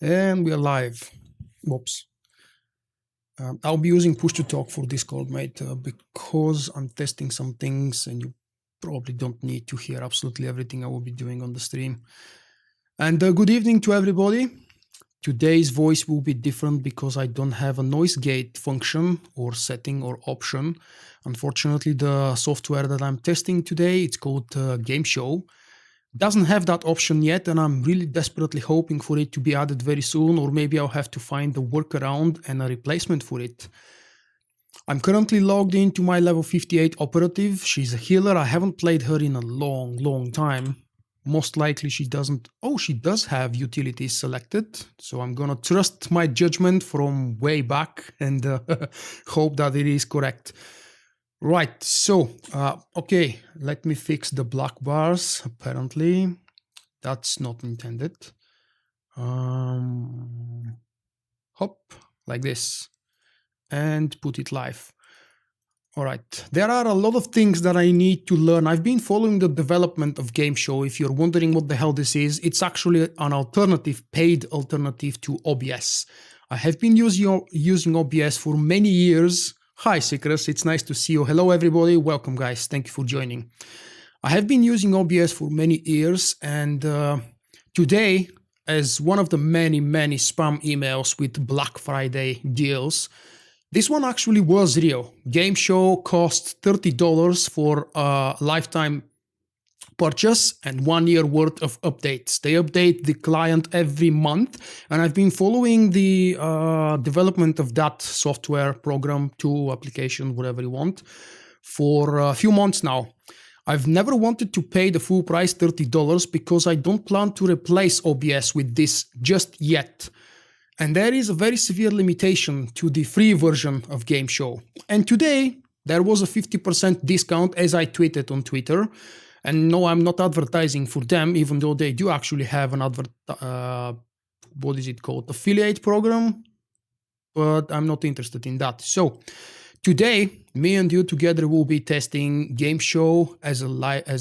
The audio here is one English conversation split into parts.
And we are live. Whoops. I'll be using push to talk for Discord, mate, because I'm testing some things and you probably don't need to hear absolutely everything I will be doing on the stream. And good evening to everybody. Today's voice will be different because I don't have a noise gate function or setting or option. Unfortunately, the software that I'm testing today, it's called Gameshow, doesn't have that option yet, and I'm really desperately hoping for it to be added very soon, or maybe I'll have to find a workaround and a replacement for it. I'm currently logged into my level 58 operative. She's a healer. I haven't played her in a long time. Most likely she doesn't. Oh, she does have utilities selected. So I'm gonna trust my judgment from way back and hope that it is correct. Right, so, okay, let me fix the black bars. Apparently, that's not intended. Hop, like this, and put it live. All right, there are a lot of things that I need to learn. I've been following the development of Gameshow. If you're wondering what the hell this is, it's actually an alternative, paid alternative to OBS. I have been using OBS for many years. Hi, Sickers, it's nice to see you. Hello, everybody. Welcome, guys. Thank you for joining. I have been using OBS for many years, and today, as one of the many spam emails with Black Friday deals, this one actually was real. Gameshow cost $30 for a lifetime purchase and 1 year worth of updates. They update the client every month, and I've been following the development of that software, program, tool, application, whatever you want, for a few months now. I've never wanted to pay the full price, $30, because I don't plan to replace OBS with this just yet. And there is a very severe limitation to the free version of Gameshow. And today, there was a 50% discount, as I tweeted on Twitter. And no, I'm not advertising for them, even though they do actually have an what is it called? Affiliate program. But I'm not interested in that. So today, me and you together will be testing Gameshow as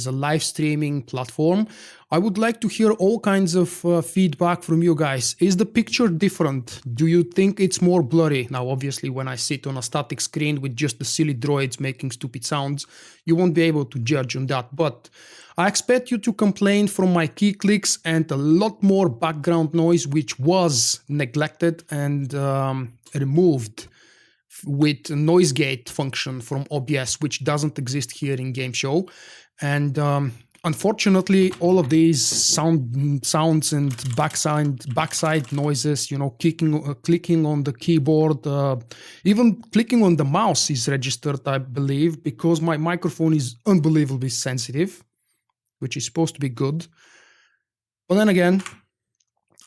a live streaming platform. I would like to hear all kinds of feedback from you guys. Is the picture different? Do you think it's more blurry? Now, obviously, when I sit on a static screen with just the silly droids making stupid sounds, you won't be able to judge on that. But I expect you to complain from my key clicks and a lot more background noise, which was neglected and removed with noise gate function from OBS, which doesn't exist here in Gameshow. And unfortunately, all of these sounds and backside noises, you know, clicking on the keyboard, even clicking on the mouse is registered, I believe, because my microphone is unbelievably sensitive, which is supposed to be good. But then again,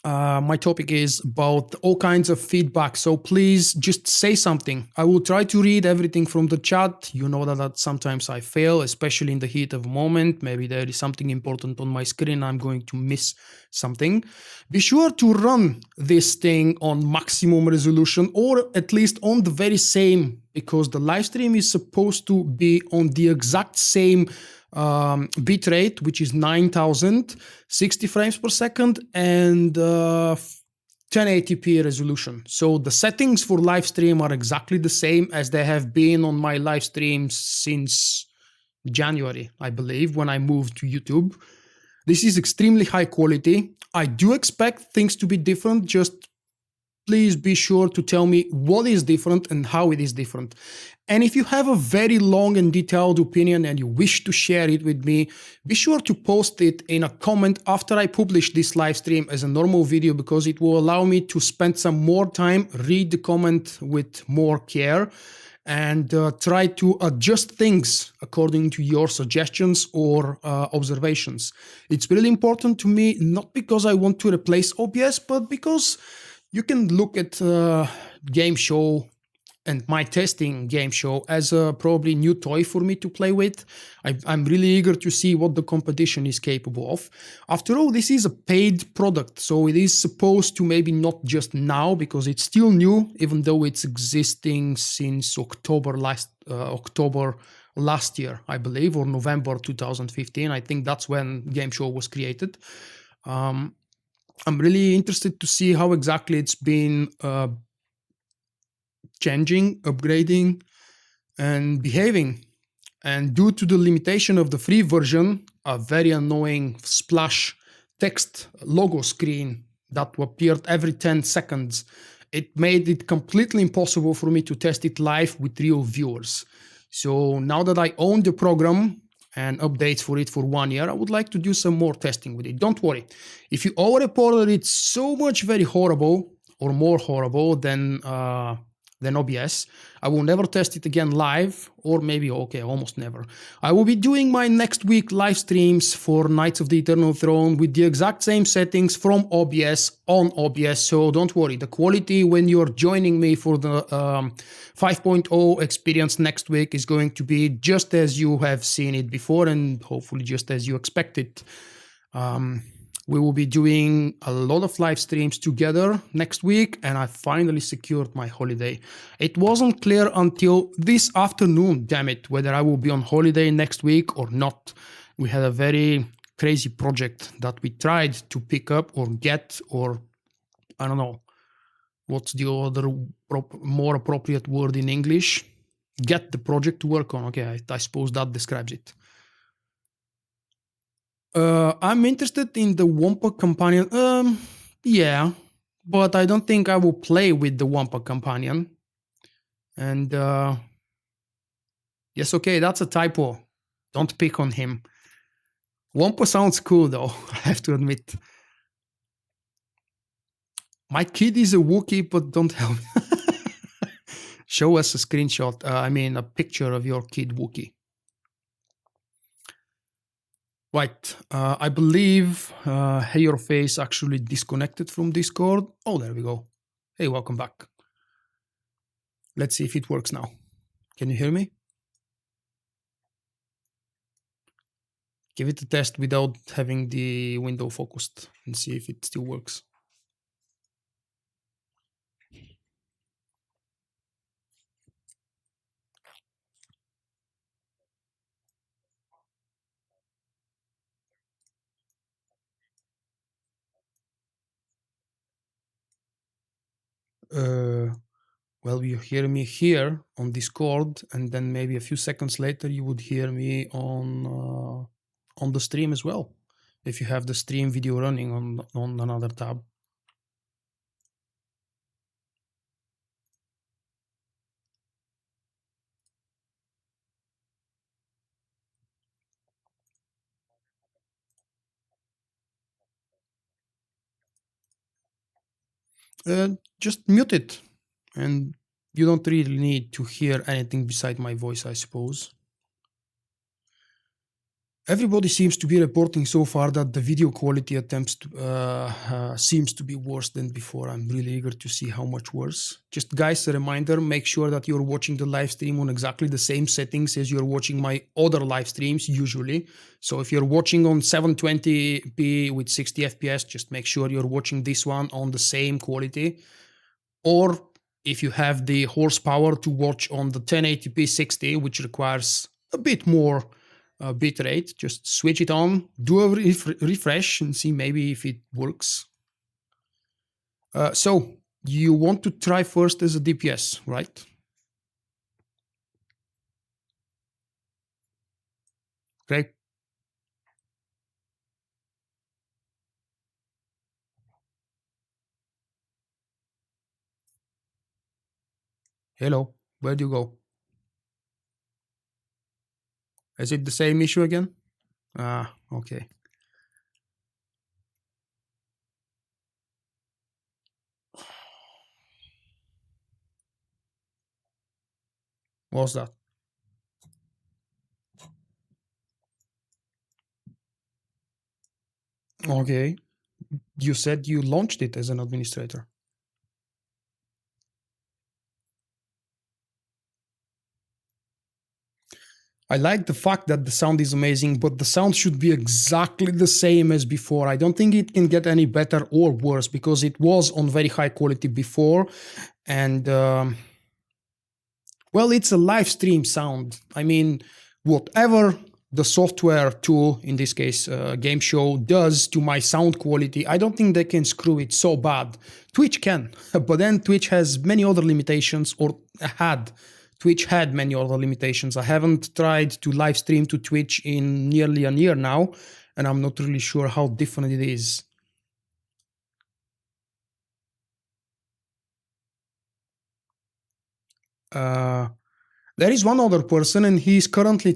my topic is about all kinds of feedback, so please just say something. I will try to read everything from the chat. You know that sometimes I fail, especially in the heat of a moment. Maybe there is something important on my screen, I'm going to miss something. Be sure to run this thing on maximum resolution, or at least on the very same, because the live stream is supposed to be on the exact same bitrate, which is 9000, 60 frames per second, and 1080p resolution. So the settings for live stream are exactly the same as they have been on my live streams since January, I believe, when I moved to YouTube. This is extremely high quality. I do expect things to be different. Just please be sure to tell me what is different and how it is different. And if you have a very long and detailed opinion and you wish to share it with me, be sure to post it in a comment after I publish this live stream as a normal video, because it will allow me to spend some more time, read the comment with more care, and try to adjust things according to your suggestions or observations. It's really important to me, not because I want to replace OBS, but because you can look at Gameshow and my testing Gameshow as a probably new toy for me to play with. I'm really eager to see what the competition is capable of. After all, this is a paid product, so it is supposed to, maybe not just now, because it's still new, even though it's existing since October last year, I believe, or November 2015. I think that's when Gameshow was created. I'm really interested to see how exactly it's been changing, upgrading, and behaving. And due to the limitation of the free version, a very annoying splash text logo screen that appeared every 10 seconds, it made it completely impossible for me to test it live with real viewers. So now that I own the program and updates for it for 1 year, I would like to do some more testing with it. Don't worry. If you over-reported it so much very horrible or more horrible than OBS, I will never test it again live, or maybe, okay, almost never. I will be doing my next week live streams for Knights of the Eternal Throne with the exact same settings from OBS on OBS, so don't worry. The quality when you're joining me for the 5.0 experience next week is going to be just as you have seen it before, and hopefully just as you expect it. We will be doing a lot of live streams together next week, and I finally secured my holiday. It wasn't clear until this afternoon, damn it, whether I will be on holiday next week or not. We had a very crazy project that we tried to pick up or get, or I don't know, what's the other more appropriate word in English? Get the project to work on. Okay, I suppose that describes it. I'm interested in the Wampa companion. Yeah, but I don't think I will play with the Wampa companion. And yes, okay, that's a typo. Don't pick on him. Wampa sounds cool though, I have to admit. My kid is a Wookiee, but don't help. Show us a screenshot, a picture of your kid Wookiee. Right, I believe your face actually disconnected from Discord. Oh, there we go. Hey, welcome back. Let's see if it works now. Can you hear me? Give it a test without having the window focused and see if it still works. Well, you hear me here on Discord, and then maybe a few seconds later you would hear me on the stream as well, if you have the stream video running on another tab. Just mute it, and you don't really need to hear anything beside my voice, I suppose. Everybody seems to be reporting so far that the video quality attempts seems to be worse than before. I'm really eager to see how much worse. Just guys, a reminder, make sure that you're watching the live stream on exactly the same settings as you're watching my other live streams usually. So if you're watching on 720p with 60 FPS, just make sure you're watching this one on the same quality. Or if you have the horsepower to watch on the 1080p 60, which requires a bit more bit rate, just switch it on, do a refresh and see maybe if it works. So you want to try first as a DPS, right? Great. Hello, where do you go? Is it the same issue again? Ah, okay. What's that? Okay. You said you launched it as an administrator. I like the fact that the sound is amazing, but the sound should be exactly the same as before. I don't think it can get any better or worse because it was on very high quality before. And well, it's a live stream sound. I mean, whatever the software tool, in this case, Gameshow, does to my sound quality, I don't think they can screw it so bad. Twitch can, but then Twitch has many other limitations, or Twitch had many other limitations. I haven't tried to live stream to Twitch in nearly a year now, and I'm not really sure how different it is. There is one other person, and he's currently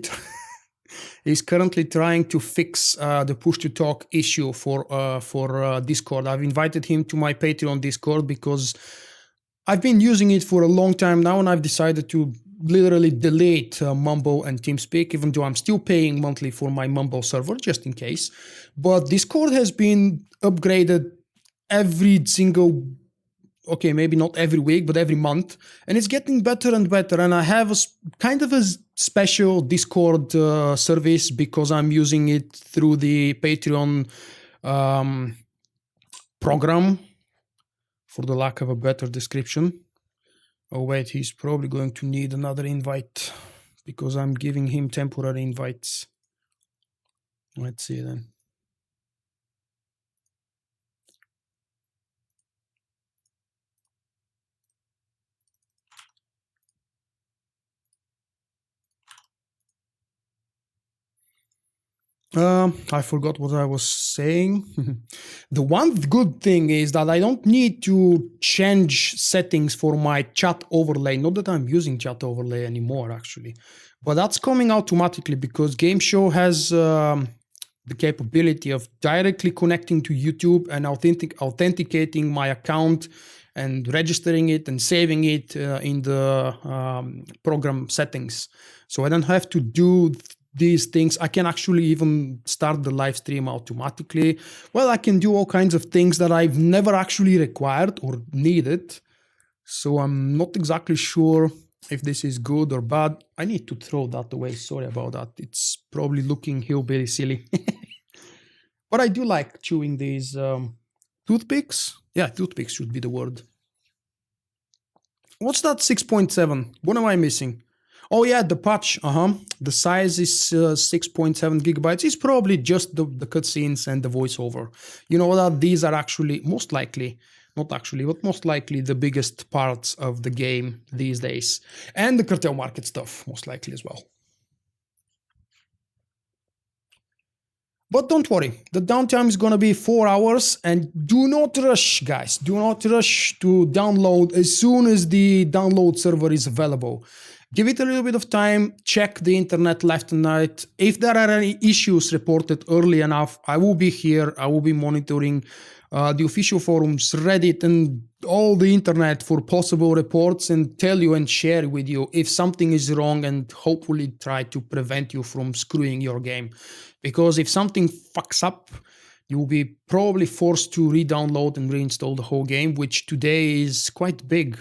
trying to fix the push to talk issue for Discord. I've invited him to my Patreon Discord because I've been using it for a long time now, and I've decided to literally delete Mumble and TeamSpeak, even though I'm still paying monthly for my Mumble server, just in case. But Discord has been upgraded every single, okay, maybe not every week, but every month, and it's getting better and better. And I have a kind of a special Discord service because I'm using it through the Patreon program, for the lack of a better description. Oh wait, he's probably going to need another invite because I'm giving him temporary invites. Let's see then. I forgot what I was saying. The one good thing is that I don't need to change settings for my chat overlay. Not that I'm using chat overlay anymore, actually, but that's coming automatically because Gameshow has the capability of directly connecting to YouTube and authenticating my account and registering it and saving it in the program settings. So I don't have to do these things. I can actually even start the live stream automatically. Well, I can do all kinds of things that I've never actually required or needed. So I'm not exactly sure if this is good or bad. I need to throw that away. Sorry about that. It's probably looking hillbilly silly. But I do like chewing these toothpicks. Yeah, toothpicks should be the word. What's that 6.7? What am I missing? Oh yeah, the patch. The size is 6.7 gigabytes. It's probably just the cutscenes and the voiceover. You know that these are actually most likely, not actually, but most likely the biggest parts of the game these days. And the cartel market stuff, most likely as well. But don't worry, the downtime is gonna be 4 hours, and do not rush, guys. Do not rush to download as soon as the download server is available. Give it a little bit of time, check the internet left and right. If there are any issues reported early enough, I will be here. I will be monitoring the official forums, Reddit, and all the internet for possible reports and tell you and share with you if something is wrong and hopefully try to prevent you from screwing your game. Because if something fucks up, you will be probably forced to re-download and reinstall the whole game, which today is quite big.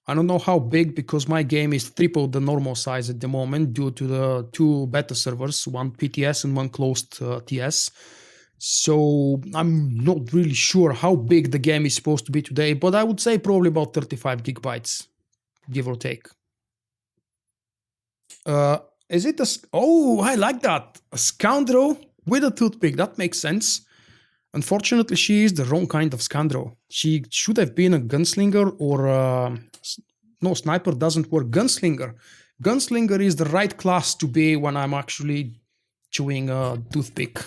I don't know how big because my game is triple the normal size at the moment due to the two beta servers, one PTS and one closed TS. So I'm not really sure how big the game is supposed to be today, but I would say probably about 35 gigabytes, give or take. Is it oh, I like that. A scoundrel with a toothpick. That makes sense. Unfortunately, she is the wrong kind of scoundrel. She should have been a gunslinger or... no, sniper doesn't work. Gunslinger. Gunslinger is the right class to be when I'm actually chewing a toothpick.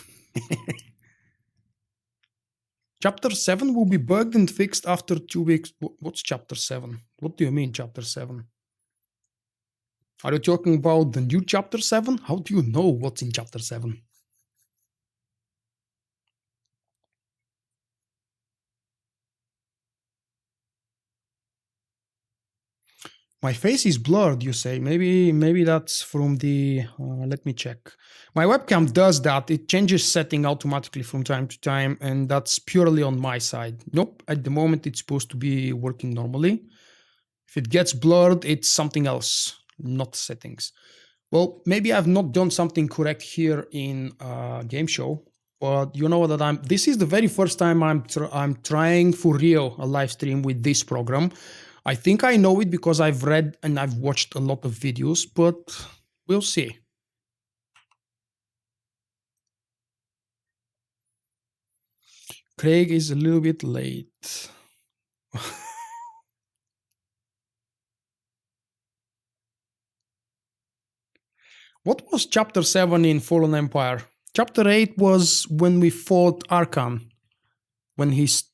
Chapter 7 will be bugged and fixed after 2 weeks. What's Chapter 7? What do you mean, Chapter 7? Are you talking about the new Chapter 7? How do you know what's in Chapter 7? My face is blurred, you say. Maybe that's from the... let me check. My webcam does that. It changes setting automatically from time to time, and that's purely on my side. Nope, at the moment it's supposed to be working normally. If it gets blurred, it's something else, not settings. Well, maybe I've not done something correct here in Gameshow, but you know that this is the very first time I'm trying for real a live stream with this program. I think I know it because I've read and I've watched a lot of videos, but we'll see. Craig is a little bit late. What was Chapter 7 in Fallen Empire? Chapter 8 was when we fought Archon. When he's...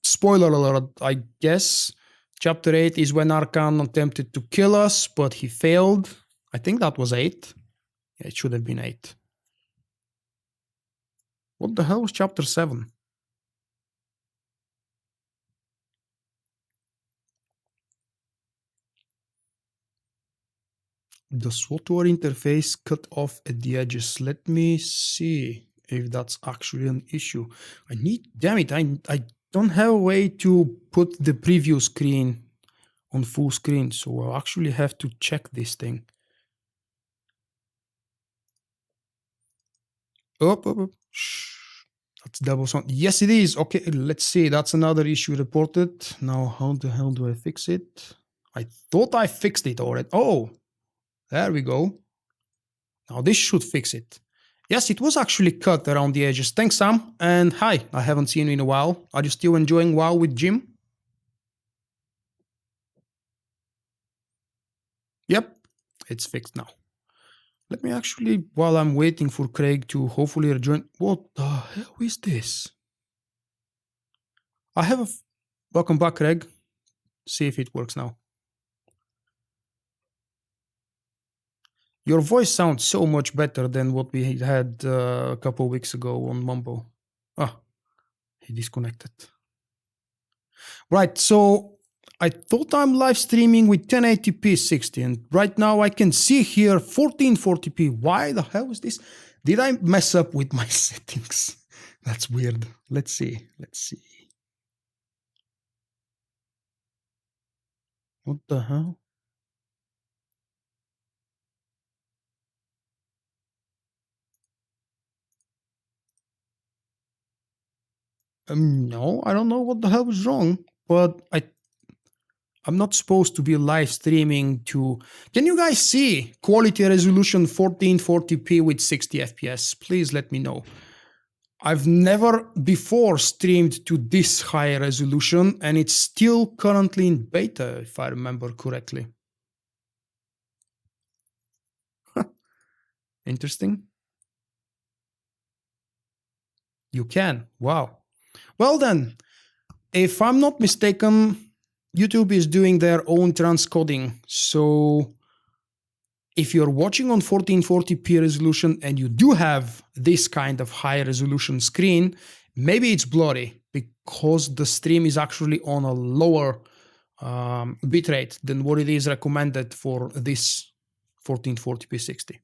Spoiler alert, I guess. Chapter 8 is when Archon attempted to kill us, but he failed. I think that was 8. Yeah, it should have been 8. What the hell was Chapter 7? The SWTOR interface cut off at the edges. Let me see if that's actually an issue. Damn it, I don't have a way to put the preview screen on full screen, so I'll actually have to check this thing. Oh. Shh. That's double sound. Yes, it is. Okay, let's see. That's another issue reported. Now, how the hell do I fix it? I thought I fixed it already. Oh, there we go. Now this should fix it. Yes, it was actually cut around the edges. Thanks, Sam. And hi, I haven't seen you in a while. Are you still enjoying WoW with Jim? Yep, it's fixed now. Let me actually, while I'm waiting for Craig to hopefully rejoin... What the hell is this? I have a... Welcome back, Craig. See if it works now. Your voice sounds so much better than what we had a couple of weeks ago on Mumbo. Ah, he disconnected. Right, so I thought I'm live streaming with 1080p 60, and right now I can see here 1440p. Why the hell is this? Did I mess up with my settings? That's weird. Let's see. What the hell? No, I don't know what the hell is wrong, but I'm not supposed to be live streaming to... Can you guys see quality resolution 1440p with 60 FPS? Please let me know. I've never before streamed to this high resolution, and it's still currently in beta, if I remember correctly. Interesting. You can. Wow. Well then, if I'm not mistaken, YouTube is doing their own transcoding. So if you're watching on 1440p resolution and you do have this kind of high resolution screen, maybe it's blurry because the stream is actually on a lower bitrate than what it is recommended for this 1440p 60.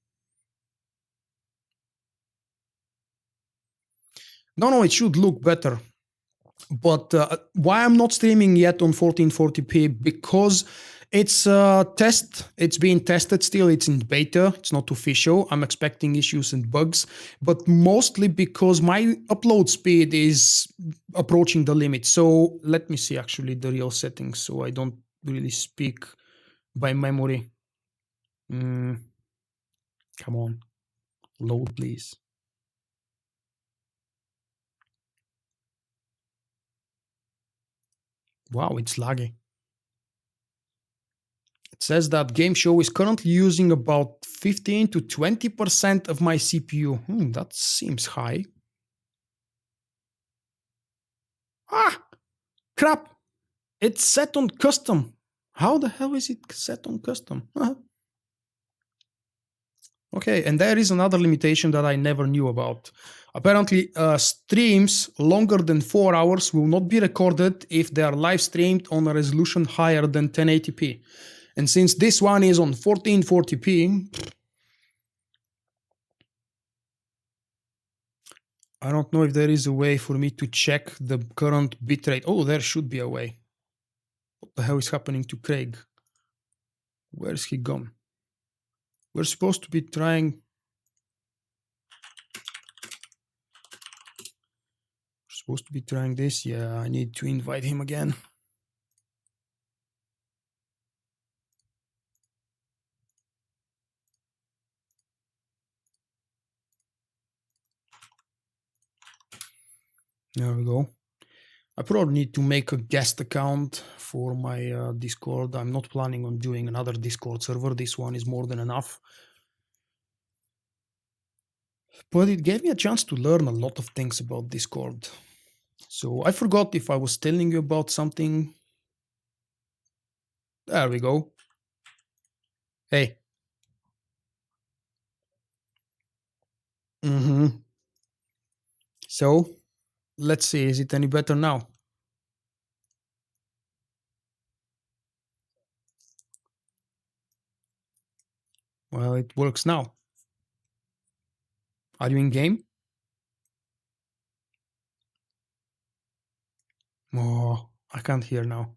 No, it should look better. But why I'm not streaming yet on 1440p? Because it's a test. It's being tested still. It's in beta. It's not official. I'm expecting issues and bugs, but mostly because my upload speed is approaching the limit. So let me see actually the real settings so I don't really speak by memory. Come on. Load, please. Wow, it's laggy. It says that Gameshow is currently using about 15 to 20% of my CPU. That seems high. Ah, crap. It's set on custom. How the hell is it set on custom? Okay, and there is another limitation that I never knew about. Apparently, streams longer than 4 hours will not be recorded if they are live streamed on a resolution higher than 1080p. And since this one is on 1440p, I don't know if there is a way for me to check the current bitrate. Oh, there should be a way. What the hell is happening to Craig? Where's he gone? We're supposed to be trying... this. Yeah, I need to invite him again. There we go. I probably need to make a guest account for my Discord. I'm not planning on doing another Discord server. This one is more than enough. But it gave me a chance to learn a lot of things about Discord. So I forgot if I was telling you about something. There we go. Hey. Mm-hmm. So let's see, is it any better now? Well, it works now. Are you in game? Oh, I can't hear now.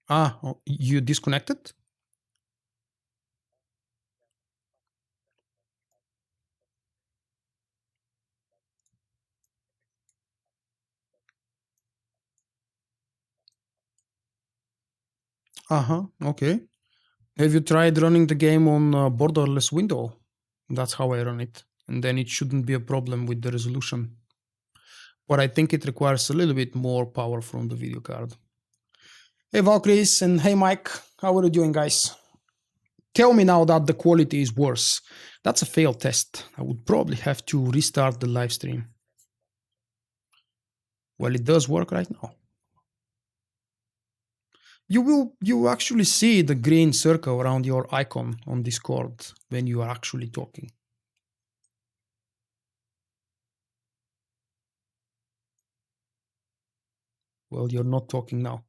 Ah, oh, you disconnected? Uh-huh, okay. Have you tried running the game on borderless window? That's how I run it. And then it shouldn't be a problem with the resolution. But I think it requires a little bit more power from the video card. Hey Valkyries and hey Mike, how are you doing guys? Tell me now that the quality is worse. That's a failed test. I would probably have to restart the live stream. Well, it does work right now. You actually see the green circle around your icon on Discord when you are actually talking. Well, you're not talking now.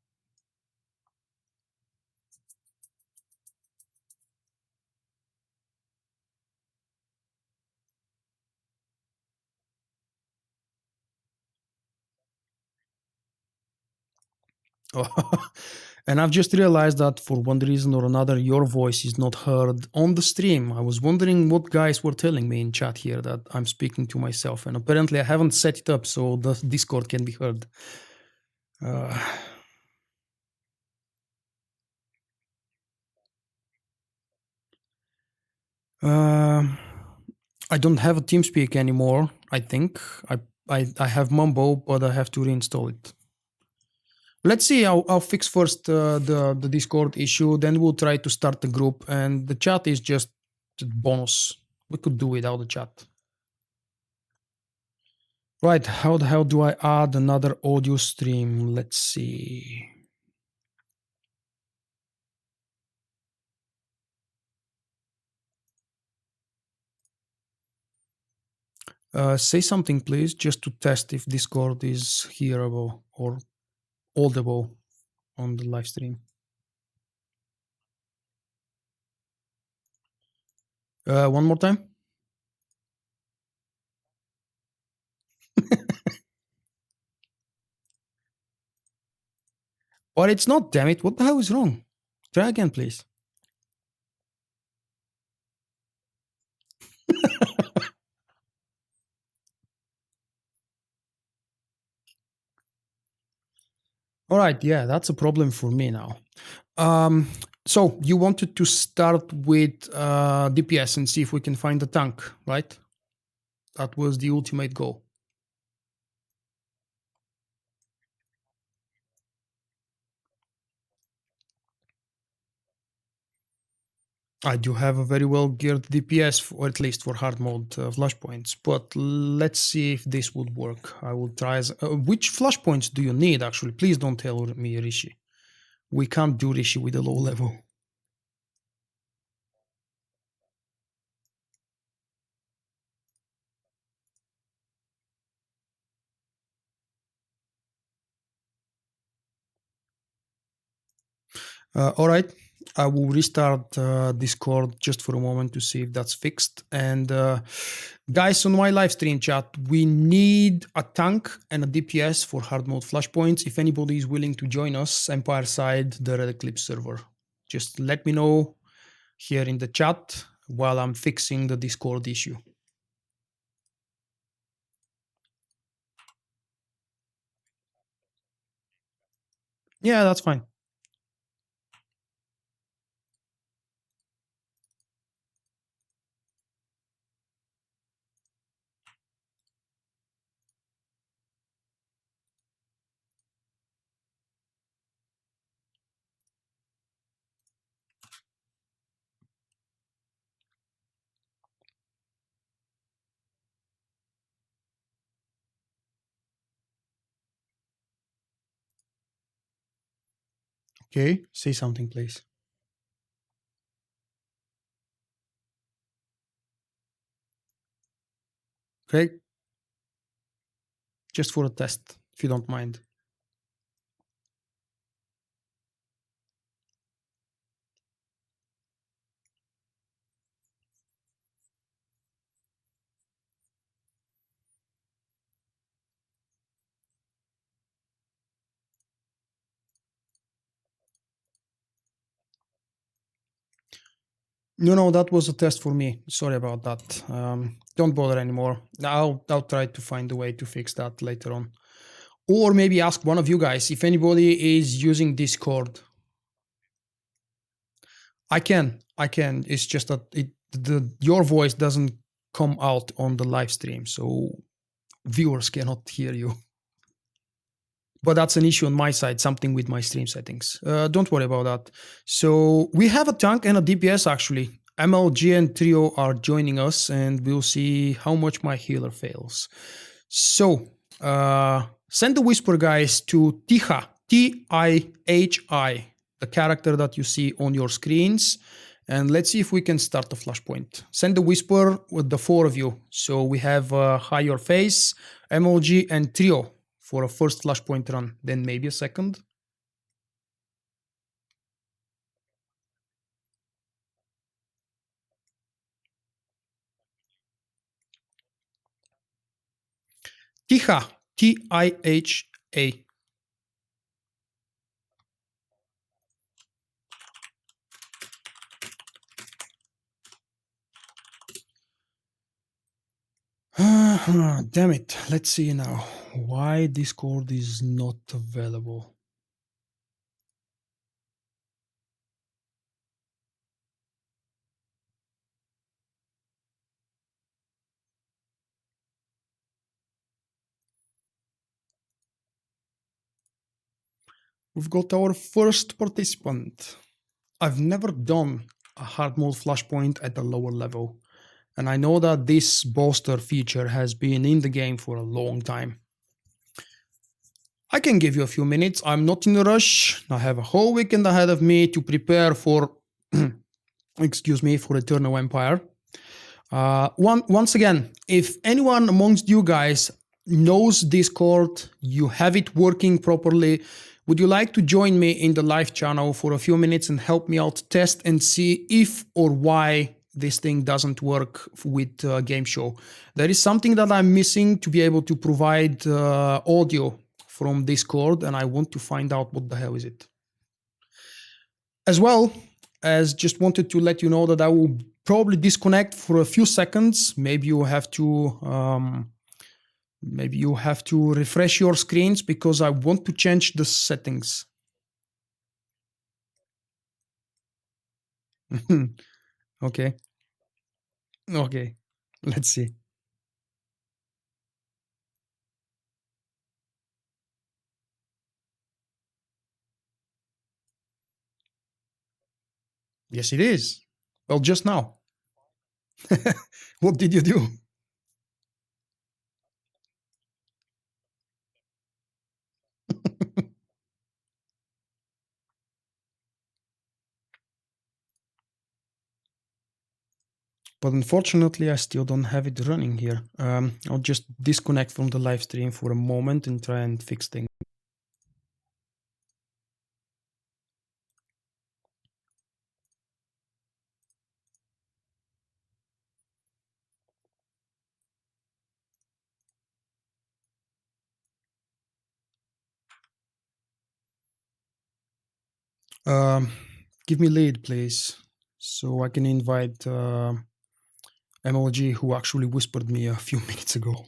And I've just realized that for one reason or another, your voice is not heard on the stream. I was wondering what guys were telling me in chat here that I'm speaking to myself, and apparently I haven't set it up so the Discord can be heard. Uh, um, I don't have a TeamSpeak anymore. I think I have Mumbo, but I have to reinstall it. Let's see. I'll fix first the Discord issue. Then we'll try to start the group, and the chat is just a bonus. We could do without the chat. Right. How the hell do I add another audio stream? Let's see. Say something, please, just to test if Discord is hearable or audible on the live stream. One more time. But it's not, damn it. What the hell is wrong? Try again, please. All right. Yeah, that's a problem for me now. So you wanted to start with DPS and see if we can find the tank, right? That was the ultimate goal. I do have a very well geared DPS, or at least for hard mode flashpoints. But let's see if this would work. I will try. Which flashpoints do you need? Actually, please don't tell me Rishi. We can't do Rishi with a low level. All right. I will restart Discord just for a moment to see if that's fixed. And guys, on my live stream chat, we need a tank and a DPS for hard mode flashpoints. If anybody is willing to join us, Empire side, the Red Eclipse server, just let me know here in the chat while I'm fixing the Discord issue. Yeah, that's fine. Okay, say something, please. Okay, just for a test, if you don't mind. No, that was a test for me. Sorry about that. Don't bother anymore. I'll try to find a way to fix that later on. Or maybe ask one of you guys if anybody is using Discord. I can. It's just that your voice doesn't come out on the live stream, so viewers cannot hear you. But that's an issue on my side, something with my stream settings. Don't worry about that. So we have a tank and a DPS actually. MLG and Trio are joining us, and we'll see how much my healer fails. So send the whisper guys to Tiha, Tihi, the character that you see on your screens. And let's see if we can start the flashpoint. Send the whisper with the four of you. So we have Hi Your Face, MLG, and Trio for a first flashpoint run, then maybe a second. Tiha, Tiha. Damn it. Let's see now. Why Discord is not available? We've got our first participant. I've never done a hard mode flashpoint at the lower level, and I know that this bolster feature has been in the game for a long time. I can give you a few minutes. I'm not in a rush. I have a whole weekend ahead of me to prepare for, excuse me, for Eternal Empire. Once again, if anyone amongst you guys knows Discord, you have it working properly, would you like to join me in the live channel for a few minutes and help me out test and see if or why this thing doesn't work with Gameshow? There is something that I'm missing to be able to provide audio from Discord, and I want to find out what the hell is it. As well as just wanted to let you know that I will probably disconnect for a few seconds. Maybe you have to refresh your screens because I want to change the settings. Okay. Okay. Let's see. Yes, it is. Well, just now. What did you do? But unfortunately, I still don't have it running here. I'll just disconnect from the live stream for a moment and try and fix things. Give me lead, please, so I can invite MLG, who actually whispered me a few minutes ago.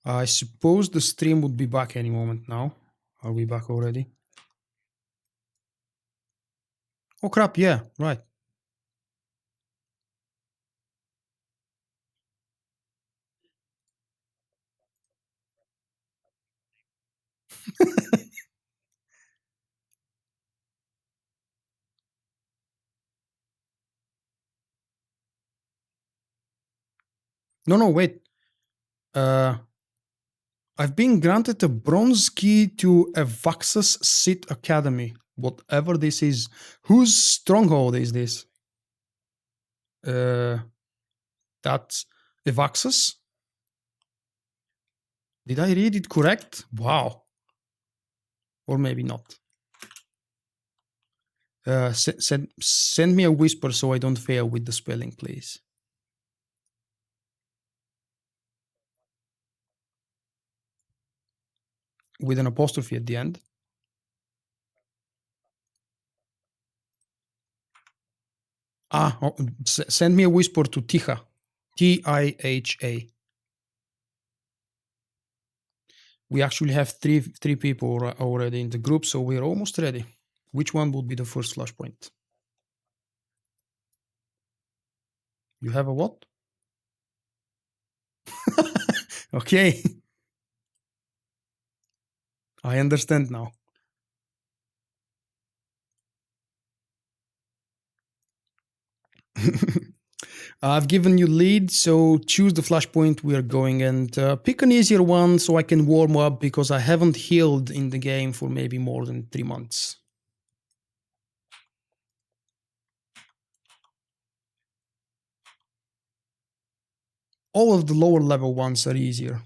I suppose the stream would be back any moment now. Are we back already? Oh crap, yeah, right. No, wait. Uh, I've been granted a bronze key to a Vaxus Sith Academy. Whatever this is. Whose stronghold is this? Uh, that's Evaxus? Did I read it correct? Wow. Or maybe not. Send me a whisper so I don't fail with the spelling, please. With an apostrophe at the end. Send me a whisper to Tiha. Tiha. We actually have three people already in the group, so we're almost ready. Which one would be the first flashpoint? You have a what? Okay. I understand now. I've given you lead, so choose the flashpoint we are going and pick an easier one so I can warm up because I haven't healed in the game for maybe more than 3 months. All of the lower level ones are easier.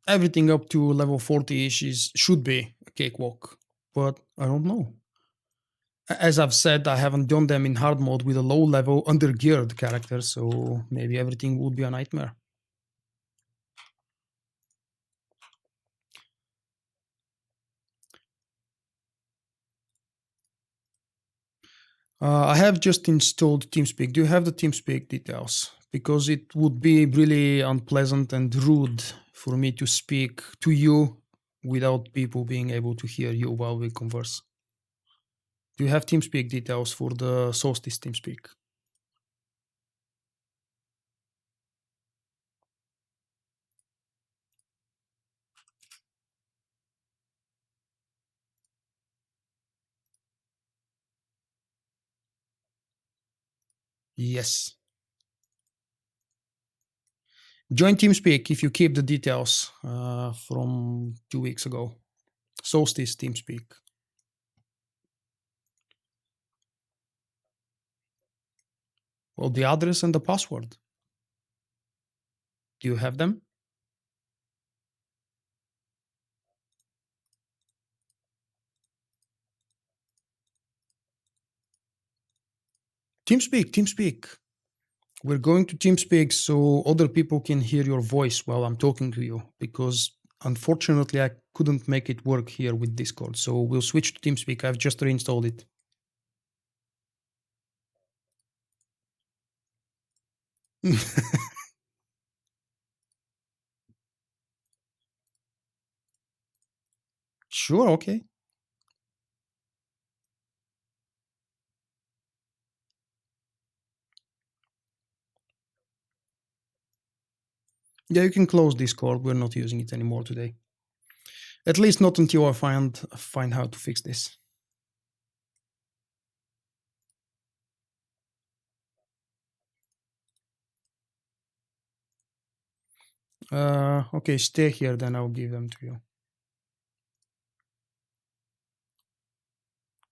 Everything up to level 40-ish should be a cakewalk, but I don't know. As I've said, I haven't done them in hard mode with a low level under-geared character, so maybe everything would be a nightmare. I have just installed TeamSpeak. Do you have the TeamSpeak details? Because it would be really unpleasant and rude for me to speak to you without people being able to hear you while we converse. Do you have TeamSpeak details for the Solstice TeamSpeak? Yes. Join TeamSpeak if you keep the details from 2 weeks ago. Solstice TeamSpeak. Well, the address and the password. Do you have them? TeamSpeak. We're going to TeamSpeak so other people can hear your voice while I'm talking to you, because unfortunately I couldn't make it work here with Discord. So we'll switch to TeamSpeak. I've just reinstalled it. Sure, okay. Yeah, you can close Discord. We're not using it anymore today. At least not until I find how to fix this. Okay, stay here, then I'll give them to you.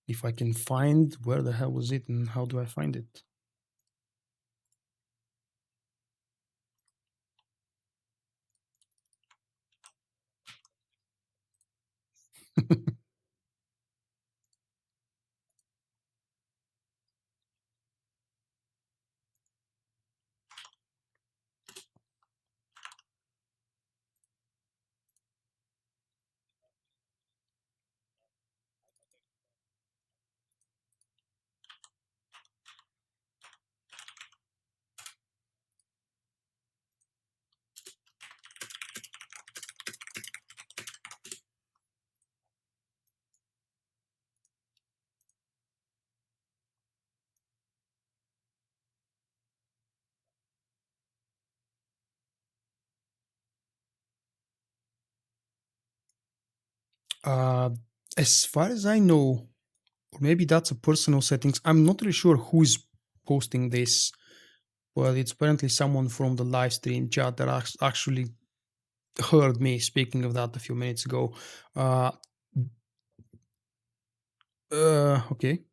If I can find where the hell was it and how do I find it? Uh, as far as I know, or maybe that's a personal settings. I'm not really sure who's posting this, but it's apparently someone from the live stream chat that actually heard me speaking of that a few minutes ago. Uh, okay.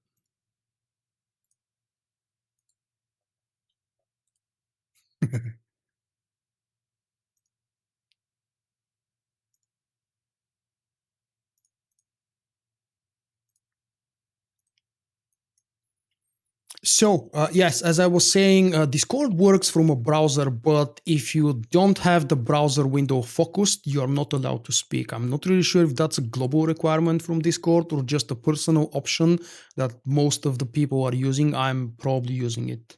So, yes, as I was saying, Discord works from a browser, but if you don't have the browser window focused, you are not allowed to speak. I'm not really sure if that's a global requirement from Discord or just a personal option that most of the people are using. I'm probably using it.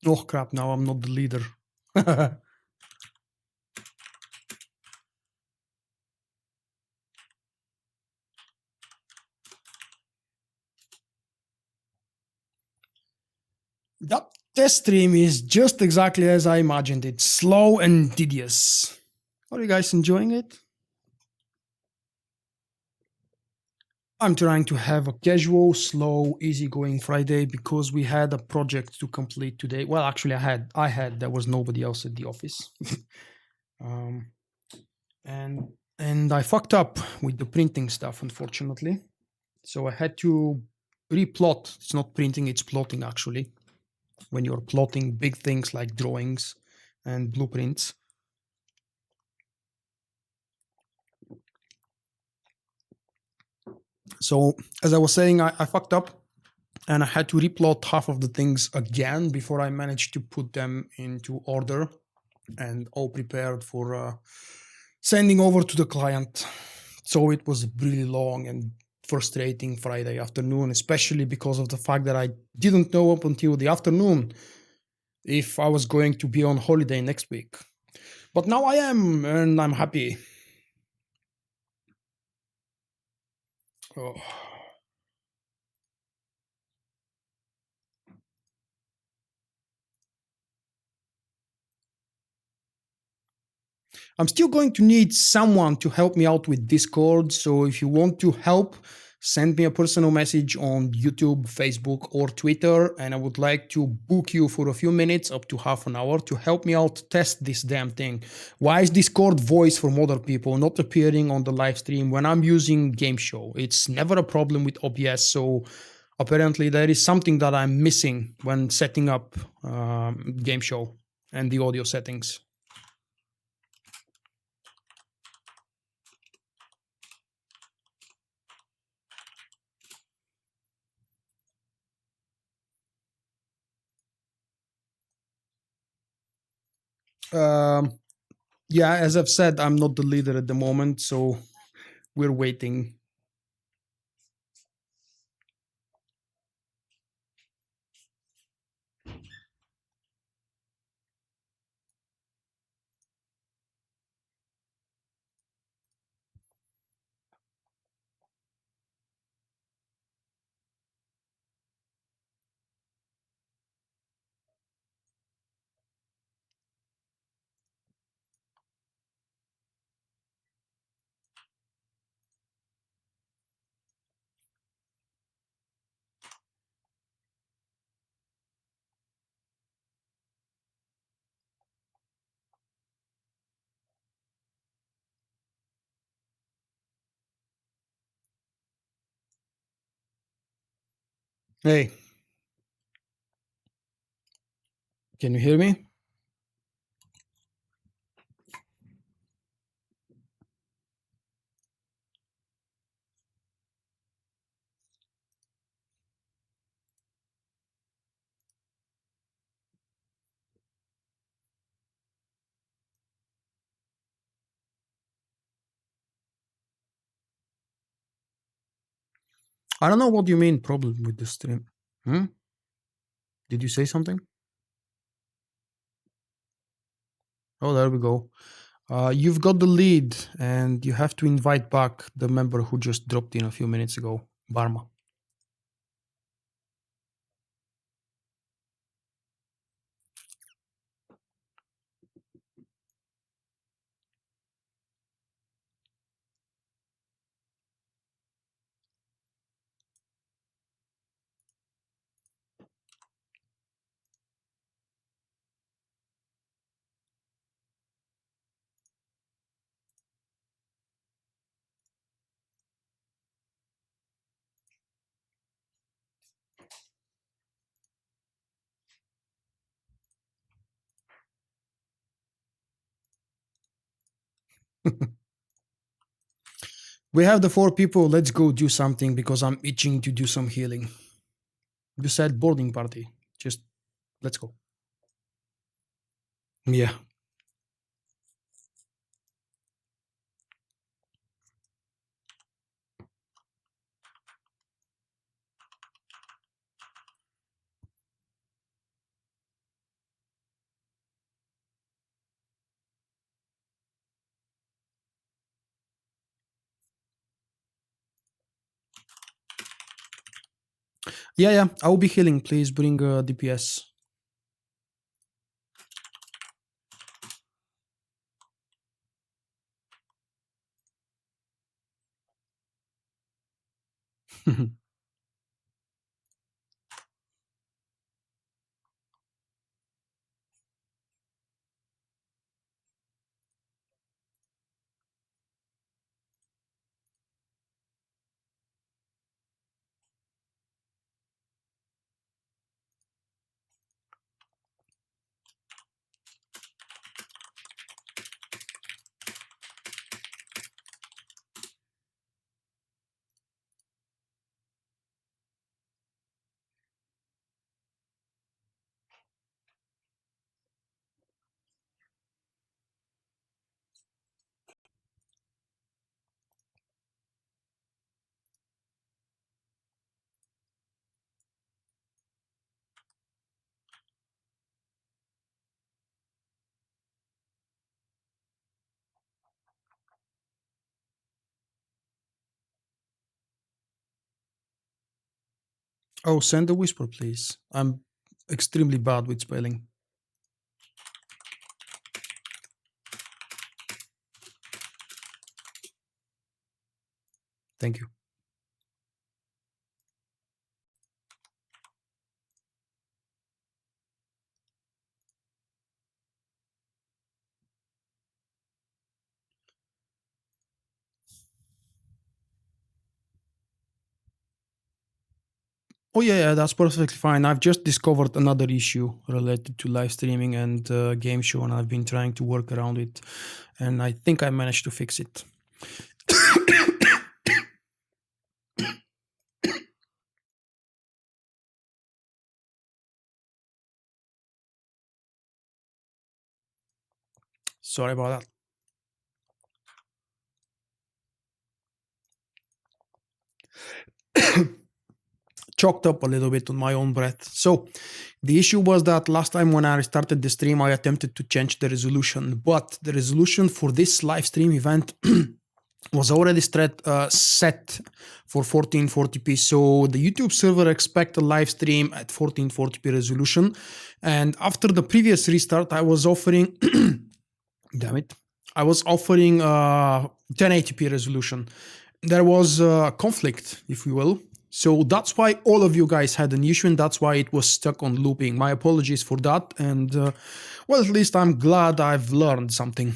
Oh crap, now I'm not the leader. That test stream is just exactly as I imagined it, slow and tedious. Are you guys enjoying it? I'm trying to have a casual, slow, easygoing Friday because we had a project to complete today. Well, actually, there was nobody else at the office, um, and I fucked up with the printing stuff, unfortunately. So I had to replot. It's not printing; it's plotting actually. When you're plotting big things like drawings and blueprints. So as I was saying, I fucked up and I had to replot half of the things again before I managed to put them into order and all prepared for sending over to the client. So it was a really long and frustrating Friday afternoon, especially because of the fact that I didn't know up until the afternoon if I was going to be on holiday next week. But now I am, and I'm happy. Oh. I'm still going to need someone to help me out with Discord. So if you want to help, send me a personal message on YouTube, Facebook, or Twitter. And I would like to book you for a few minutes, up to half an hour, to help me out test this damn thing. Why is Discord voice from other people not appearing on the live stream when I'm using Gameshow? It's never a problem with OBS. So apparently there is something that I'm missing when setting up Gameshow and the audio settings. Um, yeah, as I've said, I'm not the leader at the moment, so we're waiting. Hey, can you hear me? I don't know what you mean problem with the stream. Hmm? Did you say something? Oh, there we go. You've got the lead, and you have to invite back the member who just dropped in a few minutes ago, Barma. We have the 4 people. Let's go do something because I'm itching to do some healing. You said boarding party. Just let's go. Yeah. Yeah, yeah. I'll be healing. Please bring DPS. Oh, send a whisper, please. I'm extremely bad with spelling. Thank you. Oh yeah, yeah, that's perfectly fine. I've just discovered another issue related to live streaming and game show, and I've been trying to work around it, and I think I managed to fix it. Sorry about that. Choked up a little bit on my own breath. So the issue was that last time when I started the stream, I attempted to change the resolution, but the resolution for this live stream event was already set for 1440p. So the YouTube server expect a live stream at 1440p resolution. And after the previous restart, I was offering, damn it, I was offering 1080p resolution. There was a conflict, if you will. So that's why all of you guys had an issue, and that's why it was stuck on looping. My apologies for that. And well, at least I'm glad I've learned something.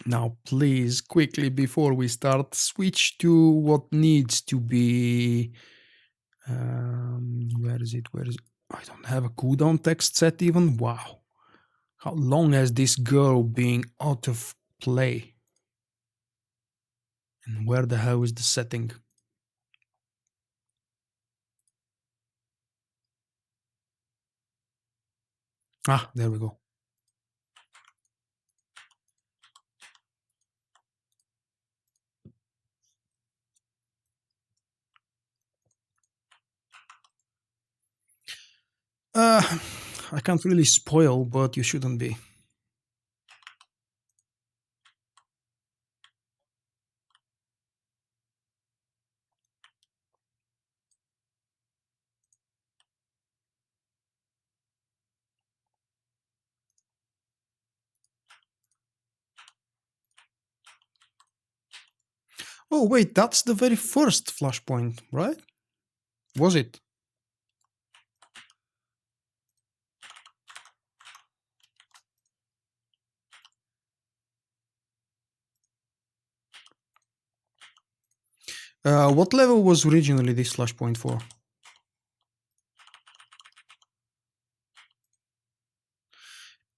Now, please, quickly before we start, switch to what needs to be. Where is it? Where is it? I don't have a cooldown text set even. Wow. How long has this girl been out of play? And where the hell is the setting? Ah, there we go. I can't really spoil, but you shouldn't be. Oh, wait, that's the very first Flashpoint, right? Was it? What level was originally this Flashpoint for?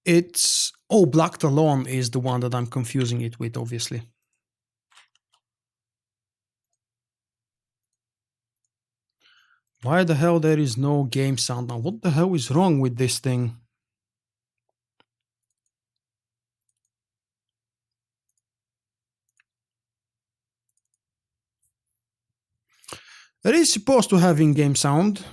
It's... Oh, Black Talon is the one that I'm confusing it with, obviously. Why the hell there is no game sound now? What the hell is wrong with this thing? It is supposed to have in-game sound.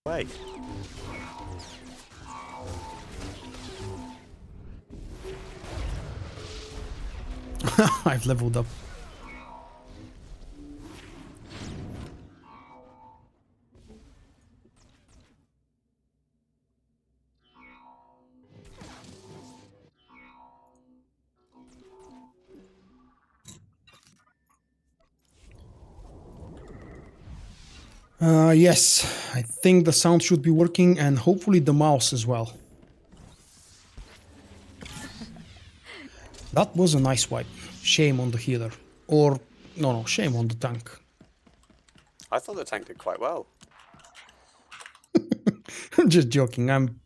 Wait. I've leveled up. Yes, I think the sound should be working and hopefully the mouse as well. That was a nice wipe. Shame on the healer. Or, no, shame on the tank. I thought the tank did quite well. I'm just joking. I'm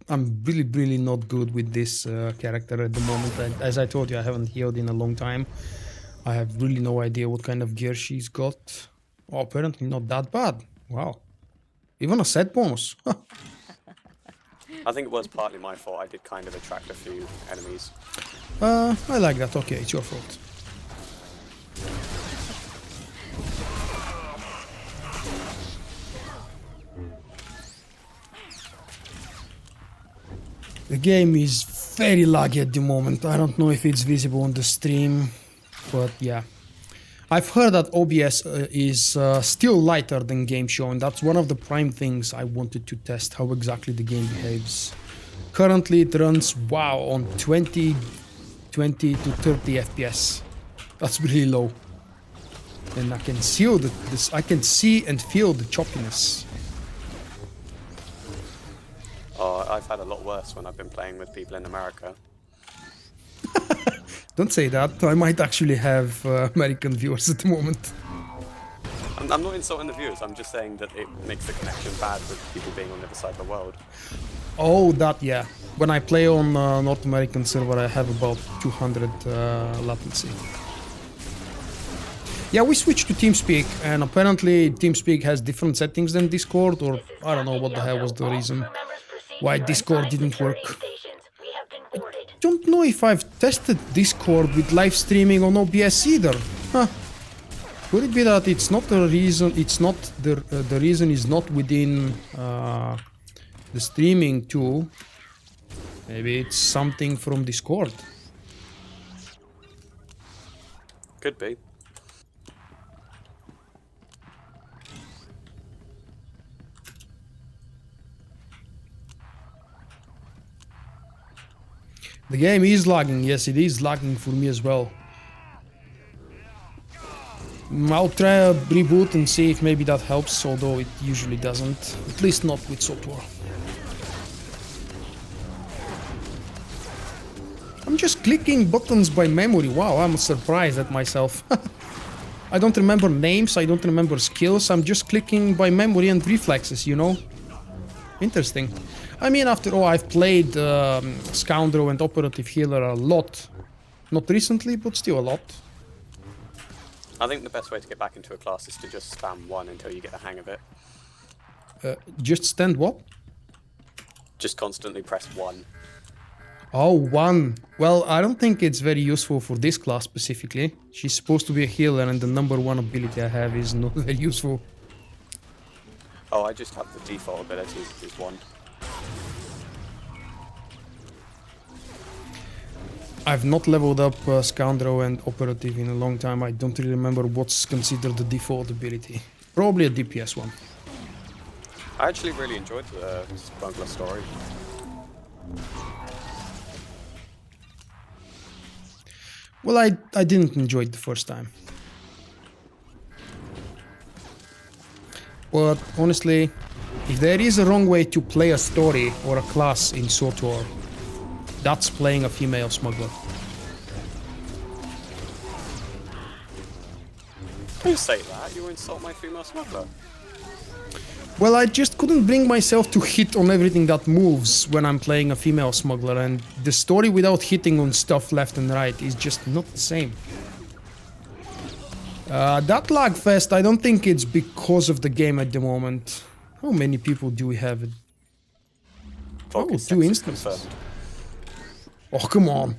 really not good with this character at the moment. As I told you, I haven't healed in a long time. I have really no idea what kind of gear she's got. Oh, apparently not that bad. Wow. Even a set bonus. I think it was partly my fault. I did kind of attract a few enemies. I like that. Okay, it's your fault. The game is very laggy at the moment. I don't know if it's visible on the stream, but yeah. I've heard that OBS is still lighter than Gameshow, and that's one of the prime things I wanted to test, how exactly the game behaves. Currently it runs, wow, on 20 to 30 FPS. That's really low. And I can see and feel the choppiness. Oh, I've had a lot worse when I've been playing with people in America. Don't say that. I might actually have American viewers at the moment. I'm not insulting the viewers. I'm just saying that it makes the connection bad with people being on the other side of the world. Oh, that, yeah. When I play on North American server, I have about 200 latency. Yeah, we switched to TeamSpeak, and apparently TeamSpeak has different settings than Discord, or I don't know what the hell was the reason why Discord didn't work. I don't know if I've tested Discord with live streaming on OBS either. Huh. Could it be that it's not the reason? It's not the reason is not within the streaming tool. Maybe it's something from Discord. Could be. The game is lagging. Yes, it is lagging for me as well. I'll try a reboot and see if maybe that helps, although it usually doesn't. At least not with SWTOR. I'm just clicking buttons by memory. Wow, I'm surprised at myself. I don't remember names, I don't remember skills. I'm just clicking by memory and reflexes, you know? Interesting. I mean, after all, I've played Scoundrel and Operative Healer a lot. Not recently, but still a lot. I think the best way to get back into a class is to just spam 1 until you get the hang of it. Just stand what? Just constantly press 1. Oh, 1. Well, I don't think it's very useful for this class specifically. She's supposed to be a healer and the number 1 ability I have is not very useful. Oh, I just have the default ability is 1. I've not leveled up Scoundrel and Operative in a long time. I don't really remember what's considered the default ability. Probably a DPS one. I actually really enjoyed the Smuggler story. Well, I didn't enjoy it the first time. But honestly, if there is a wrong way to play a story or a class in SWTOR, that's playing a female smuggler. You say that, you insult my female smuggler. Well, I just couldn't bring myself to hit on everything that moves when I'm playing a female smuggler, and the story without hitting on stuff left and right is just not the same. That lag fest, I don't think it's because of the game at the moment. How many people do we have? Vulkk is 2 sexist instances. confirmed. Oh, come on.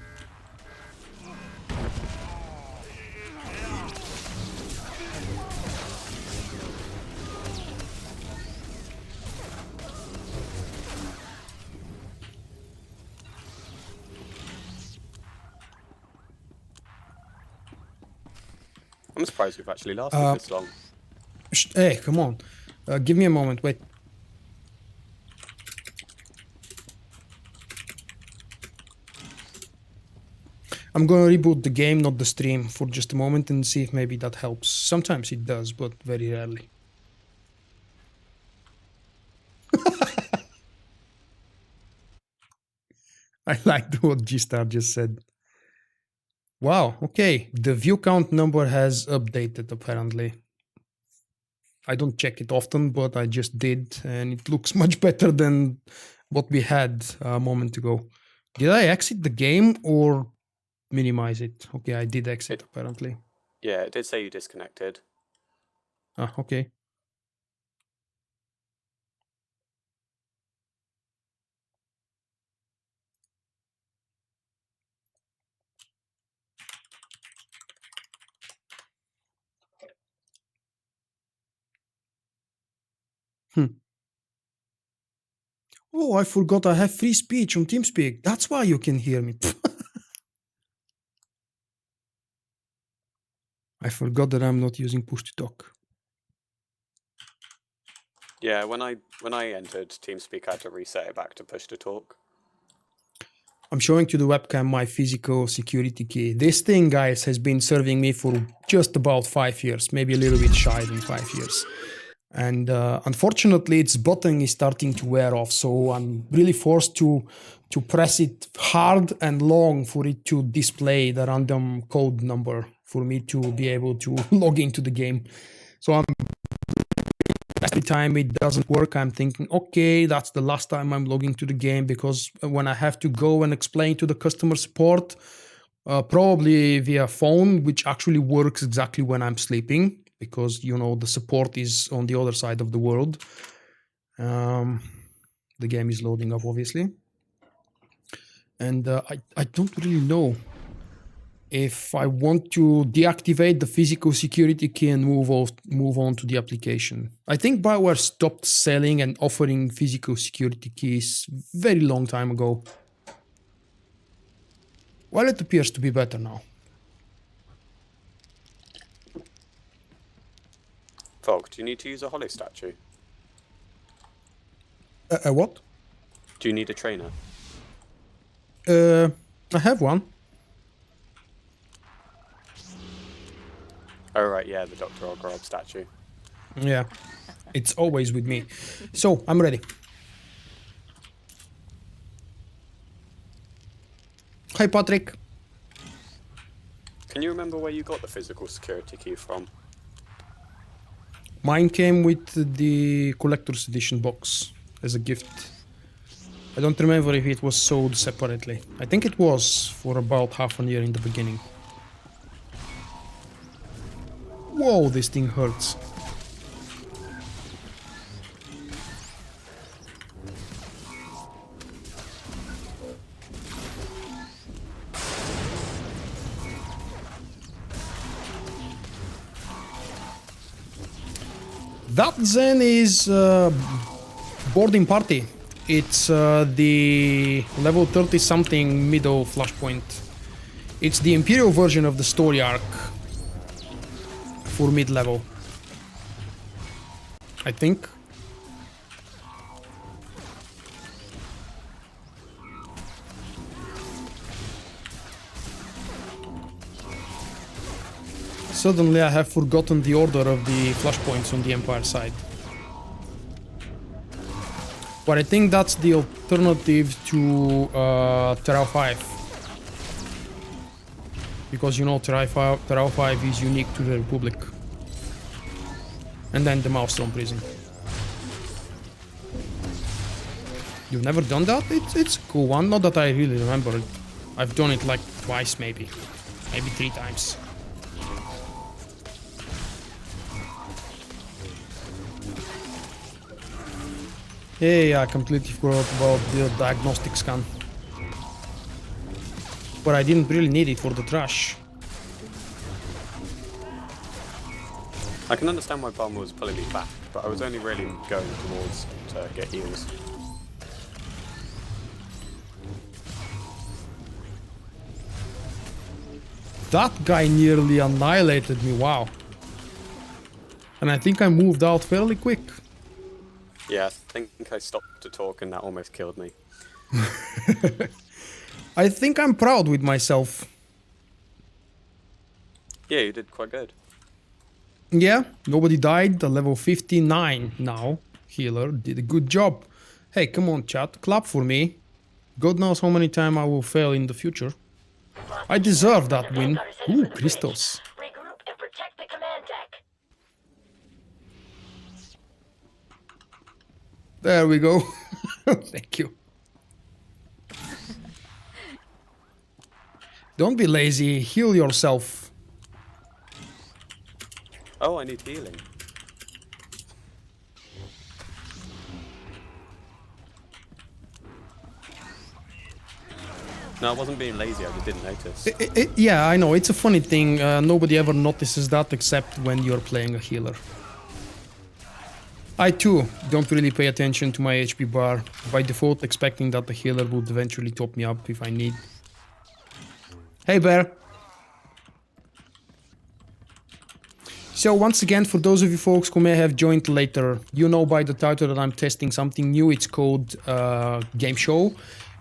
I'm surprised you've actually lasted this long. Hey, come on. Give me a moment, wait. I'm gonna reboot the game, not the stream, for just a moment and see if maybe that helps. Sometimes it does, but very rarely. I liked what G-Star just said. Wow, okay. The view count number has updated apparently. I don't check it often, but I just did, and it looks much better than what we had a moment ago. Did I exit the game or minimize it? Okay, I did exit apparently. Yeah, it did say you disconnected. Ah, okay. Oh, I forgot I have free speech on TeamSpeak. That's why you can hear me. I forgot that I'm not using push to talk. Yeah, when I entered TeamSpeak, I had to reset it back to push to talk. I'm showing to the webcam my physical security key. This thing, guys, has been serving me for just about 5 years, maybe a little bit shy than 5 years. And unfortunately, its button is starting to wear off, so I'm really forced to press it hard and long for it to display the random code number for me to be able to log into the game. So every time it doesn't work, I'm thinking, okay, that's the last time I'm logging to the game, because when I have to go and explain to the customer support, probably via phone, which actually works exactly when I'm sleeping, because, you know, the support is on the other side of the world. The game is loading up, obviously. And I don't really know if I want to deactivate the physical security key and move on to the application. I think BioWare stopped selling and offering physical security keys very long time ago. Well, it appears to be better now. Vulkk, do you need to use a hollow statue? What? Do you need a trainer? I have one. Oh right, yeah, the Dr. Ogorob statue. Yeah, it's always with me. So, I'm ready. Hi, Patrick. Can you remember where you got the physical security key from? Mine came with the collector's edition box as a gift. I don't remember if it was sold separately. I think it was for about half a year in the beginning. Whoa, this thing hurts. That Zen is boarding party. It's the level 30 something middle Flashpoint. It's the Imperial version of the story arc for mid level, I think. Suddenly I have forgotten the order of the flashpoints on the Empire side. But I think that's the alternative to Terra 5. Because you know Terra 5 is unique to the Republic. And then the Maelstrom prison. You've never done that? It's a cool one, not that I really remember it. I've done it like twice maybe. Maybe 3 times. Hey, I completely forgot about the diagnostic scan. But I didn't really need it for the trash. I can understand why Bomb was pulling me back, but I was only really going towards to get heals. That guy nearly annihilated me, wow. And I think I moved out fairly quick. Yeah, I think I stopped to talk and that almost killed me. I think I'm proud with myself. Yeah, you did quite good. Yeah, nobody died. The level 59 now. Healer did a good job. Hey, come on, chat. Clap for me. God knows how many times I will fail in the future. I deserve that win. Ooh, crystals. Regroup and protect the command deck. There we go. Thank you. Don't be lazy. Heal yourself. Oh, I need healing. No, I wasn't being lazy, I just didn't notice. Yeah, I know. It's a funny thing. Nobody ever notices that except when you're playing a healer. I too don't really pay attention to my HP bar, by default expecting that the healer would eventually top me up if I need. Hey Bear! So once again, for those of you folks who may have joined later, you know by the title that I'm testing something new. It's called Gameshow.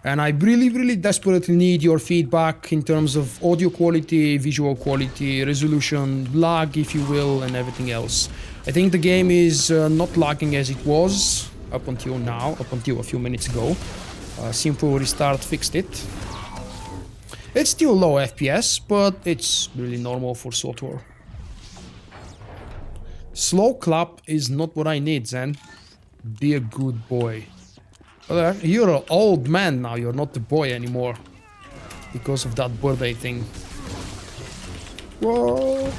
And I really desperately need your feedback in terms of audio quality, visual quality, resolution, lag if you will, and everything else. I think the game is not lagging as it was up until now, up until a few minutes ago. Simple restart fixed it. It's still low FPS, but it's really normal for SWTOR. Slow clap is not what I need, Zen. Be a good boy. Well, you're an old man now, you're not the boy anymore. Because of that birthday thing. Whoa!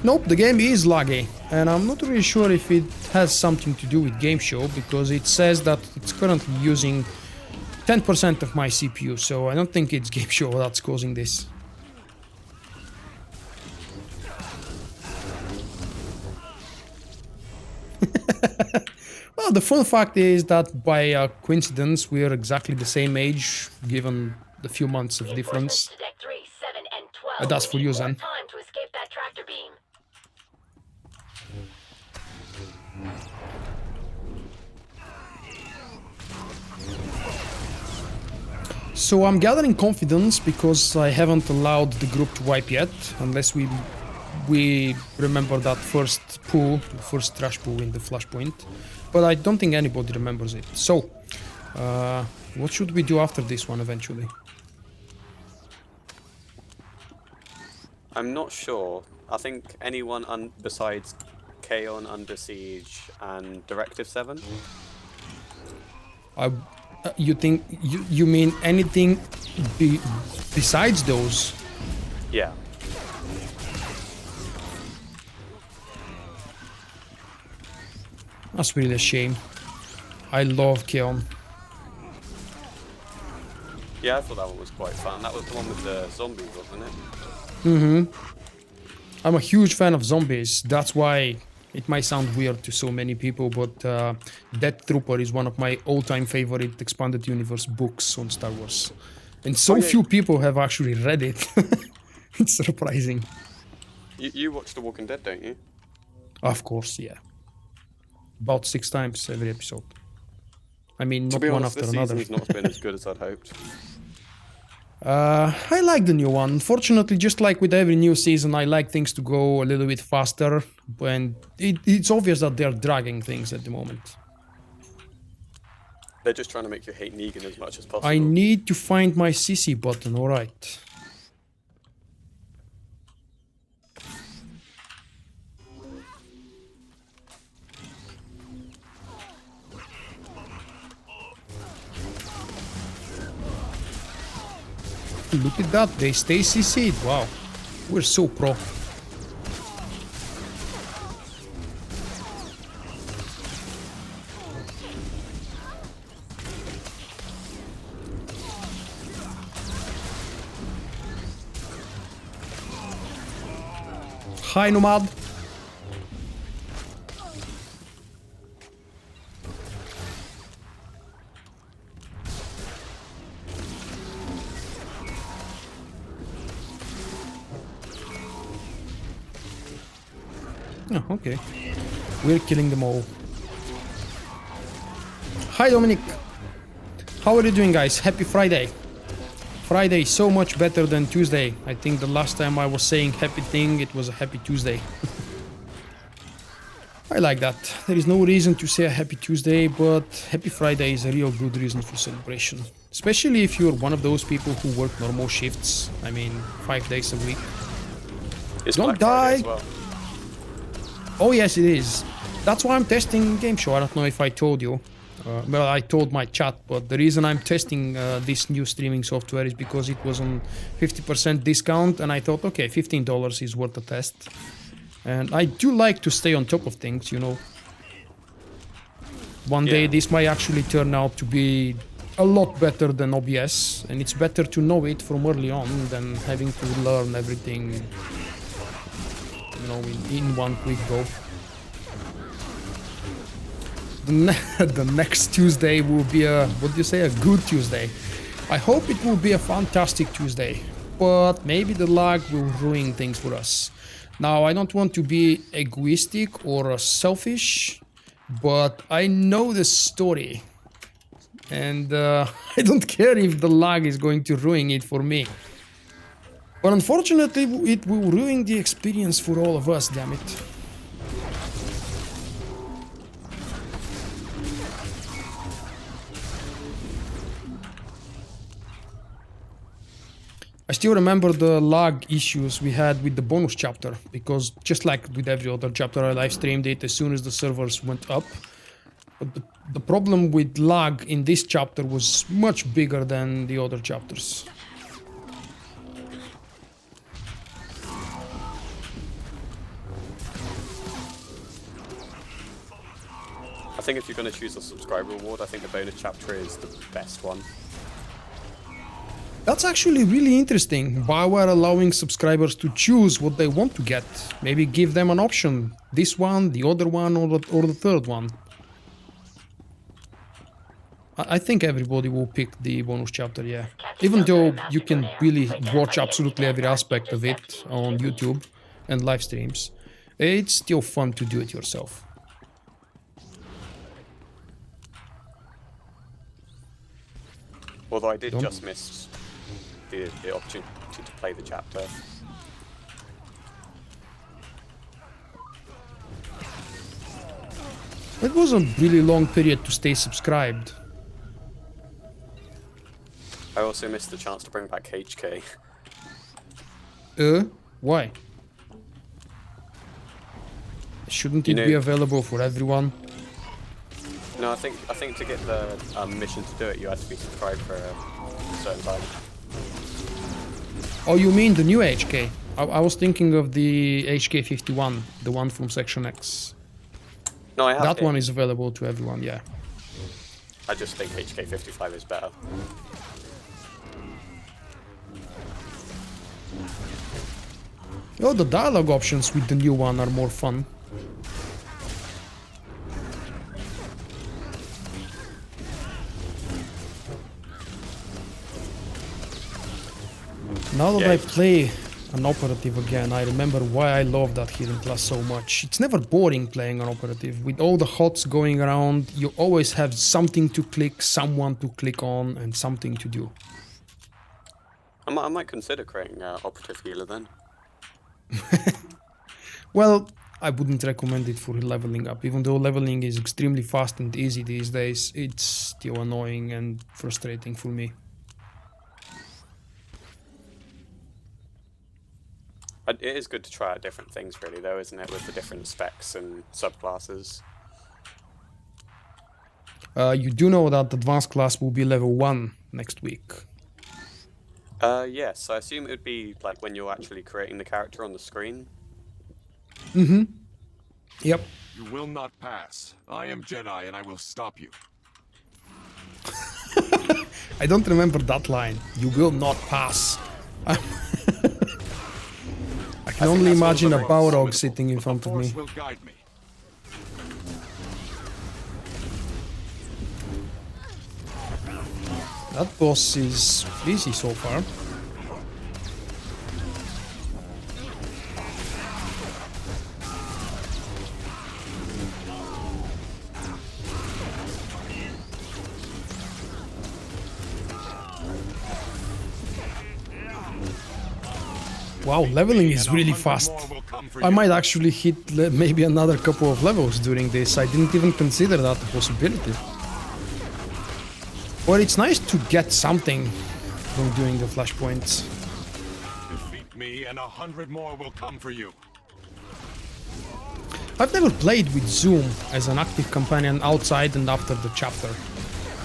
Nope, the game is laggy. And I'm not really sure if it has something to do with Gameshow, because it says that it's currently using 10% of my CPU, so I don't think it's Gameshow that's causing this. Well, the fun fact is that by coincidence we're exactly the same age, given the few months of difference. To deck 3, 7, and 12. That's for you, Zen. Time to escape that tractor beam. So I'm gathering confidence because I haven't allowed the group to wipe yet, unless we remember that first pool, first trash pool in the Flashpoint. But I don't think anybody remembers it. So, what should we do after this one eventually? I'm not sure. I think anyone besides Kaon, Under Siege, and Directive 7? You think you mean anything besides those? Yeah. That's really a shame. I love Kaon. Yeah, I thought that one was quite fun. That was the one with the zombies, wasn't it? Mm-hmm. I'm a huge fan of zombies. That's why it might sound weird to so many people, but Death Trooper is one of my all-time favorite expanded universe books on Star Wars. And so Oh, yeah. few people have actually read it. It's surprising. You watch The Walking Dead, don't you? Of course, yeah. About 6 times every episode. I mean, To not be one honest, after this another. season's not been as good as I'd hoped. I like the new one. Unfortunately, just like with every new season, I like things to go a little bit faster. And it's obvious that they're dragging things at the moment. They're just trying to make you hate Negan as much as possible. I need to find my CC button, alright. Look at that, they stay CC'd. Wow, we're so pro. Hi, Nomad. Oh, okay. We're killing them all. Hi, Dominic. How are you doing, guys? Happy Friday. Friday is so much better than Tuesday. I think the last time I was saying happy thing, it was a happy Tuesday. I like that. There is no reason to say a happy Tuesday, but happy Friday is a real good reason for celebration. Especially if you're one of those people who work normal shifts. I mean, 5 days a week. It's Don't Black Friday die. as well. Oh yes, it is. That's why I'm testing Gameshow. I don't know if I told you. Well, I told my chat, but the reason I'm testing this new streaming software is because it was on 50% discount, and I thought, okay, $15 is worth a test. And I do like to stay on top of things, you know. One day Yeah. this might actually turn out to be a lot better than OBS, and it's better to know it from early on than having to learn everything, you know, in one quick go. The next Tuesday will be a, what do you say, a good Tuesday. I hope it will be a fantastic Tuesday, but maybe the lag will ruin things for us. Now, I don't want to be egoistic or selfish, but I know the story. And I don't care if the lag is going to ruin it for me. But unfortunately, it will ruin the experience for all of us, damn it. I still remember the lag issues we had with the bonus chapter, because just like with every other chapter, I live streamed it as soon as the servers went up. But the problem with lag in this chapter was much bigger than the other chapters. I think if you're going to choose a subscriber reward, I think the bonus chapter is the best one. That's actually really interesting. BioWare allowing subscribers to choose what they want to get. Maybe give them an option. This one, the other one, or the third one. I think everybody will pick the bonus chapter, yeah. Even though you can really watch absolutely every aspect of it on YouTube and live streams, it's still fun to do it yourself. Although I did Don't- just miss the opportunity to play the chapter. It was a really long period to stay subscribed. I also missed the chance to bring back HK. Why? Shouldn't You it know- be available for everyone? No, I think to get the mission to do it, you had to be subscribed for a certain time. Oh, you mean the new HK? I was thinking of the HK51, the one from Section X. No, I have That it. one is available to everyone, yeah. I just think HK55 is better. Oh, the dialogue options with the new one are more fun. Now that Yeah. I play an operative again, I remember why I love that healing class so much. It's never boring playing an operative. With all the HOTS going around, you always have something to click, someone to click on, and something to do. I might consider creating an operative healer then. Well, I wouldn't recommend it for leveling up. Even though leveling is extremely fast and easy these days, it's still annoying and frustrating for me. It is good to try out different things, really, though, isn't it? With the different specs and subclasses. You do know that advanced class will be level 1 next week. Yes, I assume it would be like when you're actually creating the character on the screen. Mm-hmm. Yep. You will not pass. I am Jedi and I will stop you. I don't remember that line. You will not pass. I can only imagine a Balrog sitting in front of me. The Force will guide me. That boss is easy so far. Wow, leveling is really fast. I might actually hit maybe another couple of levels during this. I didn't even consider that a possibility. Well, it's nice to get something from doing the flashpoints. Defeat me and 100 more will come for you. I've never played with Zoom as an active companion outside and after the chapter.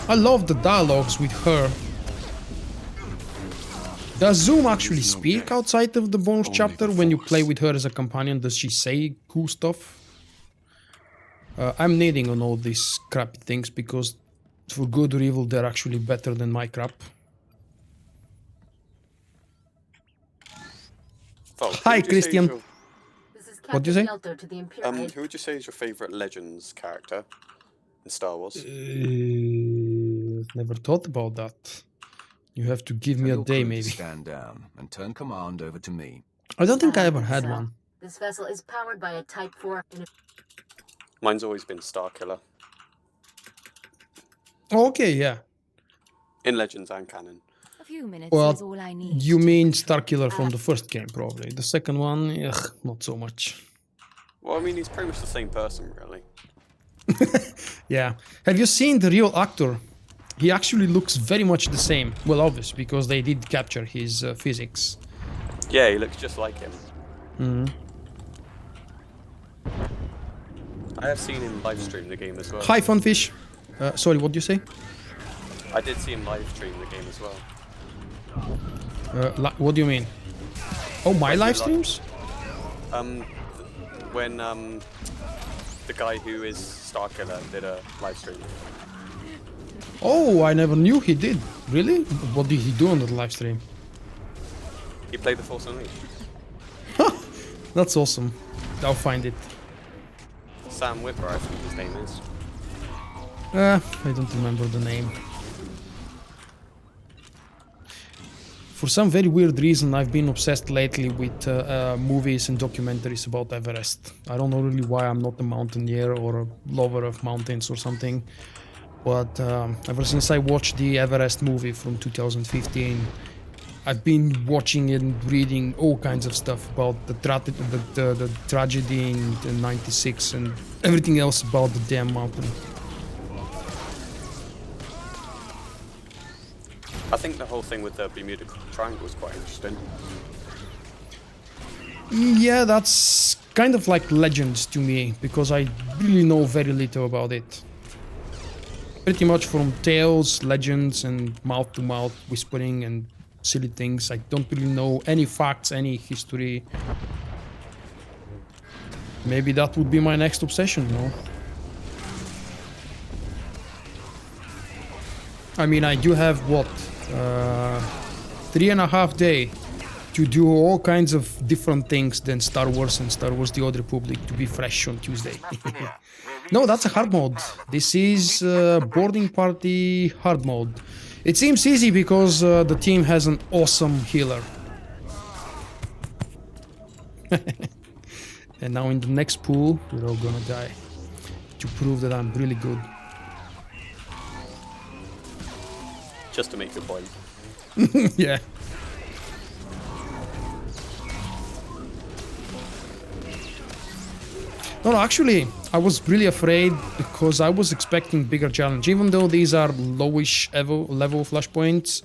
I love the dialogues with her. Does Zoom actually speak outside of the bonus chapter when you play with her as a companion? Does she say cool stuff? I'm needing on all these crappy things because for good or evil they're actually better than my crap. Vulkk, Hi, who would you say is Christian. your- This is What'd you say? Captain Yelto to the Imperial. who would you say is your favorite Legends character in Star Wars? Never thought about that. You have to give me a Your day, crew to maybe. Stand down and turn command over to me. I don't think I ever had So, one. This vessel is powered by a Type 4. Mine's always been Starkiller Oh, okay, yeah. in Legends and canon. A few minutes Well, is all I need. you mean Starkiller from the first game, probably. The second one, ugh, not so much. Well, I mean, he's pretty much the same person, really. Yeah. Have you seen the real actor? He actually looks very much the same. Well, obvious, because they did capture his physics. Yeah, he looks just like him. I have seen him live stream the game as well. Hi, Funfish. Sorry, what do you say? I did see him live stream the game as well. What do you mean? Oh, my live streams? When the guy who is Starkiller did a live stream. Oh, I never knew he did. Really? What did he do on the live stream? He played the Force Unleashed. That's awesome. I'll find it. Sam Whipper, I think his name is. I don't remember the name. For some very weird reason, I've been obsessed lately with movies and documentaries about Everest. I don't know really why. I'm not a mountaineer or a lover of mountains or something. But ever since I watched the Everest movie from 2015, I've been watching and reading all kinds of stuff about the tragedy in '96 and everything else about the damn mountain. I think the whole thing with the Bermuda Triangle was quite interesting. Yeah, that's kind of like Legends to me, because I really know very little about it. Pretty much from tales, legends, and mouth-to-mouth whispering and silly things. I don't really know any facts, any history. Maybe that would be my next obsession, you know? I mean, I do have, what, 3.5 days to do all kinds of different things than Star Wars and Star Wars The Old Republic to be fresh on Tuesday. No, that's a hard mode. This is boarding party hard mode. It seems easy because the team has an awesome healer. And now in the next pool, we're all gonna die. To prove that I'm really good. Just to make your point. Yeah. No, actually, I was really afraid because I was expecting bigger challenge. Even though these are lowish level flashpoints.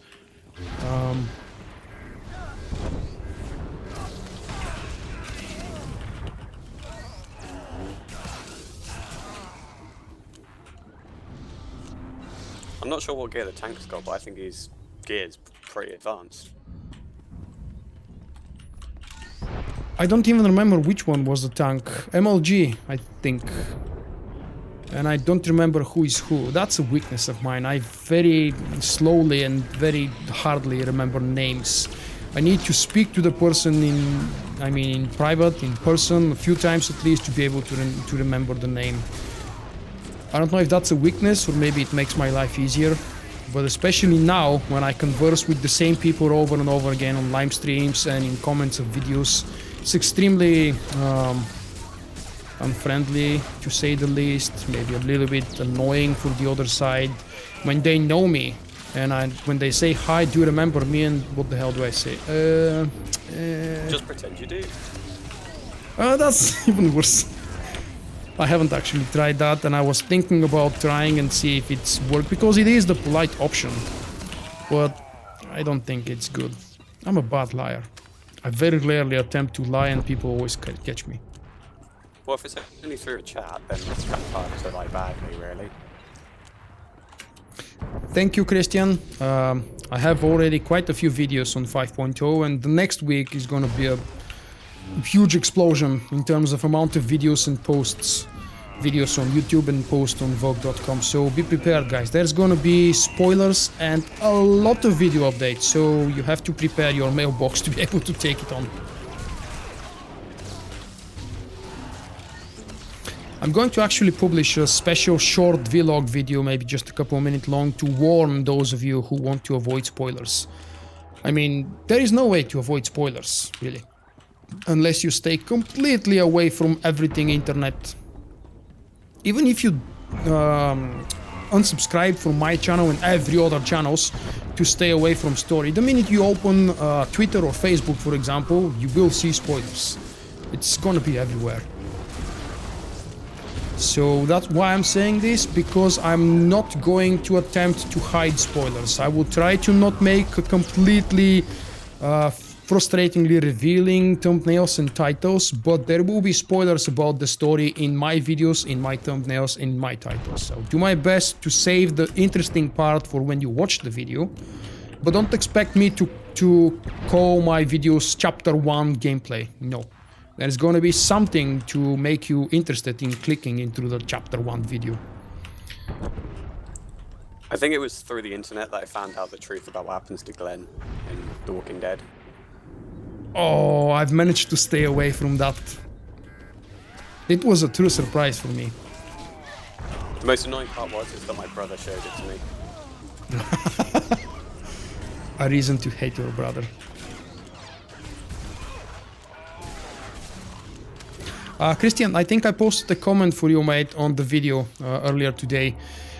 I'm not sure what gear the tank's got, but I think his gear's pretty advanced. I don't even remember which one was the tank. MLG, I think. And I don't remember who is who. That's a weakness of mine. I very slowly and very hardly remember names. I need to speak to the person in private, in person, a few times at least to be able to remember the name. I don't know if that's a weakness or maybe it makes my life easier, but especially now when I converse with the same people over and over again on live streams and in comments of videos, it's extremely unfriendly to say the least, maybe a little bit annoying for the other side when they know me and when they say hi, do you remember me, and what the hell do I say? Just pretend you do. That's even worse. I haven't actually tried that, and I was thinking about trying and see if it's worked, because it is the polite option, but I don't think it's good. I'm a bad liar. I very rarely attempt to lie and people always catch me. Well, if it's only through a chat, then it's kind of hard to lie badly, really. Thank you, Christian. I have already quite a few videos on 5.0, and the next week is gonna be a huge explosion in terms of amount of videos and posts. Videos on YouTube and posts on Vulkk.com, so be prepared, guys. There's gonna be spoilers and a lot of video updates, so you have to prepare your mailbox to be able to take it on. I'm going to actually publish a special short vlog video, maybe just a couple of minutes long, to warn those of you who want to avoid spoilers. I mean, there is no way to avoid spoilers, really. Unless you stay completely away from everything internet. Even if you unsubscribe from my channel and every other channels to stay away from story, the minute you open Twitter or Facebook, for example, you will see spoilers. It's gonna be everywhere. So that's why I'm saying this, because I'm not going to attempt to hide spoilers. I will try to not make a completely frustratingly revealing thumbnails and titles, but there will be spoilers about the story in my videos, in my thumbnails, in my titles. So do my best to save the interesting part for when you watch the video, but don't expect me to call my videos chapter 1 gameplay. No. There's gonna be something to make you interested in clicking into the chapter 1 video. I think it was through the internet that I found out the truth about what happens to Glenn in The Walking Dead. Oh, I've managed to stay away from that. It was a true surprise for me. The most annoying part is that my brother showed it to me. A reason to hate your brother. Christian, I think I posted a comment for you, mate, on the video earlier today.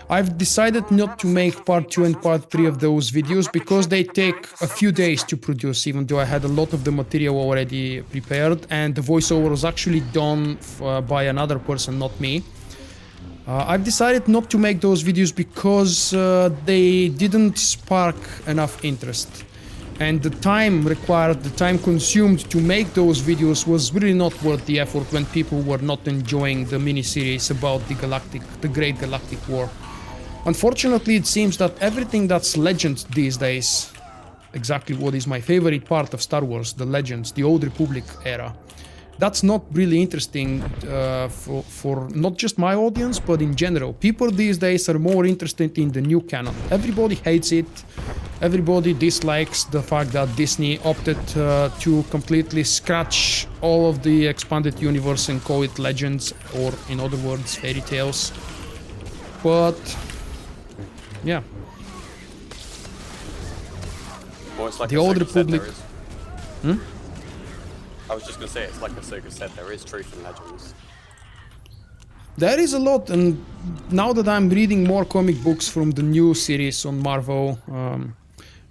I've decided not to make part 2 and part 3 of those videos because they take a few days to produce, even though I had a lot of the material already prepared, and the voiceover was actually done by another person, not me. I've decided not to make those videos because they didn't spark enough interest. And the time required, the time consumed to make those videos was really not worth the effort when people were not enjoying the mini-series about the Great Galactic War. Unfortunately, it seems that everything that's Legends these days, exactly what is my favorite part of Star Wars, the Legends, the Old Republic era, that's not really interesting for not just my audience, but in general. People these days are more interested in the new canon. Everybody hates it. Everybody dislikes the fact that Disney opted to completely scratch all of the expanded universe and call it Legends, or in other words, fairy tales. But yeah, Well, it's like the a Old Ahsoka said, Republic. there is. I was just gonna say, it's like Ahsoka said, there is truth in Legends. There is a lot, and now that I'm reading more comic books from the new series on Marvel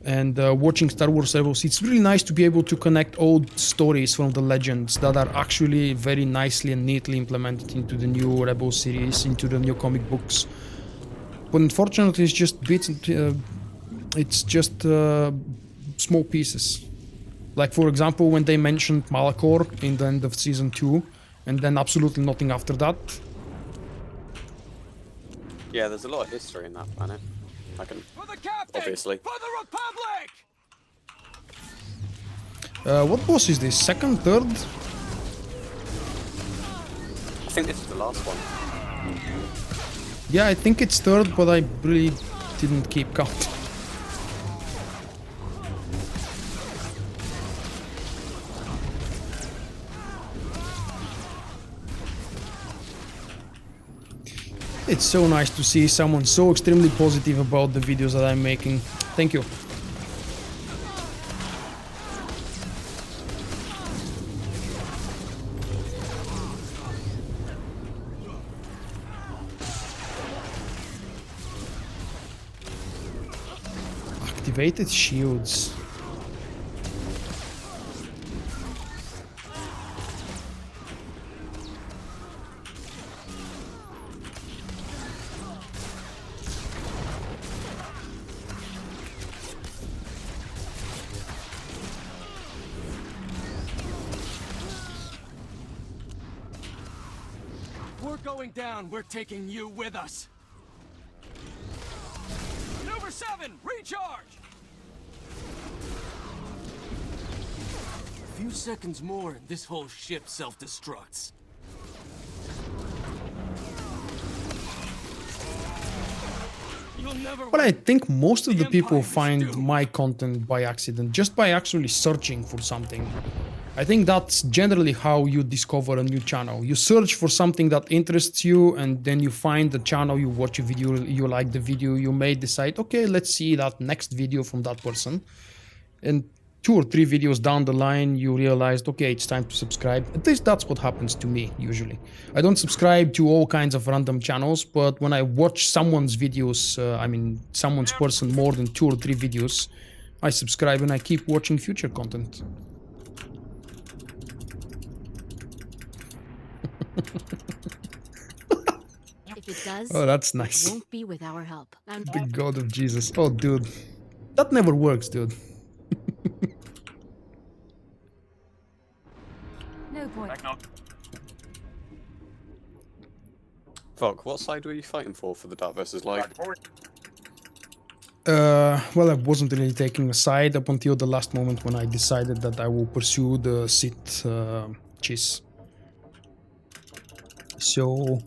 and watching Star Wars Rebels, it's really nice to be able to connect old stories from the Legends that are actually very nicely and neatly implemented into the new Rebel series, into the new comic books. But unfortunately, it's just bits. It's just small pieces. Like, for example, when they mentioned Malachor in the end of season 2, and then absolutely nothing after that. Yeah, there's a lot of history in that planet. I can, obviously. For the Republic! What boss is this? Second, third? I think this is the last one. Yeah, I think it's third, but I really didn't keep count. It's so nice to see someone so extremely positive about the videos that I'm making. Thank you. Activated shields. We're going down. We're taking you with us. Number 7, recharge! A few seconds more and this whole ship self-destructs. You'll never Well, I win. think most of the people Empire is find doomed. my content by accident, just by actually searching for something. I think that's generally how you discover a new channel. You search for something that interests you, and then you find the channel, you watch a video, you like the video, you may decide, okay, let's see that next video from that person. And 2 or 3 videos down the line, you realized, okay, it's time to subscribe. At least that's what happens to me, usually. I don't subscribe to all kinds of random channels, but when I watch someone's videos, someone's person more than 2 or 3 videos, I subscribe and I keep watching future content. If it does, Oh, that's it nice. won't be with our help. The God of Jesus. Oh, dude. That never works, dude. No point. Vulkk, what side were you fighting for the Dark versus Light? Well, I wasn't really taking a side up until the last moment when I decided that I will pursue the Sith Chiss. So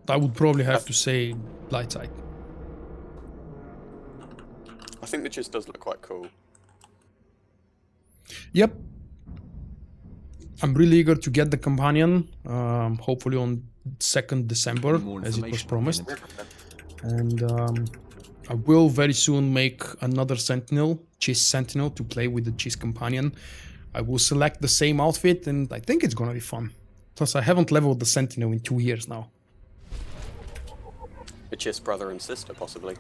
I would probably have to say light side. I think the Chiss does look quite cool. Yep. I'm really eager to get the companion, hopefully on 2nd December, More as it was information. promised. And I will very soon make another Sentinel, Chiss Sentinel, to play with the Chiss companion. I will select the same outfit, and I think it's gonna be fun. Plus, I haven't leveled the Sentinel in 2 years now. A Chiss brother and sister, possibly.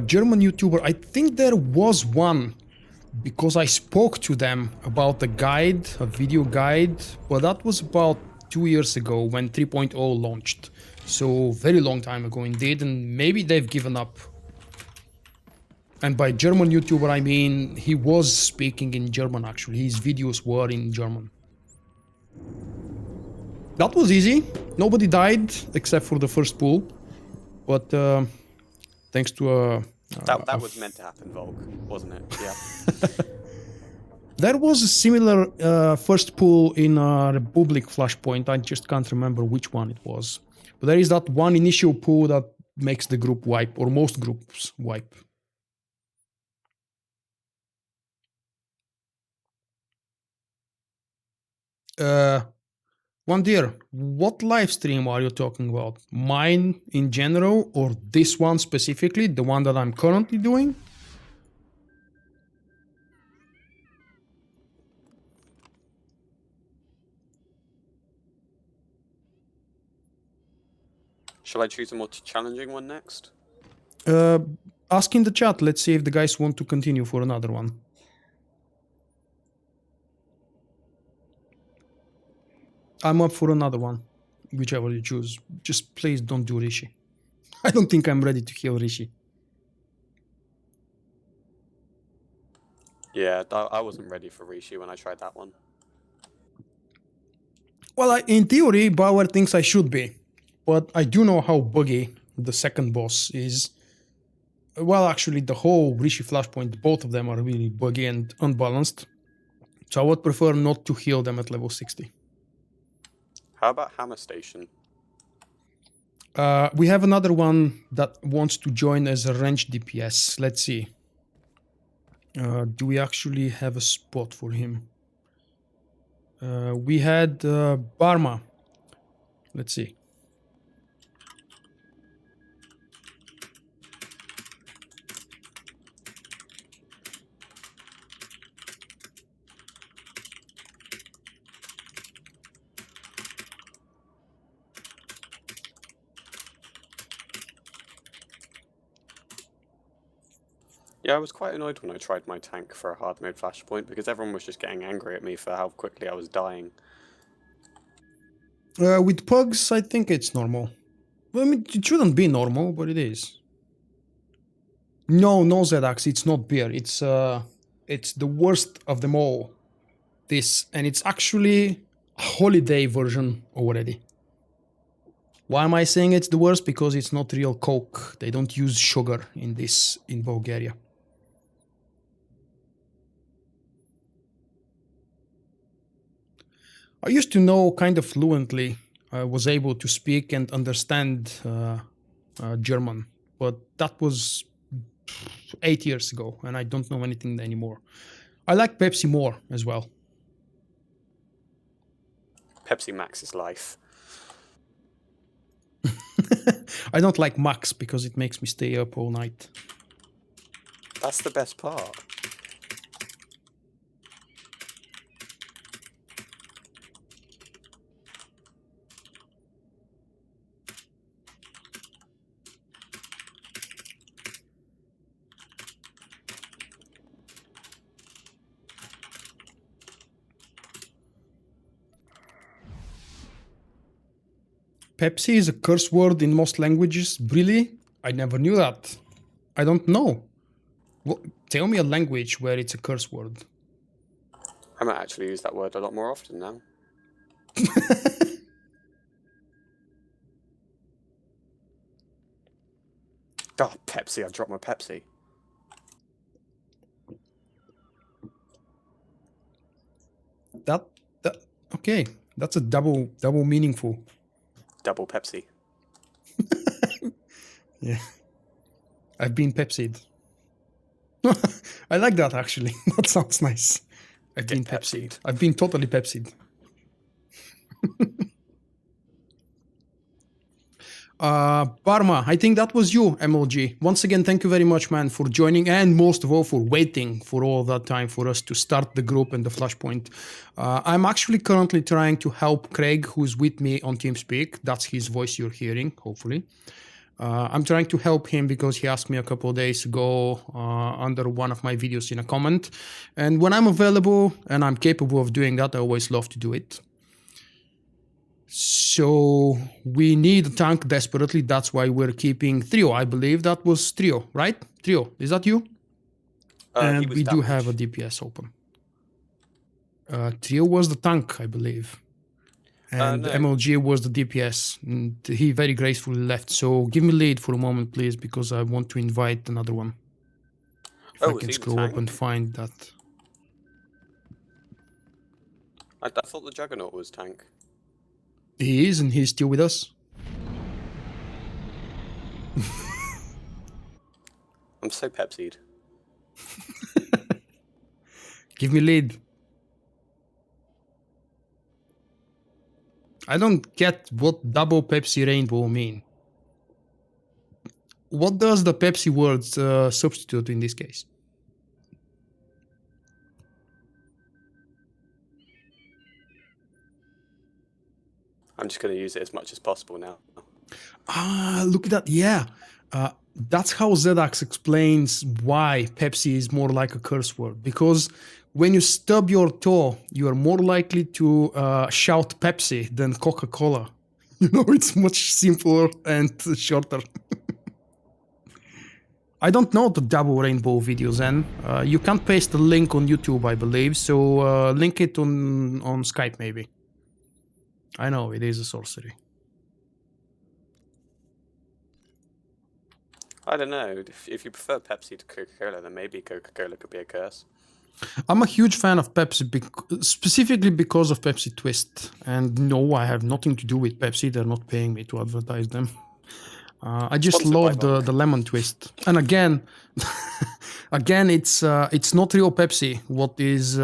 German YouTuber, I think there was one, because I spoke to them about a guide, a video guide, but that was about 2 years ago when 3.0 launched. So very long time ago indeed, and maybe they've given up. And by German YouTuber, I mean he was speaking in German actually, his videos were in German. That was easy, nobody died except for the first pool, but thanks to a... That was meant to happen, Vulkk, wasn't it? Yeah. There was a similar first pool in Republic Flashpoint, I just can't remember which one it was. But there is that one initial pool that makes the group wipe, or most groups wipe. One dear, what live stream are you talking about? Mine in general, or this one specifically, the one that I'm currently doing? Shall I choose a more challenging one next? Ask in the chat. Let's see if the guys want to continue for another one. I'm up for another one, whichever you choose. Just please don't do Rishi. I don't think I'm ready to heal Rishi. Yeah, I wasn't ready for Rishi when I tried that one. Well, in theory, Bauer thinks I should be, but I do know how buggy the second boss is. Well, actually, the whole Rishi Flashpoint, both of them are really buggy and unbalanced. So I would prefer not to heal them at level 60. How about Hammer Station? We have another one that wants to join as a range DPS. Let's see. Do we actually have a spot for him? We had Barma. Let's see. Yeah, I was quite annoyed when I tried my tank for a hard mode Flashpoint because everyone was just getting angry at me for how quickly I was dying. With pugs, I think it's normal. Well, I mean, it shouldn't be normal, but it is. No, Zedax, it's not beer. It's the worst of them all. This, and it's actually a holiday version already. Why am I saying it's the worst? Because it's not real Coke. They don't use sugar in this in Bulgaria. I used to know kind of fluently. I was able to speak and understand German, but that was 8 years ago, and I don't know anything anymore. I like Pepsi more as well. Pepsi Max is life. I don't like Max because it makes me stay up all night. That's the best part. Pepsi is a curse word in most languages. Really? I never knew that. I don't know. Well, tell me a language where it's a curse word. I might actually use that word a lot more often now. Oh, Pepsi, I dropped my Pepsi. That okay. That's a double meaningful. Double Pepsi. Yeah. I've been Pepsi'd. I like that actually. That sounds nice. I've been Pepsi'd. I've been totally Pepsi'd. Parma, I think that was you, MLG. Once again, thank you very much, man, for joining and most of all for waiting for all that time for us to start the group and the Flashpoint. I'm actually currently trying to help Craig, who's with me on TeamSpeak. That's his voice you're hearing, hopefully. I'm trying to help him because he asked me a couple of days ago under one of my videos in a comment. And when I'm available and I'm capable of doing that, I always love to do it. So we need a tank desperately. That's why we're keeping Trio. I believe that was Trio, right? Trio, is that you? And we do have a DPS open. Trio was the tank, I believe. And no. MLG was the DPS. And he very gracefully left. So give me lead for a moment, please, because I want to invite another one. If I can scroll up and find that. I thought the Juggernaut was tank. He is, and he's still with us. I'm so Pepsi'd. Give me lead. I don't get what double Pepsi rainbow mean. What does the Pepsi word substitute in this case? I'm just going to use it as much as possible now. Ah, look at that. Yeah. That's how ZX explains why Pepsi is more like a curse word. Because when you stub your toe, you are more likely to shout Pepsi than Coca-Cola. You know, it's much simpler and shorter. I don't know the double rainbow videos, and you can't paste the link on YouTube, I believe. So link it on Skype, maybe. I know, it is a sorcery. I don't know. If you prefer Pepsi to Coca-Cola, then maybe Coca-Cola could be a curse. I'm a huge fan of Pepsi, specifically because of Pepsi Twist. And no, I have nothing to do with Pepsi. They're not paying me to advertise them. I just Sponsored by love Vulkk. the lemon twist. And again, it's not real Pepsi what is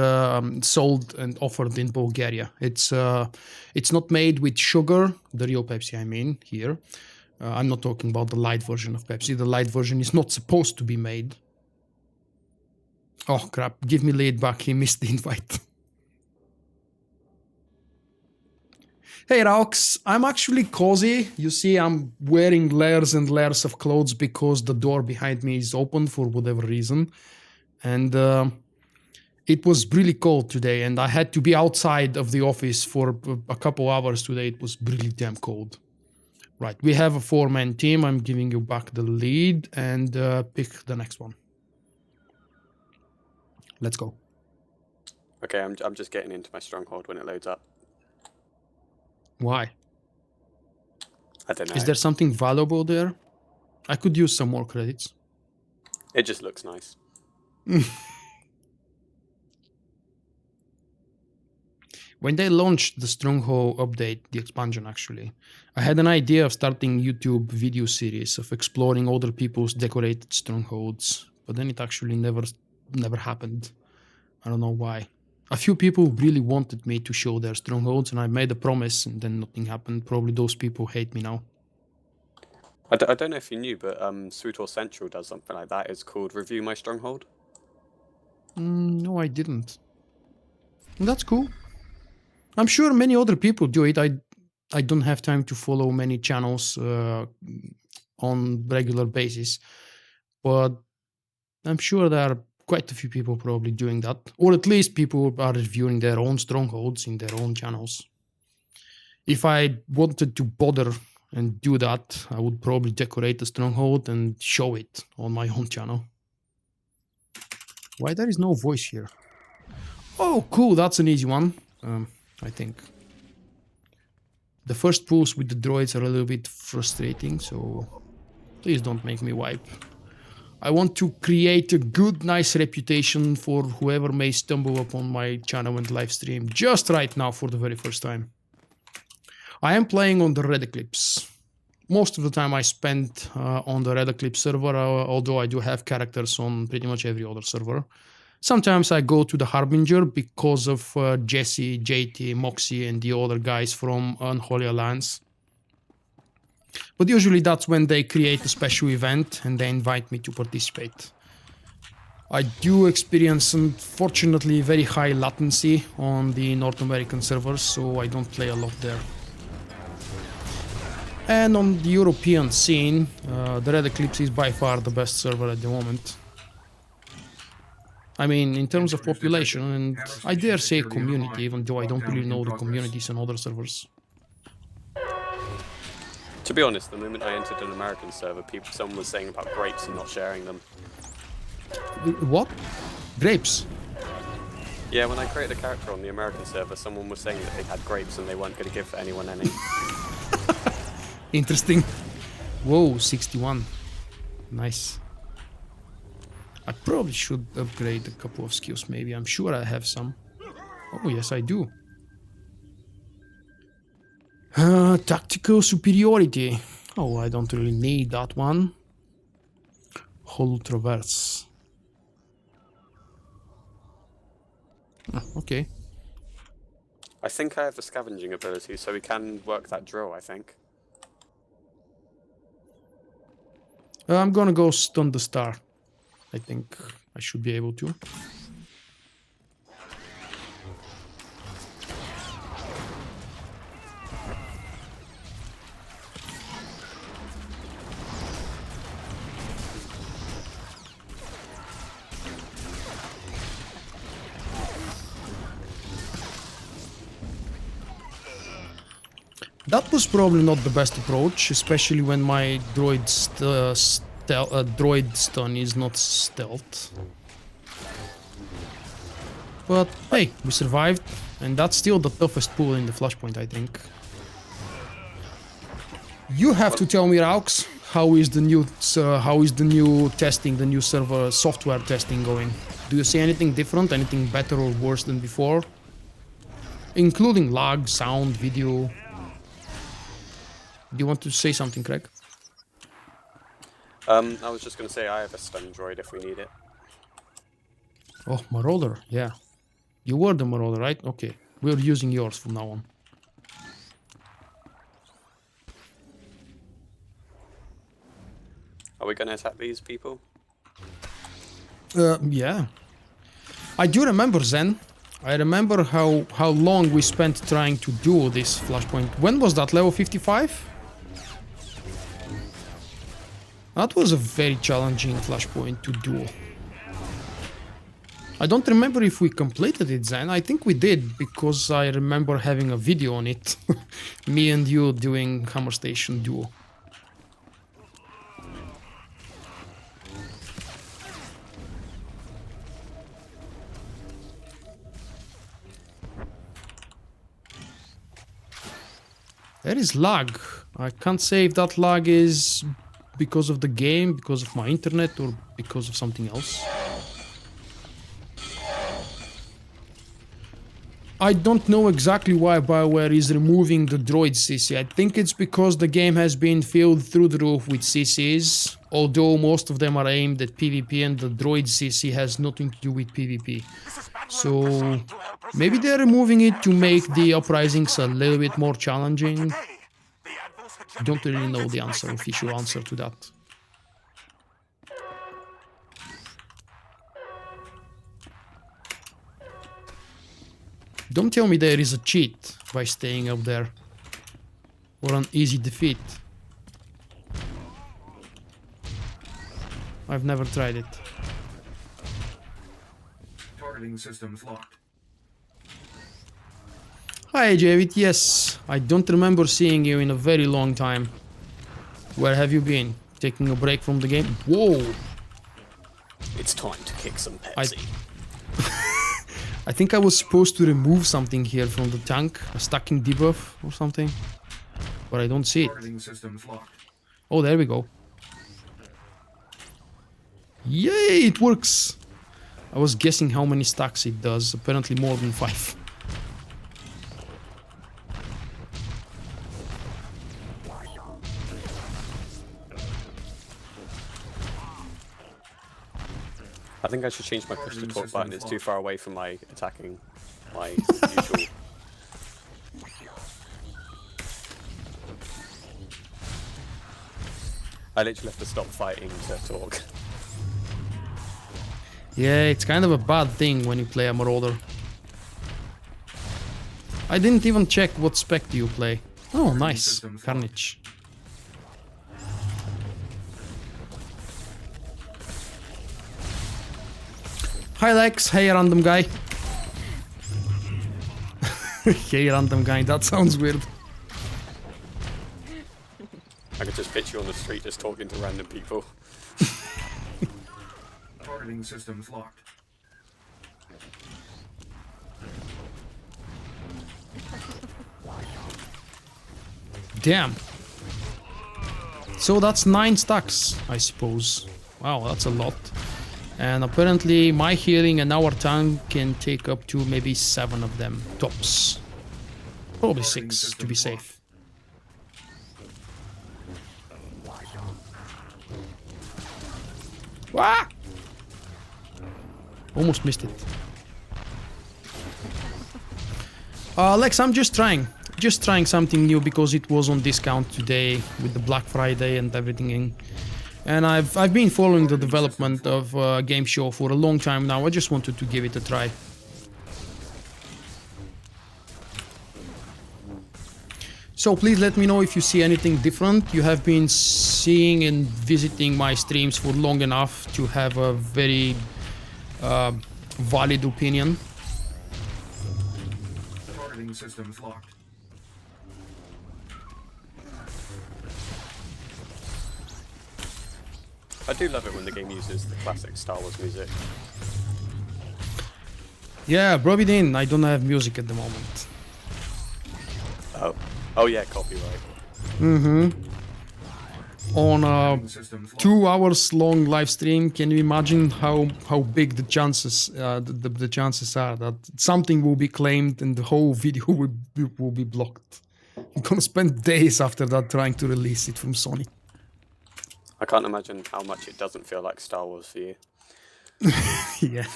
sold and offered in Bulgaria. It's not made with sugar, the real Pepsi I mean here. I'm not talking about the light version of Pepsi. The light version is not supposed to be made. Oh crap, give me lead back, he missed the invite. Hey Raux, I'm actually cozy. You see, I'm wearing layers and layers of clothes because the door behind me is open for whatever reason. And it was really cold today and I had to be outside of the office for a couple hours today. It was really damn cold. Right, we have a 4-man team. I'm giving you back the lead and pick the next one. Let's go. Okay, I'm just getting into my stronghold when it loads up. Why? I don't know. Is there something valuable there? I could use some more credits. It just looks nice. When they launched the Stronghold update, the expansion actually, I had an idea of starting YouTube video series of exploring other people's decorated strongholds, but then it actually never happened. I don't know why. A few people really wanted me to show their strongholds and I made a promise and then nothing happened. Probably those people hate me now. I don't know if you knew, but SWTOR Central does something like that. It's called Review My Stronghold. No, I didn't. That's cool. I'm sure many other people do it. I don't have time to follow many channels on regular basis, but I'm sure there are quite a few people probably doing that, or at least people are reviewing their own strongholds in their own channels. If I wanted to bother and do that, I would probably decorate the stronghold and show it on my own channel. Why there is no voice here? Oh, cool, that's an easy one. I think. The first pulls with the droids are a little bit frustrating, so please don't make me wipe. I want to create a good, nice reputation for whoever may stumble upon my channel and live stream just right now for the very first time. I am playing on the Red Eclipse. Most of the time I spend on the Red Eclipse server, although I do have characters on pretty much every other server. Sometimes I go to the Harbinger because of Jesse, JT, Moxie and the other guys from Unholy Alliance. But usually that's when they create a special event and they invite me to participate. I do experience, unfortunately, very high latency on the North American servers, so I don't play a lot there. And on the European scene, the Red Eclipse is by far the best server at the moment. I mean, in terms of population, and I dare say community, even though I don't really know the communities on other servers. To be honest, the moment I entered an American server, someone was saying about grapes and not sharing them. What? Grapes? Yeah, when I created a character on the American server, someone was saying that they had grapes and they weren't going to give anyone any. Interesting. Whoa, 61. Nice. I probably should upgrade a couple of skills, maybe. I'm sure I have some. Oh, yes, I do. Tactical superiority. Oh, I don't really need that one. Whole traverse. Ah, okay. I think I have the scavenging ability, so we can work that drill, I think. I'm gonna go stun the star. I think I should be able to. That was probably not the best approach, especially when my droid stun is not stealth. But hey, we survived, and that's still the toughest pull in the Flashpoint, I think. You have to tell me, Raux, how is the new testing, the new server software testing going? Do you see anything different, anything better or worse than before? Including lag, sound, video. Do you want to say something, Craig? I was just going to say I have a stun droid if we need it. Oh, Marauder, yeah. You were the Marauder, right? Okay, we're using yours from now on. Are we going to attack these people? Yeah. I do remember, Zen. I remember how long we spent trying to do this Flashpoint. When was that, level 55? That was a very challenging Flashpoint to do. I don't remember if we completed it, Zen. I think we did, because I remember having a video on it. Me and you doing Hammer Station Duo. There is lag. I can't say if that lag is because of the game, because of my internet, or because of something else. I don't know exactly why BioWare is removing the droid CC. I think it's because the game has been filled through the roof with CCs, although most of them are aimed at PvP and the droid CC has nothing to do with PvP. So maybe they're removing it to make the uprisings a little bit more challenging. I don't really know the official answer to that. Don't tell me there is a cheat by staying up there, or an easy defeat. I've never tried it. Targeting systems locked. Hi Javid, yes, I don't remember seeing you in a very long time. Where have you been? Taking a break from the game? Whoa! It's time to kick some Pepsi. I think I was supposed to remove something here from the tank, a stacking debuff or something, but I don't see it. Targeting systems locked. Oh, there we go. Yay, it works! I was guessing how many stacks it does, apparently more than 5. I think I should change my push to talk button. It's too far away from my attacking, my usual. I literally have to stop fighting to talk. Yeah, it's kind of a bad thing when you play a Marauder. I didn't even check what spec do you play. Oh, nice. Carnage. Hi Lex, hey random guy. Hey random guy, that sounds weird. I could just picture you on the street just talking to random people. Targeting systems locked. Damn. So that's 9 stacks, I suppose. Wow, that's a lot. And apparently my healing and our tank can take up to maybe 7 of them, tops. Probably 6, to be safe. Ah! Almost missed it. Lex, I'm just trying something new because it was on discount today with the Black Friday and everything. And I've been following the development of Gameshow for a long time now. I just wanted to give it a try. So please let me know if you see anything different. You have been seeing and visiting my streams for long enough to have a very valid opinion. Targeting systems locked. I do love it when the game uses the classic Star Wars music. Yeah, rub it in. I don't have music at the moment. Oh yeah, copyright. On a Targeting systems locked. 2 hours long live stream, can you imagine how big the chances the chances are that something will be claimed and the whole video will be blocked? I'm gonna spend days after that trying to release it from Sony. I can't imagine how much it doesn't feel like Star Wars for you. Yeah.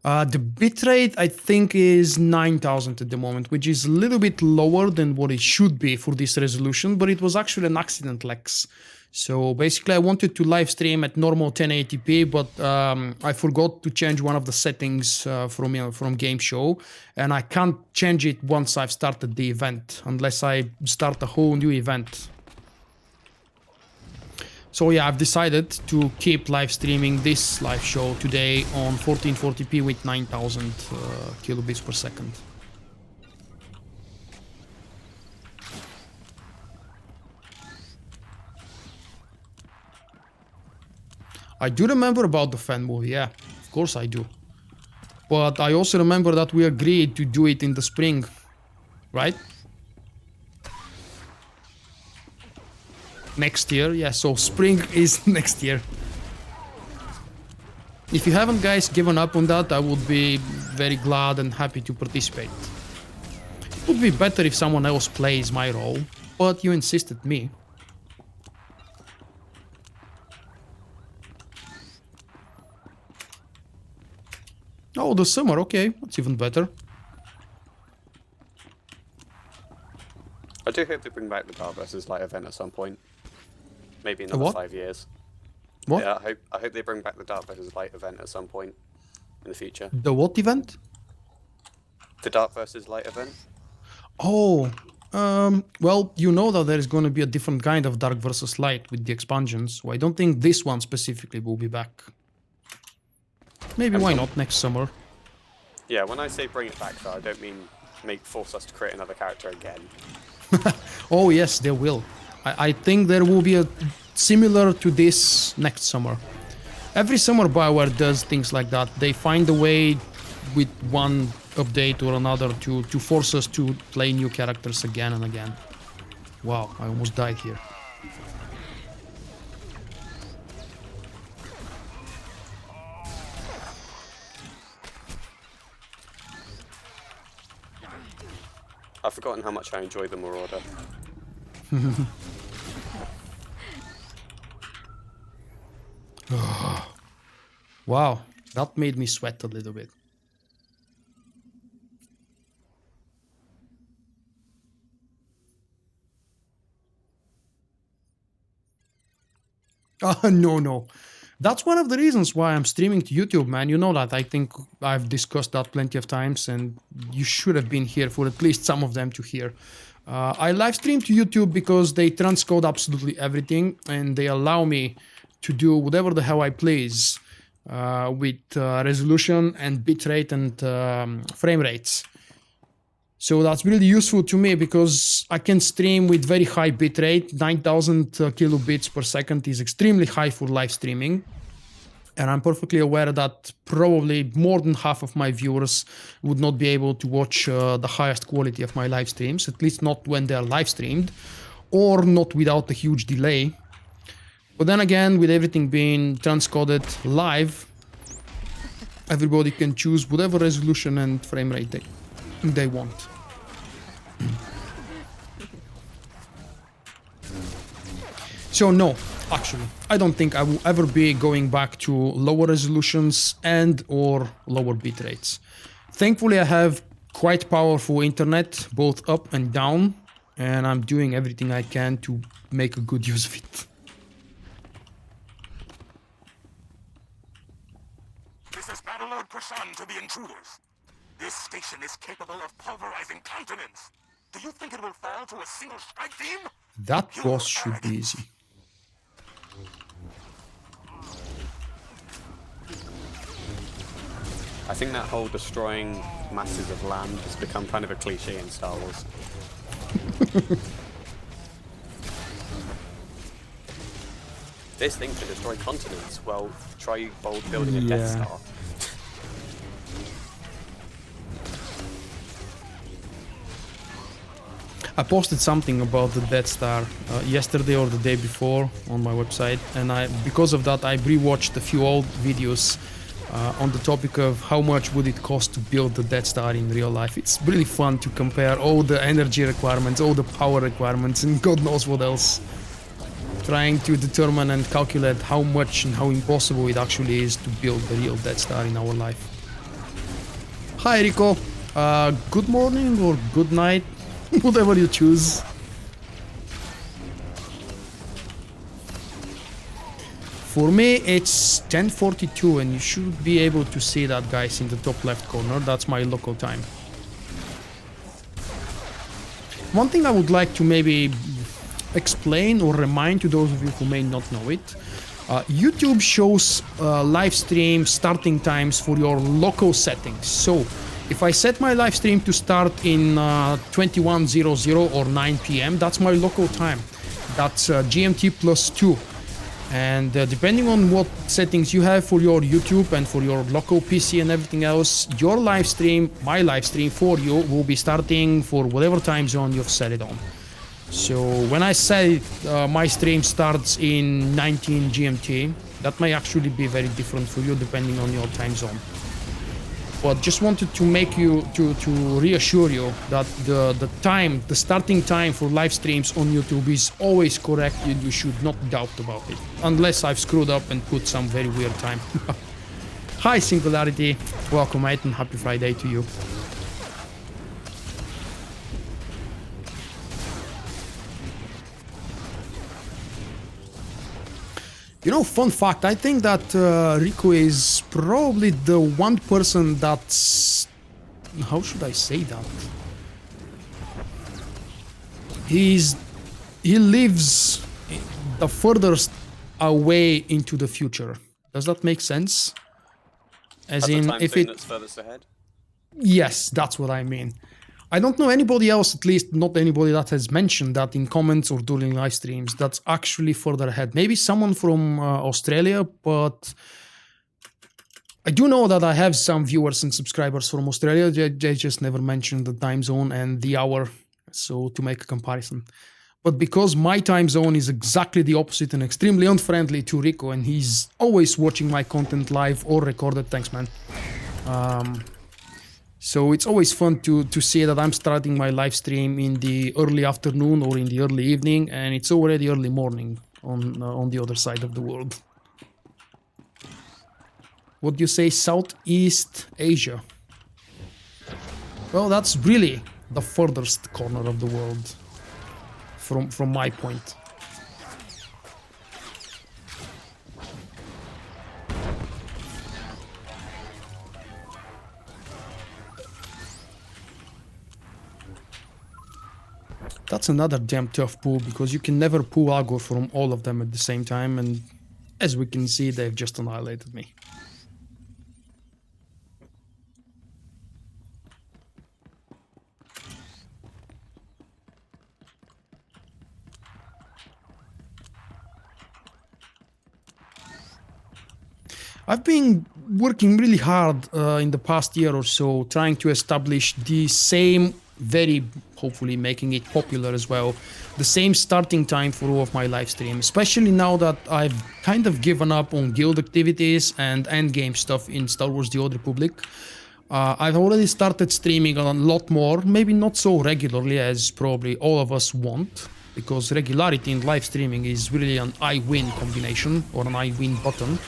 The bitrate I think is 9000 at the moment, which is a little bit lower than what it should be for this resolution, but it was actually an accident, Lex. So basically I wanted to live stream at normal 1080p, but I forgot to change one of the settings from Gameshow, and I can't change it once I've started the event, unless I start a whole new event. So yeah, I've decided to keep live streaming this live show today on 1440p with 9000 kilobits per second. I do remember about the fan movie, yeah, of course I do. But I also remember that we agreed to do it in the spring, right? Next year, yeah, so spring is next year. If you haven't, guys, given up on that, I would be very glad and happy to participate. It would be better if someone else plays my role, but you insisted me. Oh, the summer, okay, that's even better. I do hope they bring back the Dark vs. Light event at some point. Maybe another what? 5 years. What? Yeah, I hope they bring back the Dark vs. Light event at some point in the future. The what event? The Dark vs. Light event? Oh, well, you know that there is going to be a different kind of Dark versus Light with the expansions, so I don't think this one specifically will be back. Maybe why not next summer? Yeah, when I say bring it back though, I don't mean force us to create another character again. Oh yes, there will. I think there will be a similar to this next summer. Every summer BioWare does things like that. They find a way with one update or another to force us to play new characters again and again. Wow, I almost died here. I've forgotten how much I enjoy the Marauder. Wow, that made me sweat a little bit. No. That's one of the reasons why I'm streaming to YouTube, man. You know that. I think I've discussed that plenty of times, and you should have been here for at least some of them to hear. I live stream to YouTube because they transcode absolutely everything, and they allow me to do whatever the hell I please with resolution and bitrate and frame rates. So that's really useful to me because I can stream with very high bitrate. 9000 kilobits per second is extremely high for live streaming. And I'm perfectly aware that probably more than half of my viewers would not be able to watch the highest quality of my live streams, at least not when they are live streamed, or not without a huge delay. But then again, with everything being transcoded live, everybody can choose whatever resolution and frame rate they want. So no, Actually, I don't think I will ever be going back to lower resolutions and or lower bit rates. Thankfully, I have quite powerful internet, both up and down, and I'm doing everything I can to make a good use of it. This is Battlelord Krishan to the intruders. This station is capable of pulverizing continents. Do you think it will fall to a single strike team? That boss should be easy. I think that whole destroying masses of land has become kind of a cliche in Star Wars. This thing can destroy continents. Well, try building a Death Yeah. Star. I posted something about the Death Star yesterday or the day before on my website, and because of that I rewatched a few old videos on the topic of how much would it cost to build the Death Star in real life. It's really fun to compare all the energy requirements, all the power requirements, and God knows what else. Trying to determine and calculate how much and how impossible it actually is to build the real Death Star in our life. Hi Rico, good morning or good night, whatever you choose. For me it's 10:42 and you should be able to see that, guys, in the top left corner. That's my local time. One thing I would like to maybe explain or remind to those of you who may not know it, YouTube shows live stream starting times for your local settings. So if I set my live stream to start in 21:00 or 9 p.m, that's my local time. That's GMT +2. And depending on what settings you have for your YouTube and for your local PC and everything else, your live stream, my live stream for you, will be starting for whatever time zone you've set it on. So when I say my stream starts in 19 GMT, that may actually be very different for you depending on your time zone. But just wanted to make you to reassure you that the starting time for live streams on YouTube is always correct. You should not doubt about it, unless I've screwed up and put some very weird time. Hi Singularity, welcome mate, and happy Friday to you. You know, fun fact, I think that Rico is probably the one person that's... How should I say that? He lives the furthest away into the future. Does that make sense? As That's in, the time if zone it... that's furthest ahead. Yes, that's what I mean. I don't know anybody else, at least not anybody that has mentioned that in comments or during live streams, that's actually further ahead. Maybe someone from Australia, but I do know that I have some viewers and subscribers from Australia. They just never mentioned the time zone and the hour, so to make a comparison. But because my time zone is exactly the opposite and extremely unfriendly to Rico, and he's always watching my content live or recorded, thanks man. So it's always fun to see that I'm starting my live stream in the early afternoon or in the early evening, and it's already early morning on the other side of the world. What do you say, Southeast Asia? Well, that's really the furthest corner of the world from my point. That's another damn tough pull, because you can never pull aggro from all of them at the same time, and as we can see, they've just annihilated me. I've been working really hard in the past year or so, trying to establish the same, very hopefully making it popular as well, the same starting time for all of my live streams, especially now that I've kind of given up on guild activities and endgame stuff in Star Wars The Old Republic. I've already started streaming a lot more, maybe not so regularly as probably all of us want, because regularity in live streaming is really an I win combination or an I win button.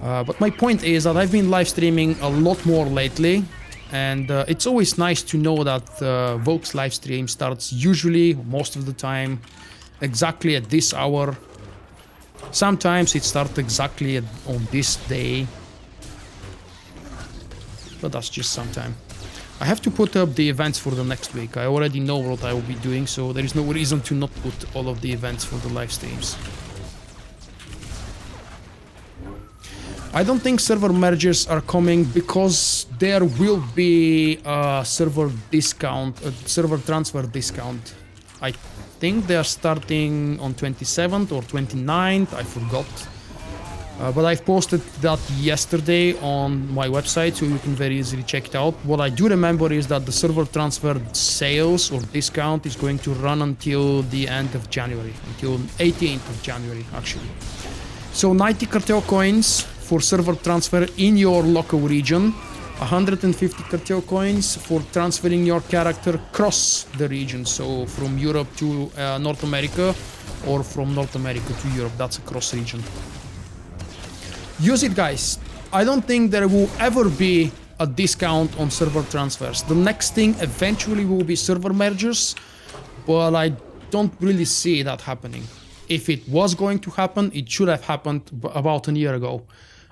But my point is that I've been live streaming a lot more lately, and it's always nice to know that Vulkk's live stream starts usually, most of the time, exactly at this hour. Sometimes it starts exactly on this day, but that's just sometime. I have to put up the events for the next week. I already know what I will be doing, so there is no reason to not put all of the events for the live streams. I don't think server mergers are coming because there will be a server discount, a server transfer discount. I think they are starting on 27th or 29th, I forgot. But I've posted that yesterday on my website, so you can very easily check it out. What I do remember is that the server transfer sales or discount is going to run until the end of January, until 18th of January, actually. So 90 cartel coins for server transfer in your local region, 150 cartel coins for transferring your character across the region, so from Europe to North America, or from North America to Europe. That's a cross region. Use it, guys. I don't think there will ever be a discount on server transfers. The next thing eventually will be server mergers, but I don't really see that happening. If it was going to happen, it should have happened about a year ago.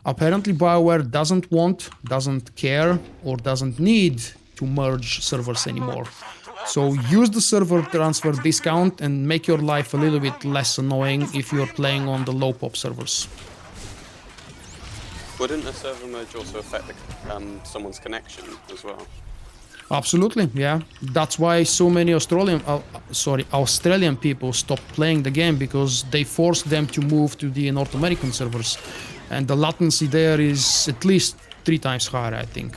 Apparently BioWare doesn't want, doesn't care, or doesn't need to merge servers anymore. So use the server transfer discount and make your life a little bit less annoying if you're playing on the low pop servers. Wouldn't a server merge also affect someone's connection as well? Absolutely, yeah. That's why so many Australian people stopped playing the game, because they forced them to move to the North American servers. And the latency there is at least 3 times higher, I think.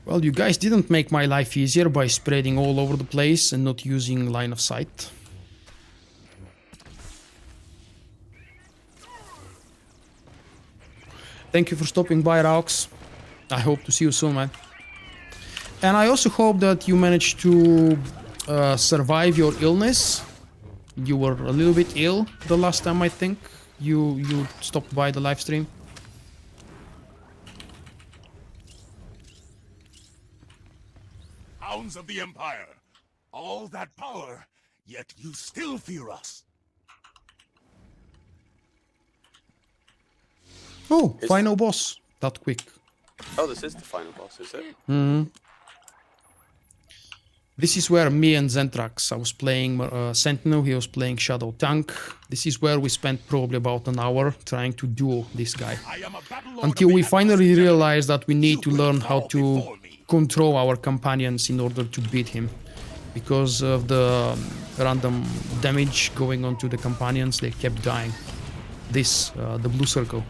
Well, you guys didn't make my life easier by spreading all over the place and not using line of sight. Thank you for stopping by, Raux. I hope to see you soon, man. And I also hope that you managed to survive your illness. You were a little bit ill the last time, I think. You stopped by the live stream. Hounds of the Empire, all that power, yet you still fear us. Oh, final boss. That quick. Oh, this is the final boss, is it? Mm-hmm. This is where me and Zentrax, I was playing Sentinel, he was playing Shadow Tank. This is where we spent probably about an hour trying to duel this guy. Until we finally realized that we need to learn how to control our companions in order to beat him. Because of the random damage going on to the companions, they kept dying. This, the blue circle.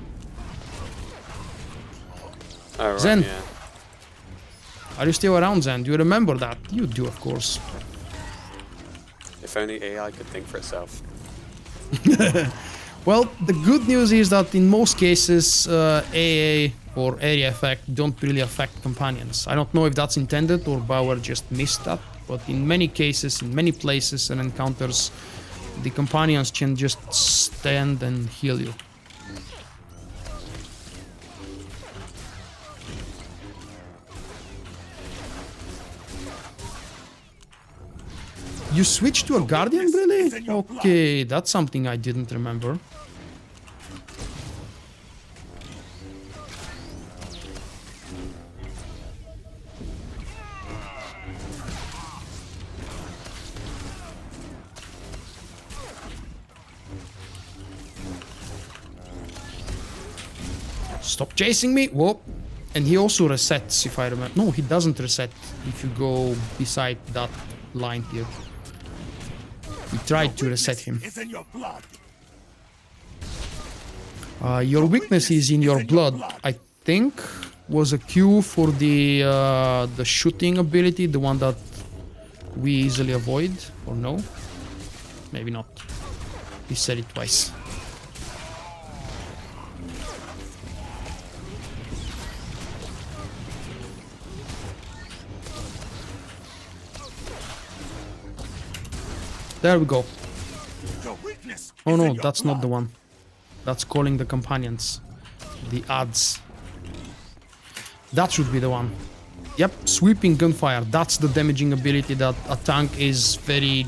Oh, right, Zen, yeah. are you still around, Zen? Do you remember that? You do, of course. If only AI could think for itself. Well, the good news is that in most cases, AA or area effect don't really affect companions. I don't know if that's intended or BioWare just missed that, but in many cases, in many places and encounters, the companions can just stand and heal you. You switched to a Guardian, really? Okay, that's something I didn't remember. Stop chasing me! Whoa! And he also resets, if I remember. No, he doesn't reset if you go beside that line here. We tried to reset him. Your weakness is in your blood, I think, was a cue for the shooting ability, the one that we easily avoid, or no? Maybe not. He said it twice. There we go. Your weakness Oh is no, in your that's not the blood. one. That's calling the companions. The ads. That should be the one. Yep, sweeping gunfire. That's the damaging ability that a tank is very...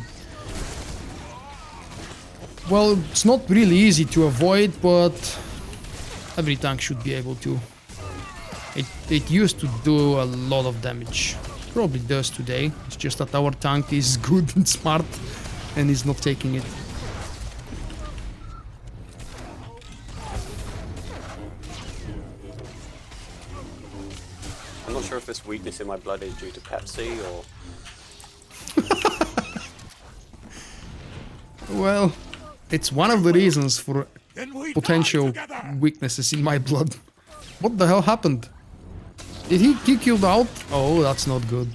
Well, it's not really easy to avoid, but every tank should be able to. It used to do a lot of damage. Probably does today. It's just that our tank is good and smart and is not taking it. I'm not sure if this weakness in my blood is due to Pepsi or... Well, it's one of the reasons for Then we potential die together. weaknesses in my blood. What the hell happened? Did he kick you out? Oh, that's not good.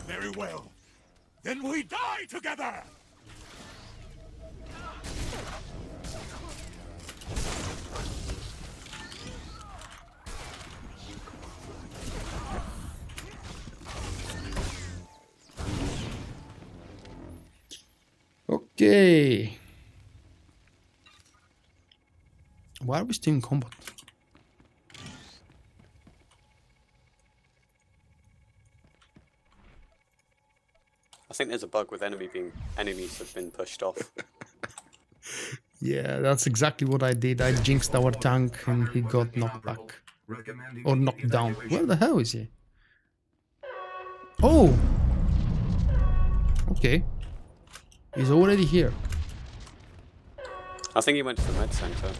Very well. Then we die together. Okay. Why are we still in combat? I think there's a bug with enemies have been pushed off. Yeah, that's exactly what I did. I jinxed our tank and he got knocked back. Recommending Or knocked down. evacuation. Where the hell is he? Oh! Okay. He's already here. I think he went to the med center.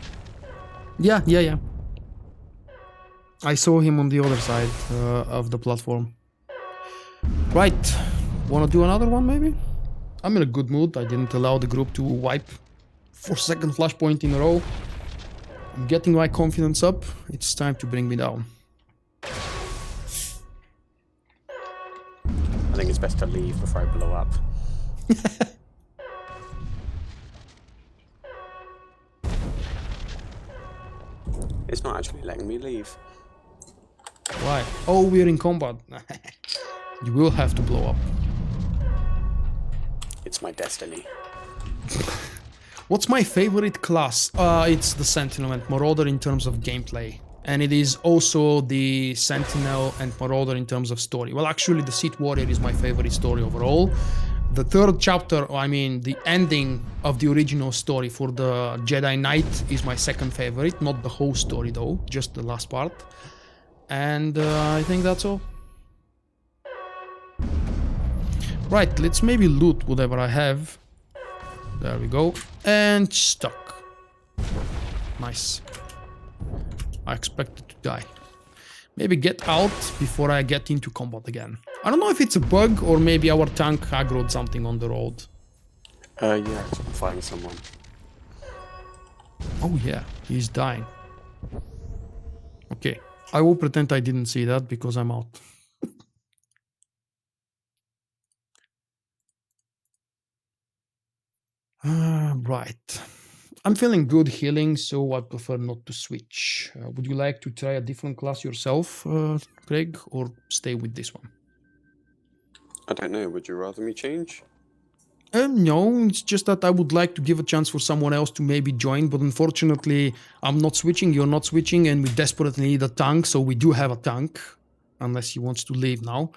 Yeah. I saw him on the other side of the platform. Right. Wanna do another one, maybe? I'm in a good mood. I didn't allow the group to wipe for second flashpoint in a row. I'm getting my confidence up. It's time to bring me down. I think it's best to leave before I blow up. It's not actually letting me leave. Why? Oh, we're in combat. You will have to blow up. It's my destiny. What's my favorite class? It's the Sentinel and Marauder in terms of gameplay. And it is also the Sentinel and Marauder in terms of story. Well, actually, the Sith Warrior is my favorite story overall. The third chapter, I mean, the ending of the original story for the Jedi Knight is my second favorite. Not the whole story, though, just the last part. And I think that's all. Right, let's maybe loot whatever I have. There we go. And stuck. Nice. I expected to die. Maybe get out before I get into combat again. I don't know if it's a bug or maybe our tank aggroed something on the road. Yeah, I'm fighting someone. Oh yeah, he's dying. Okay, I will pretend I didn't see that because I'm out. Right. I'm feeling good healing, so I prefer not to switch. Would you like to try a different class yourself, Craig, or stay with this one? I don't know, would you rather me change? No, it's just that I would like to give a chance for someone else to maybe join, but unfortunately, I'm not switching, you're not switching, and we desperately need a tank, so we do have a tank, unless he wants to leave now,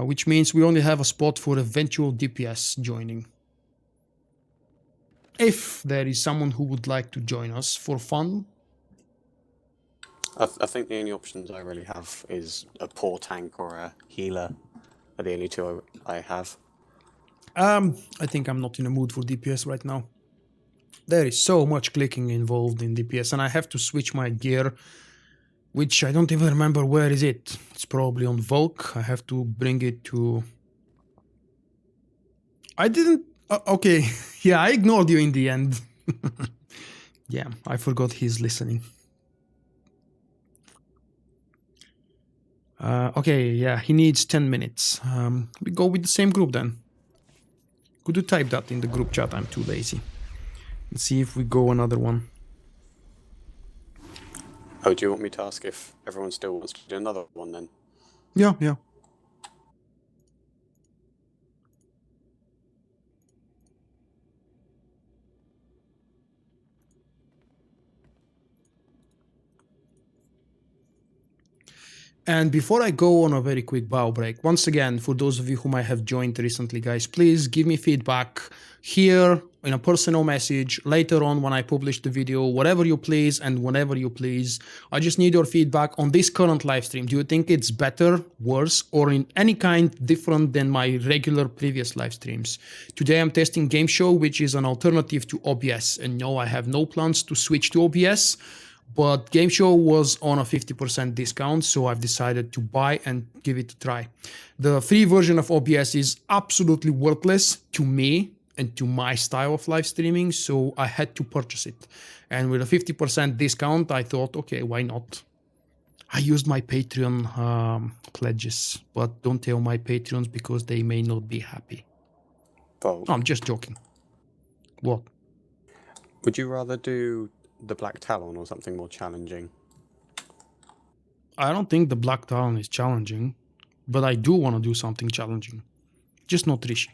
which means we only have a spot for eventual DPS joining. If there is someone who would like to join us for fun. I think the only options I really have is a poor tank or a healer. Are the only two I have. I think I'm not in a mood for DPS right now. There is so much clicking involved in DPS, and I have to switch my gear, which I don't even remember where is it. It's probably on Vulkk. I have to bring it to... I didn't... okay, yeah, I ignored you in the end. Yeah, I forgot he's listening. Okay, yeah, he needs 10 minutes. We go with the same group then. Could you type that in the group chat? I'm too lazy. Let's see if we go another one. Oh, do you want me to ask if everyone still wants to do another one then? Yeah, yeah. And before I go on a very quick bow break, once again, for those of you who might have joined recently, guys, please give me feedback here in a personal message later on when I publish the video, whatever you please and whenever you please. I just need your feedback on this current live stream. Do you think it's better, worse, or in any kind different than my regular previous live streams? Today I'm testing Gameshow, which is an alternative to OBS. And no, I have no plans to switch to OBS. But Gameshow was on a 50% discount, so I've decided to buy and give it a try. The free version of OBS is absolutely worthless to me and to my style of live streaming, so I had to purchase it. And with a 50% discount, I thought, okay, why not? I used my Patreon pledges, but don't tell my Patreons because they may not be happy. Vulkk, I'm just joking. What? would you rather do the Black Talon or something more challenging? I don't think the Black Talon is challenging, but I do want to do something challenging. Just not Rishi.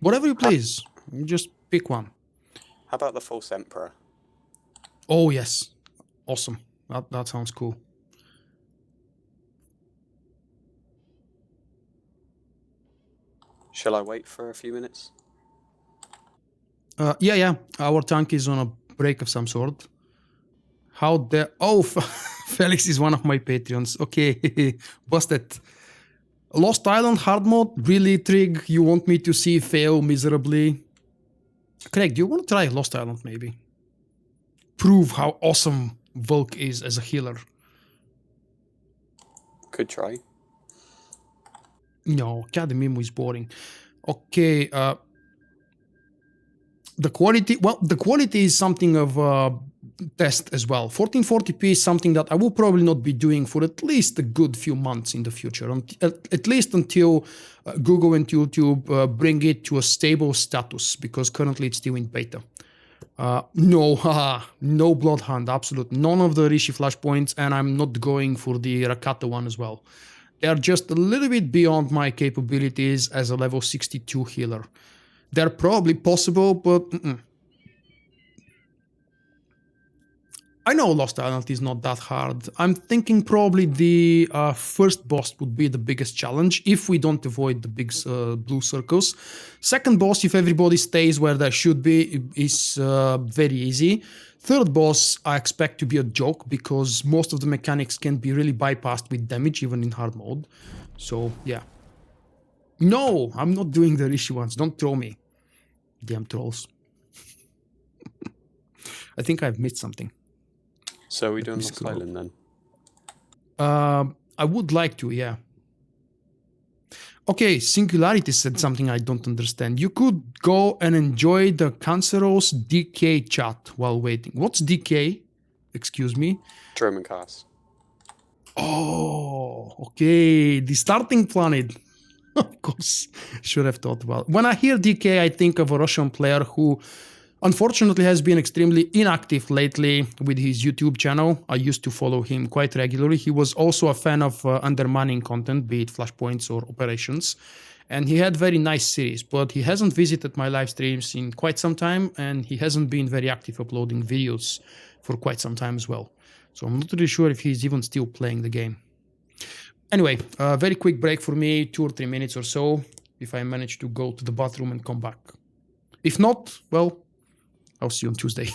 Whatever you please. Just pick one. How about the False Emperor? Oh, yes. Awesome. That sounds cool. Shall I wait for a few minutes? Yeah. Our tank is on a break of some sort. How the... Oh, Felix is one of my Patreons. Okay, busted. Lost Island hard mode? Really, Trig? You want me to see fail miserably? Craig, do you want to try Lost Island maybe? Prove how awesome Vulkk is as a healer. Could try. No, Academy is boring. Okay, the quality is something of a test as well. 1440p is something that I will probably not be doing for at least a good few months in the future, at least until Google and YouTube bring it to a stable status, because currently it's still in beta. No Bloodhound, absolutely. None of the Rishi Flashpoints, and I'm not going for the Rakata one as well. They're just a little bit beyond my capabilities as a level 62 healer. They're probably possible, but I know Lost Island is not that hard. I'm thinking probably the first boss would be the biggest challenge if we don't avoid the big blue circles. Second boss, if everybody stays where they should be, is very easy. Third boss, I expect to be a joke because most of the mechanics can be really bypassed with damage, even in hard mode. So, yeah. No, I'm not doing the Rishi ones. Don't throw me. Damn trolls. I think I've missed something. So are we doing me Lost scroll. Island then? I would like to, yeah. Okay, Singularity said something I don't understand. You could go and enjoy the Canceros DK chat while waiting. What's DK? Excuse me. German cast. Oh, okay. The starting planet. Of course, should have thought about it. When I hear DK, I think of a Russian player who unfortunately has been extremely inactive lately with his YouTube channel. I used to follow him quite regularly. He was also a fan of undermining content, be it Flashpoints or Operations. And he had very nice series, but he hasn't visited my live streams in quite some time, and he hasn't been very active uploading videos for quite some time as well. So I'm not really sure if he's even still playing the game. Anyway, a very quick break for me, 2 or 3 minutes or so, if I manage to go to the bathroom and come back. If not, well, I'll see you on Tuesday.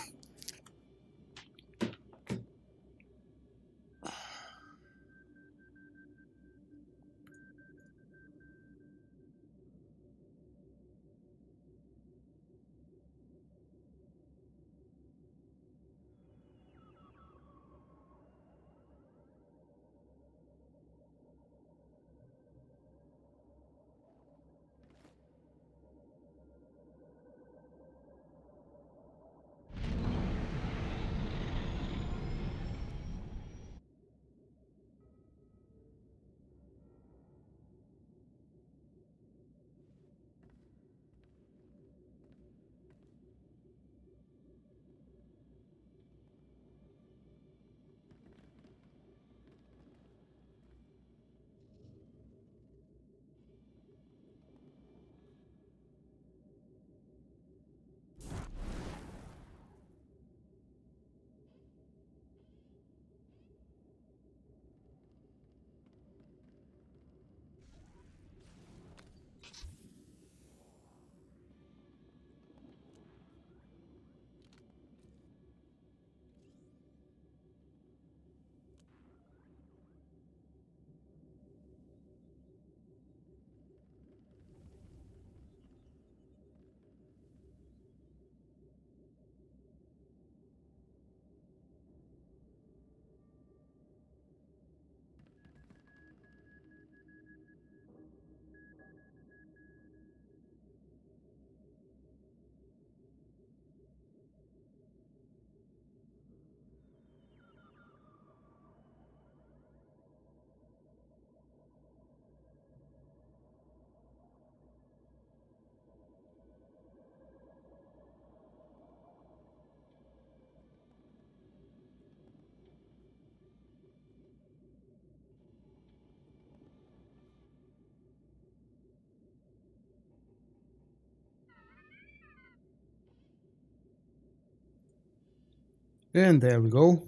And there we go.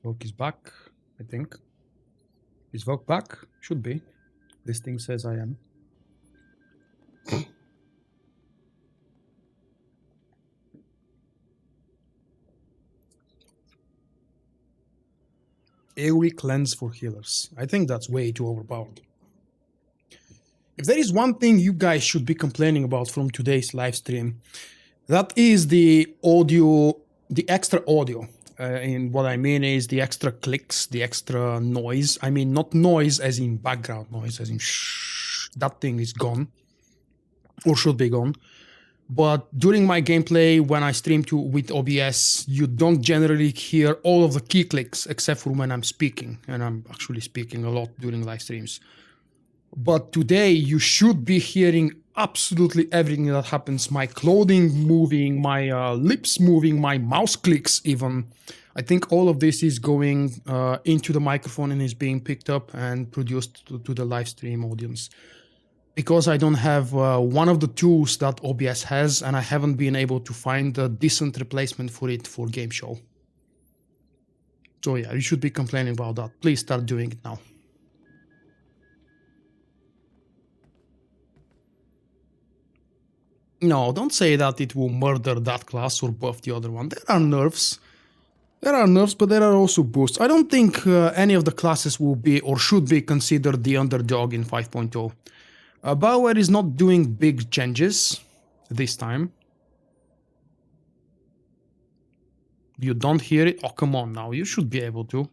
Vulkk is back, I think. Is Vulkk back? Should be. This thing says I am. AoE cleanse for healers. I think that's way too overpowered. If there is one thing you guys should be complaining about from today's live stream, that is the audio, the extra audio. And what I mean is the extra clicks, the extra noise. I mean, not noise as in background noise, as in shh, that thing is gone or should be gone. But during my gameplay, when I stream with OBS, you don't generally hear all of the key clicks except for when I'm speaking. And I'm actually speaking a lot during live streams. But today you should be hearing absolutely everything that happens. My clothing moving, my lips moving, my mouse clicks even. I think all of this is going into the microphone and is being picked up and produced to the live stream audience. Because I don't have one of the tools that OBS has, and I haven't been able to find a decent replacement for it for Gameshow. So yeah, you should be complaining about that. Please start doing it now. No, don't say that it will murder that class or buff the other one. There are nerfs. There are nerfs, but there are also boosts. I don't think any of the classes will be or should be considered the underdog in 5.0. BioWare is not doing big changes this time. You don't hear it? Oh, come on now. You should be able to.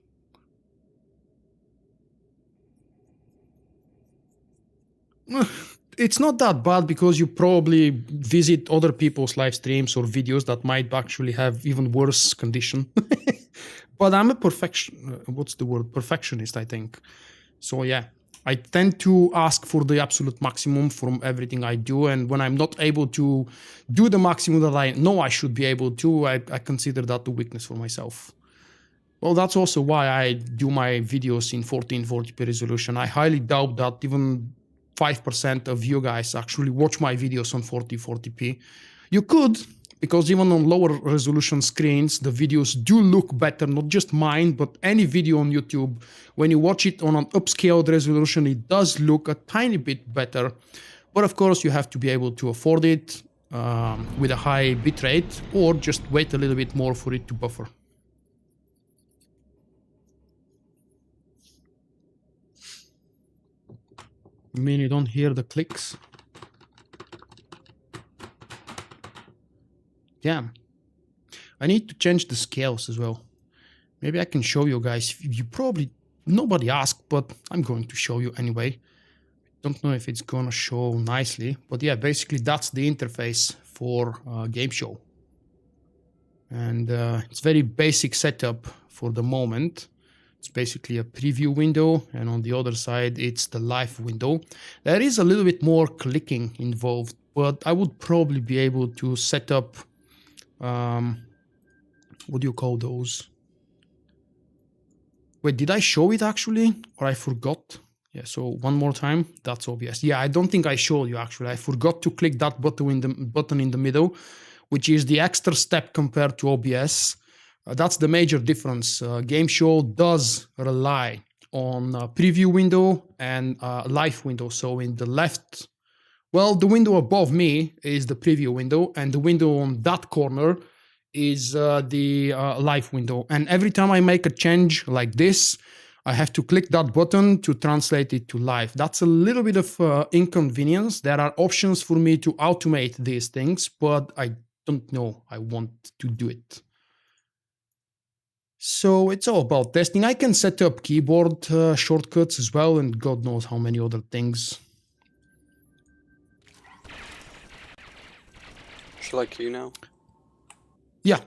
It's not that bad because you probably visit other people's live streams or videos that might actually have even worse condition. But I'm a perfectionist, I think. So yeah, I tend to ask for the absolute maximum from everything I do. And when I'm not able to do the maximum that I know I should be able to, I consider that a weakness for myself. Well, that's also why I do my videos in 1440p resolution. I highly doubt that even 5% of you guys actually watch my videos on 1440p. You could, because even on lower resolution screens, the videos do look better, not just mine, but any video on YouTube. When you watch it on an upscaled resolution, it does look a tiny bit better. But of course, you have to be able to afford it with a high bitrate, or just wait a little bit more for it to buffer. I mean, you don't hear the clicks? Damn. I need to change the scales as well. Maybe I can show you guys. You probably, nobody asked, but I'm going to show you anyway. Don't know if it's gonna show nicely, but yeah, basically that's the interface for Gameshow. And it's very basic setup for the moment. It's basically a preview window, and on the other side, it's the live window. There is a little bit more clicking involved, but I would probably be able to set up, what do you call those? Wait, did I show it actually? Or I forgot? Yeah, so one more time, that's obvious. Yeah, I don't think I showed you actually. I forgot to click that button in the middle, which is the extra step compared to OBS. That's the major difference. Gameshow does rely on a preview window and a live window. So in the left, well, the window above me is the preview window, and the window on that corner is the live window. And every time I make a change like this, I have to click that button to translate it to live. That's a little bit of inconvenience. There are options for me to automate these things, but I don't know I want to do it. So it's all about testing. I can set up keyboard shortcuts as well, and God knows how many other things. Shall I queue now? Yeah.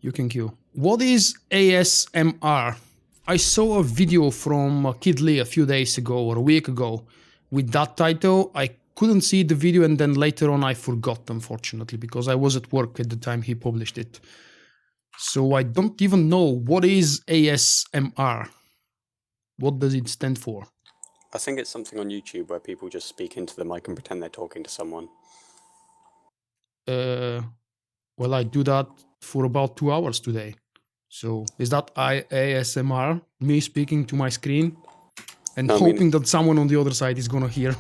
You can queue. What is ASMR? I saw a video from Kid Lee a few days ago or a week ago with that title. I couldn't see the video, and then later on I forgot, unfortunately, because I was at work at the time he published it. So I don't even know what is ASMR. What does it stand for? I think it's something on YouTube where people just speak into the mic and pretend they're talking to someone. Well, I do that for about 2 hours today. So is that ASMR, me speaking to my screen and No, I mean- hoping that someone on the other side is gonna hear?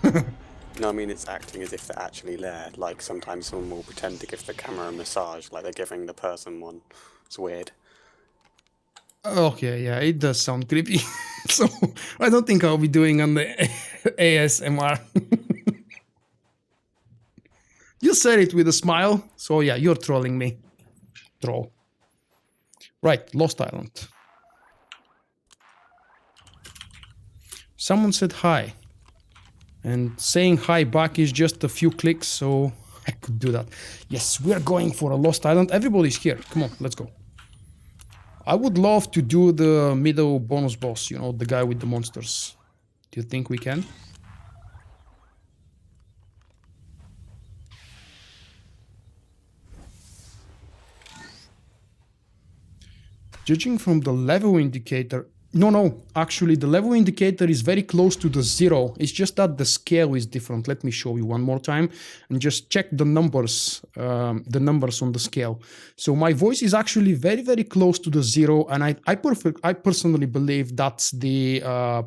No, I mean it's acting as if they're actually there. Like sometimes someone will pretend to give the camera a massage, like they're giving the person one. It's weird. Okay, yeah, it does sound creepy. So I don't think I'll be doing on the ASMR. You said it with a smile, so yeah, you're trolling me. Troll. Right, Lost Island. Someone said hi. And saying hi back is just a few clicks, so I could do that. Yes, we're going for a Lost Island. Everybody's here. Come on, let's go. I would love to do the middle bonus boss, you know, the guy with the monsters. Do you think we can? Judging from the level indicator... No, actually the level indicator is very close to the 0. It's just that the scale is different. Let me show you one more time and just check the numbers on the scale. So my voice is actually very, very close to the 0, and I personally believe that's the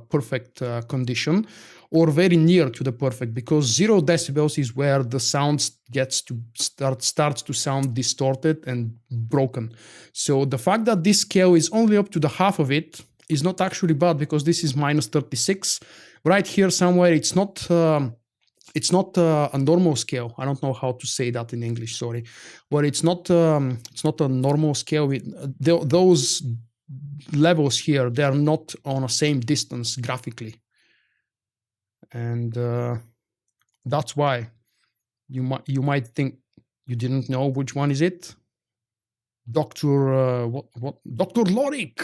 perfect condition, or very near to the perfect, because 0 decibels is where the sound starts to sound distorted and broken. So the fact that this scale is only up to the half of it is not actually bad, because this is minus 36. Right here somewhere, it's not a normal scale. I don't know how to say that in English, sorry. But it's not a normal scale. Those levels here, they are not on the same distance graphically. And that's why you might think you didn't know which one is it. Dr. Dr. Lorik.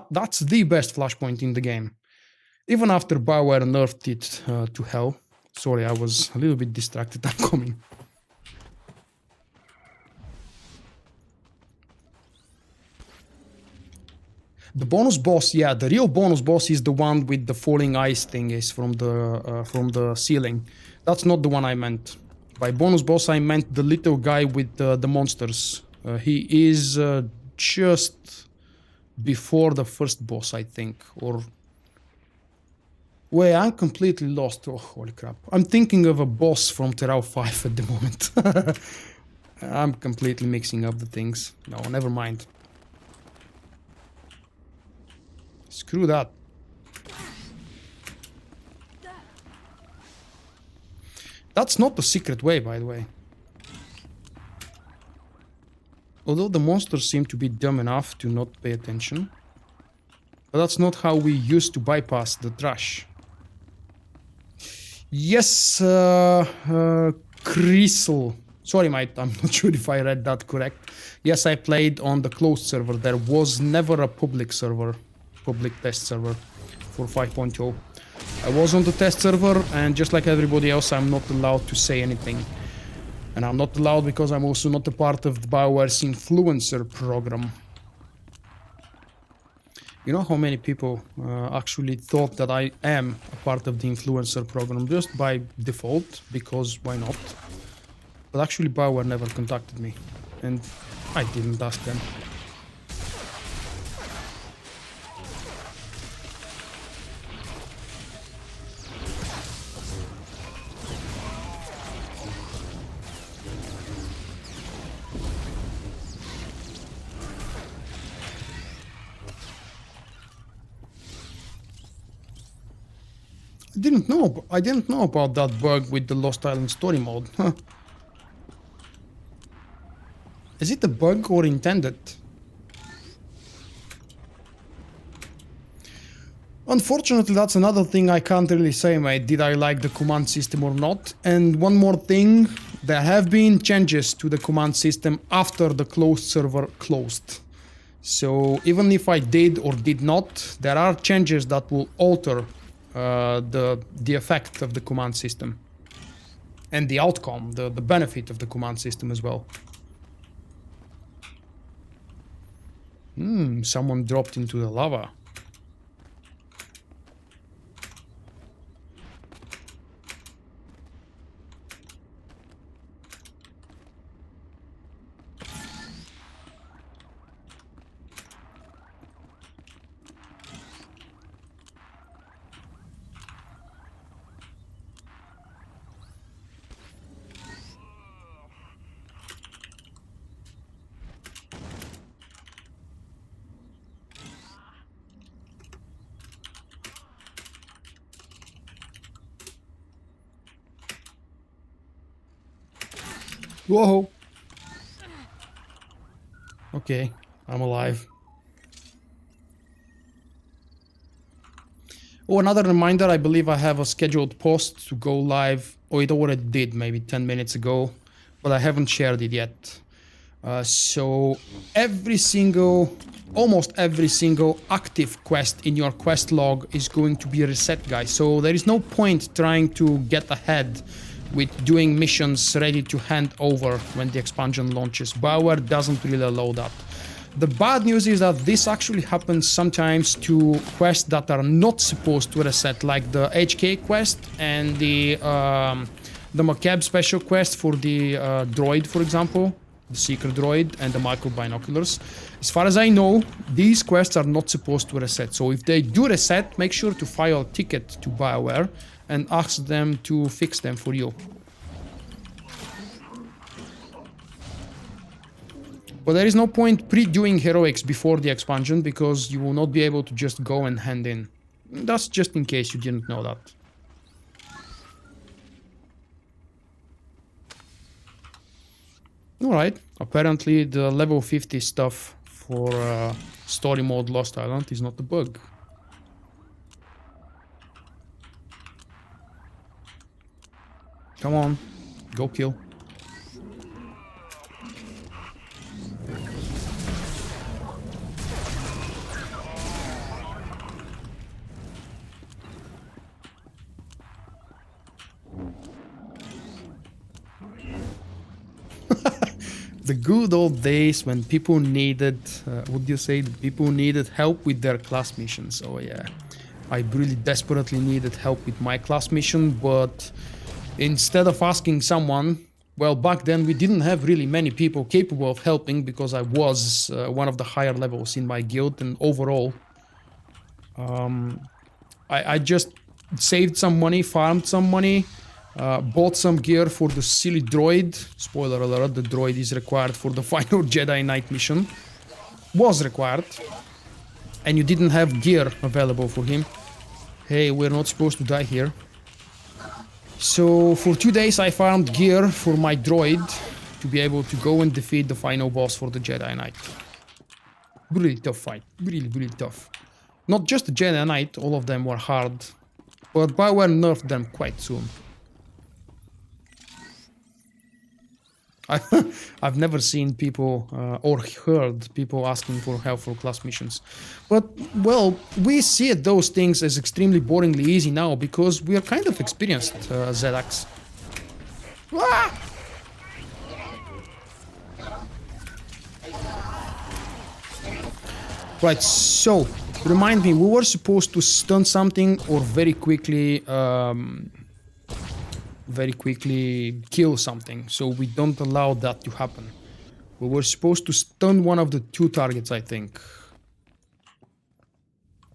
That's the best Flashpoint in the game. Even after BioWare nerfed it to hell. Sorry, I was a little bit distracted. I'm coming. The bonus boss, yeah, the real bonus boss is the one with the falling ice thing is from the ceiling. That's not the one I meant. By bonus boss, I meant the little guy with the monsters. He is just before the first boss, I think. Or... Wait, I'm completely lost. Oh, holy crap. I'm thinking of a boss from Terral 5 at the moment. I'm completely mixing up the things. No, never mind. Screw that. That's not the secret way, by the way. Although the monsters seem to be dumb enough to not pay attention. But that's not how we used to bypass the trash. Yes, Crystal. Sorry, mate, I'm not sure if I read that correct. Yes, I played on the closed server. There was never a public server, public test server for 5.0. I was on the test server, and just like everybody else, I'm not allowed to say anything. And I'm not allowed because I'm also not a part of the BioWare's influencer program. You know how many people actually thought that I am a part of the influencer program just by default, because why not? But actually BioWare never contacted me, and I didn't ask them. I didn't know about that bug with the Lost Island story mode. Huh. Is it a bug or intended? Unfortunately, that's another thing I can't really say, mate. Did I like the command system or not? And one more thing, there have been changes to the command system after the closed server closed. So even if I did or did not, there are changes that will alter the effect of the command system. And the outcome, the benefit of the command system as well. Someone dropped into the lava. Whoa. Okay, I'm alive. Oh, another reminder, I believe I have a scheduled post to go live. Oh, it already did, maybe 10 minutes ago, but I haven't shared it yet. So almost every single active quest in your quest log is going to be reset, guys. So there is no point trying to get ahead with doing missions ready to hand over when the expansion launches. BioWare doesn't really allow that. The bad news is that this actually happens sometimes to quests that are not supposed to reset, like the HK quest and the Macabre special quest for the droid, for example, the seeker droid and the micro binoculars. As far as I know, these quests are not supposed to reset. So if they do reset, make sure to file a ticket to BioWare and ask them to fix them for you. But there is no point pre-doing heroics before the expansion because you will not be able to just go and hand in. That's just in case you didn't know that. Alright, apparently the level 50 stuff for story mode Lost Island is not a bug. Come on, go kill. The good old days when people needed, would you say, people needed help with their class missions. Oh yeah, I really desperately needed help with my class mission, but instead of asking someone, well, back then we didn't have really many people capable of helping because I was one of the higher levels in my guild, and overall, I just saved some money, farmed some money, bought some gear for the silly droid. Spoiler alert, the droid is required for the final Jedi Knight mission. Was required. And you didn't have gear available for him. Hey, we're not supposed to die here. So for 2 days I farmed gear for my droid to be able to go and defeat the final boss for the Jedi Knight. Really tough fight. Really, really tough. Not just the Jedi Knight, all of them were hard. But BioWare nerfed them quite soon. I've never seen people or heard people asking for help for class missions. But, well, we see those things as extremely boringly easy now because we are kind of experienced, ZX. Ah! Right, so, remind me, we were supposed to stun something or very quickly kill something, so we don't allow that to happen. We were supposed to stun one of the two targets, I think.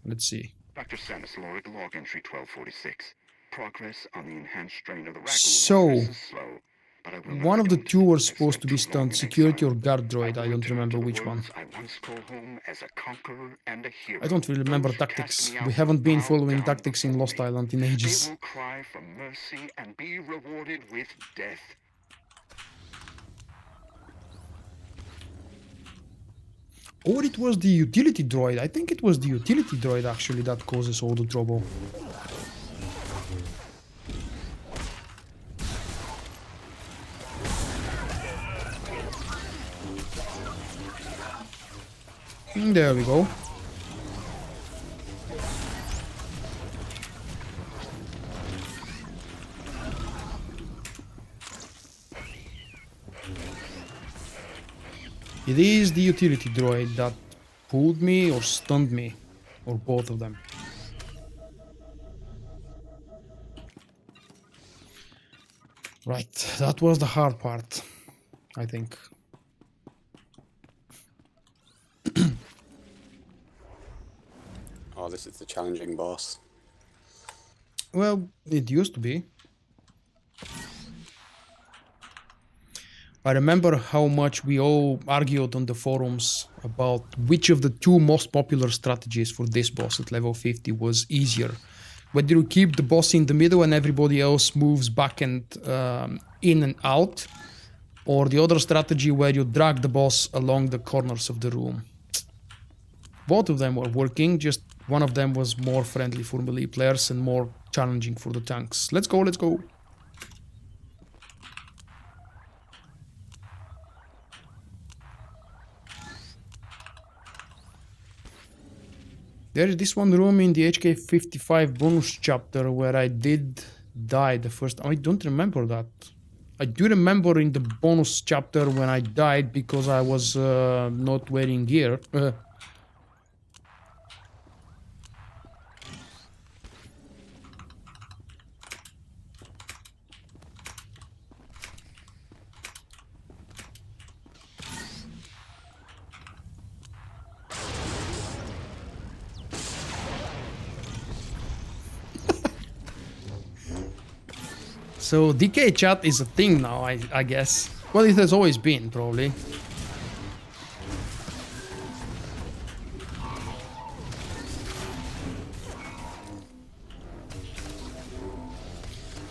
Let's see. Dr. Stanislauric log entry 1246. Progress on the enhanced strain of the So, virus is slow, but I will not one of the attempt two were to supposed to be expect too long stunned, in security or exile. guard droid, I will don't return remember to the which one. worlds I once called home as a conqueror and a hero. I don't really remember Those who tactics. cast me We out haven't been bow following down tactics in before Lost me. Island in They ages. will cry for mercy and be rewarded with death. Or it was the utility droid. I think it was the utility droid actually that causes all the trouble. There we go. It is the utility droid that pulled me or stunned me, or both of them. Right, that was the hard part, I think. Oh, this is the challenging boss. Well, it used to be. I remember how much we all argued on the forums about which of the two most popular strategies for this boss at level 50 was easier. Whether you keep the boss in the middle and everybody else moves back and in and out, or the other strategy where you drag the boss along the corners of the room. Both of them were working, just one of them was more friendly for melee players and more challenging for the tanks. Let's go, let's go. There is this one room in the HK55 bonus chapter where I did die the first... I don't remember that. I do remember in the bonus chapter when I died because I was not wearing gear. So DK chat is a thing now, I guess. Well, it has always been, probably.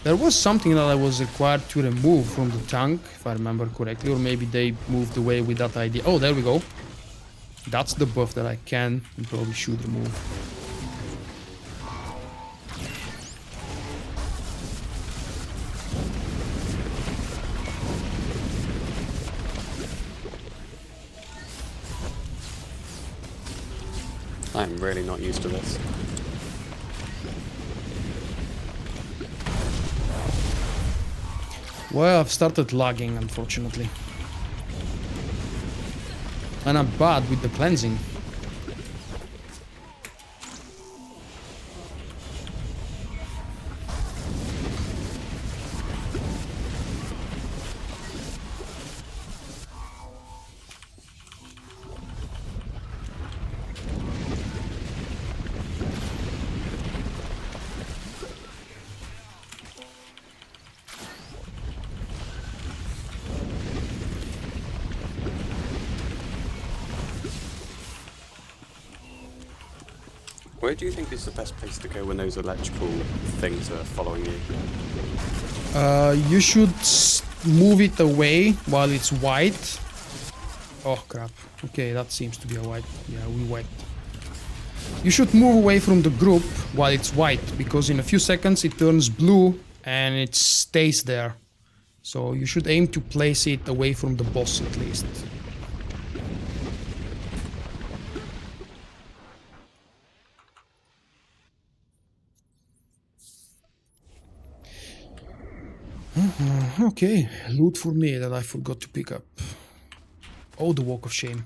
There was something that I was required to remove from the tank, if I remember correctly, or maybe they moved away with that idea. Oh, there we go. That's the buff that I can and probably should remove. I'm really not used to this. Well, I've started lagging, unfortunately. And I'm bad with the cleansing. Where do you think is the best place to go when those electrical things are following you? You should move it away while it's white. Oh crap. Okay, that seems to be a white. Yeah, we wiped. You should move away from the group while it's white, because in a few seconds it turns blue and it stays there. So you should aim to place it away from the boss at least. Okay, loot for me that I forgot to pick up. Oh, the Walk of Shame.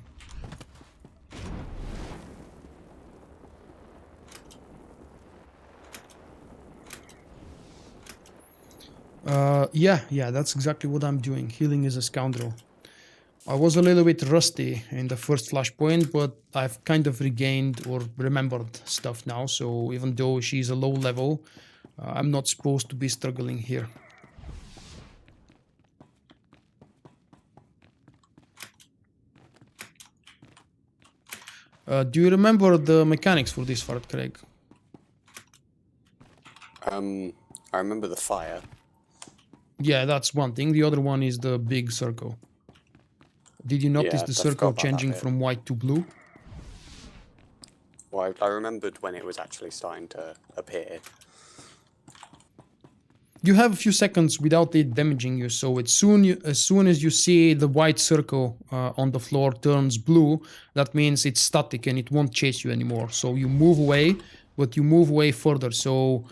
Yeah, that's exactly what I'm doing. Healing is a scoundrel. I was a little bit rusty in the first Flashpoint, but I've kind of regained or remembered stuff now, so even though she's a low level, I'm not supposed to be struggling here. Do you remember the mechanics for this part, Craig? I remember the fire. Yeah, that's one thing. The other one is the big circle. Did you notice Yeah, the I circle forgot about that changing bit. from white to blue? Well, I remembered when it was actually starting to appear. You have a few seconds without it damaging you, so as soon as you see the white circle on the floor turns blue, that means it's static and it won't chase you anymore. So you move away, but you move away further. So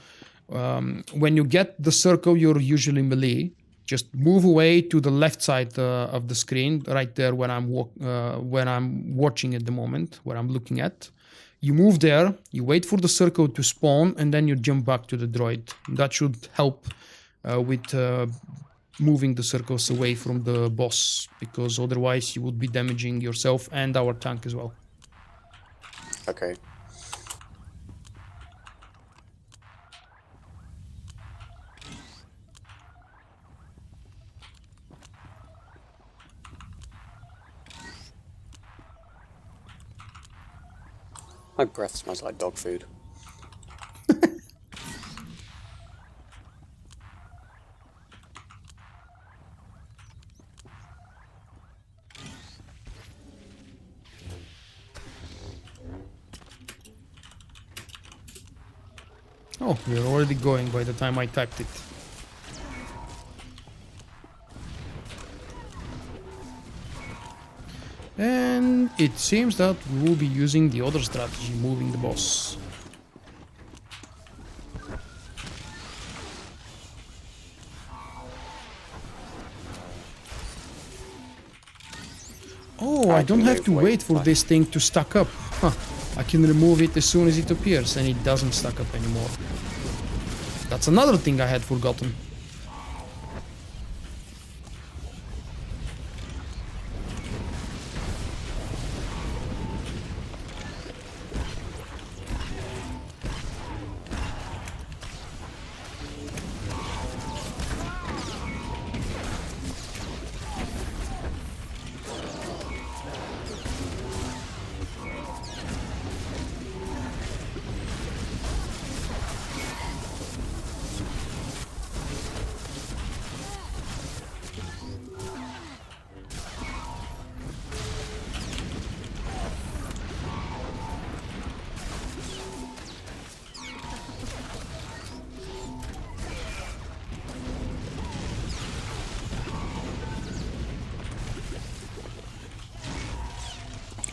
when you get the circle, you're usually melee. Just move away to the left side of the screen, right there where I'm watching at the moment, where I'm looking at. You move there, you wait for the circle to spawn, and then you jump back to the droid. That should help with moving the circles away from the boss, because otherwise you would be damaging yourself and our tank as well. Okay. My breath smells like dog food. Oh, we're already going by the time I typed it. And it seems that we will be using the other strategy, moving the boss. Oh, I don't have to wait for this thing to stack up. Huh. I can remove it as soon as it appears and it doesn't stack up anymore. That's another thing I had forgotten.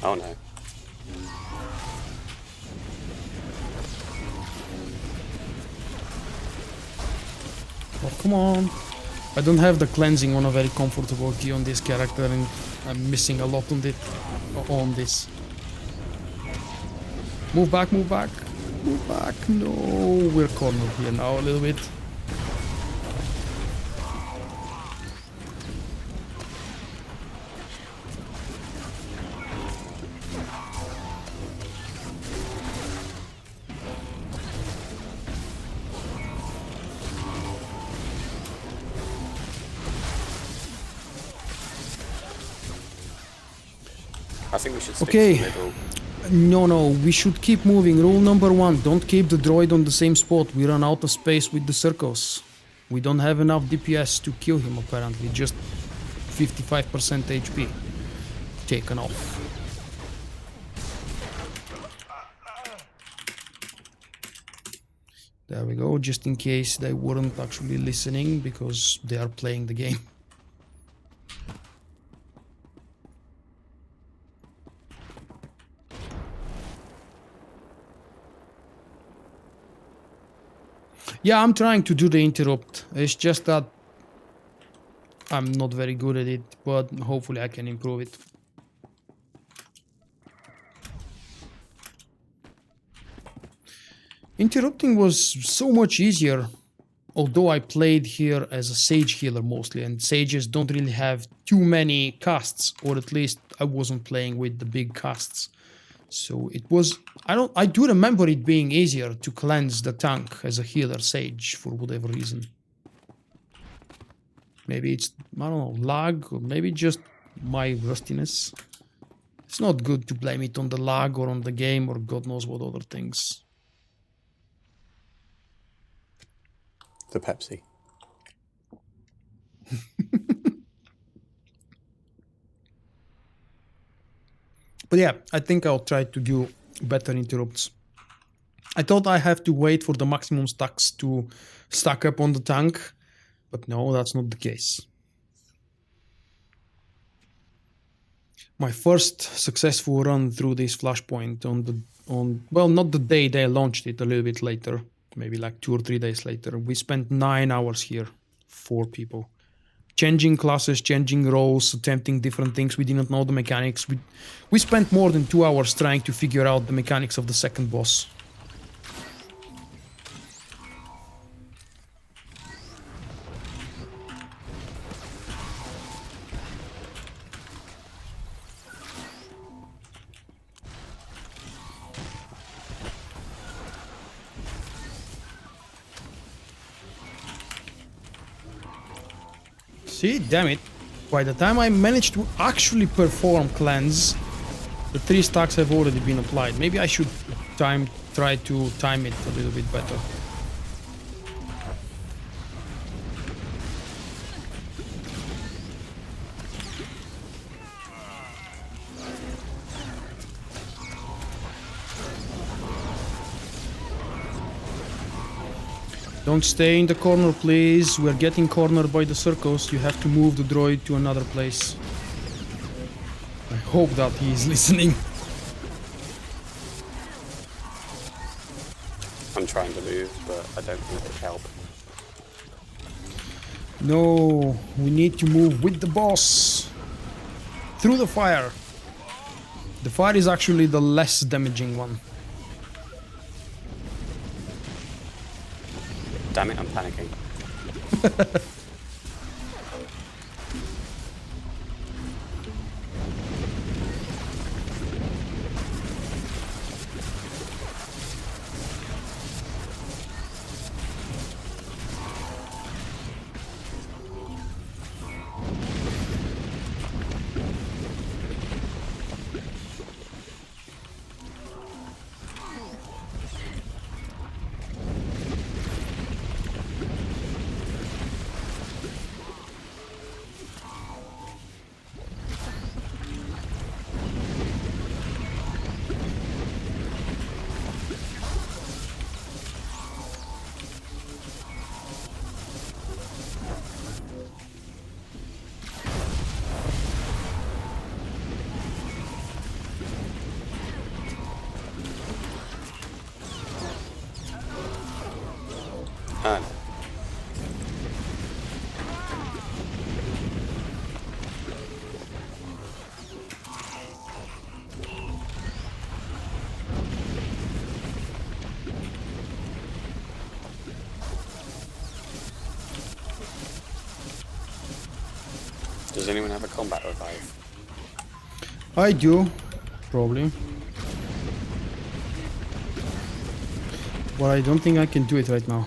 Oh no. Oh, come on. I don't have the cleansing on a very comfortable key on this character and I'm missing a lot on this. Move back, move back. Move back. No, we're cornered here now a little bit. I think we should stick Okay. to the middle. No, we should keep moving. Rule number 1, don't keep the droid on the same spot. We run out of space with the circles. We don't have enough DPS to kill him apparently, just 55% HP taken off. There we go, just in case they weren't actually listening because they are playing the game. Yeah, I'm trying to do the interrupt. It's just that I'm not very good at it, but hopefully I can improve it. Interrupting was so much easier, although I played here as a Sage healer mostly, and Sages don't really have too many casts, or at least I wasn't playing with the big casts. So it was, I do remember it being easier to cleanse the tank as a healer Sage for whatever reason. Maybe it's, I don't know, lag, or maybe just my rustiness. It's not good to blame it on the lag or on the game or God knows what other things. The Pepsi. But yeah, I think I'll try to do better interrupts. I thought I have to wait for the maximum stacks to stack up on the tank, but no, that's not the case. My first successful run through this Flashpoint well, not the day they launched it, a little bit later, maybe like 2 or 3 days later. We spent 9 hours here, 4 people. Changing classes, changing roles, attempting different things. We didn't know the mechanics. We spent more than 2 hours trying to figure out the mechanics of the second boss. See, damn it. By the time I managed to actually perform cleanse, the 3 stacks have already been applied. Maybe I should try to time it a little bit better. Don't stay in the corner, please. We're getting cornered by the circus. You have to move the droid to another place. I hope that he is listening. I'm trying to move, but I don't think it'll help. No, we need to move with the boss. Through the fire. The fire is actually the less damaging one. Damn it, I'm panicking. Ah, no. Does anyone have a combat revive? I do, probably. But I don't think I can do it right now.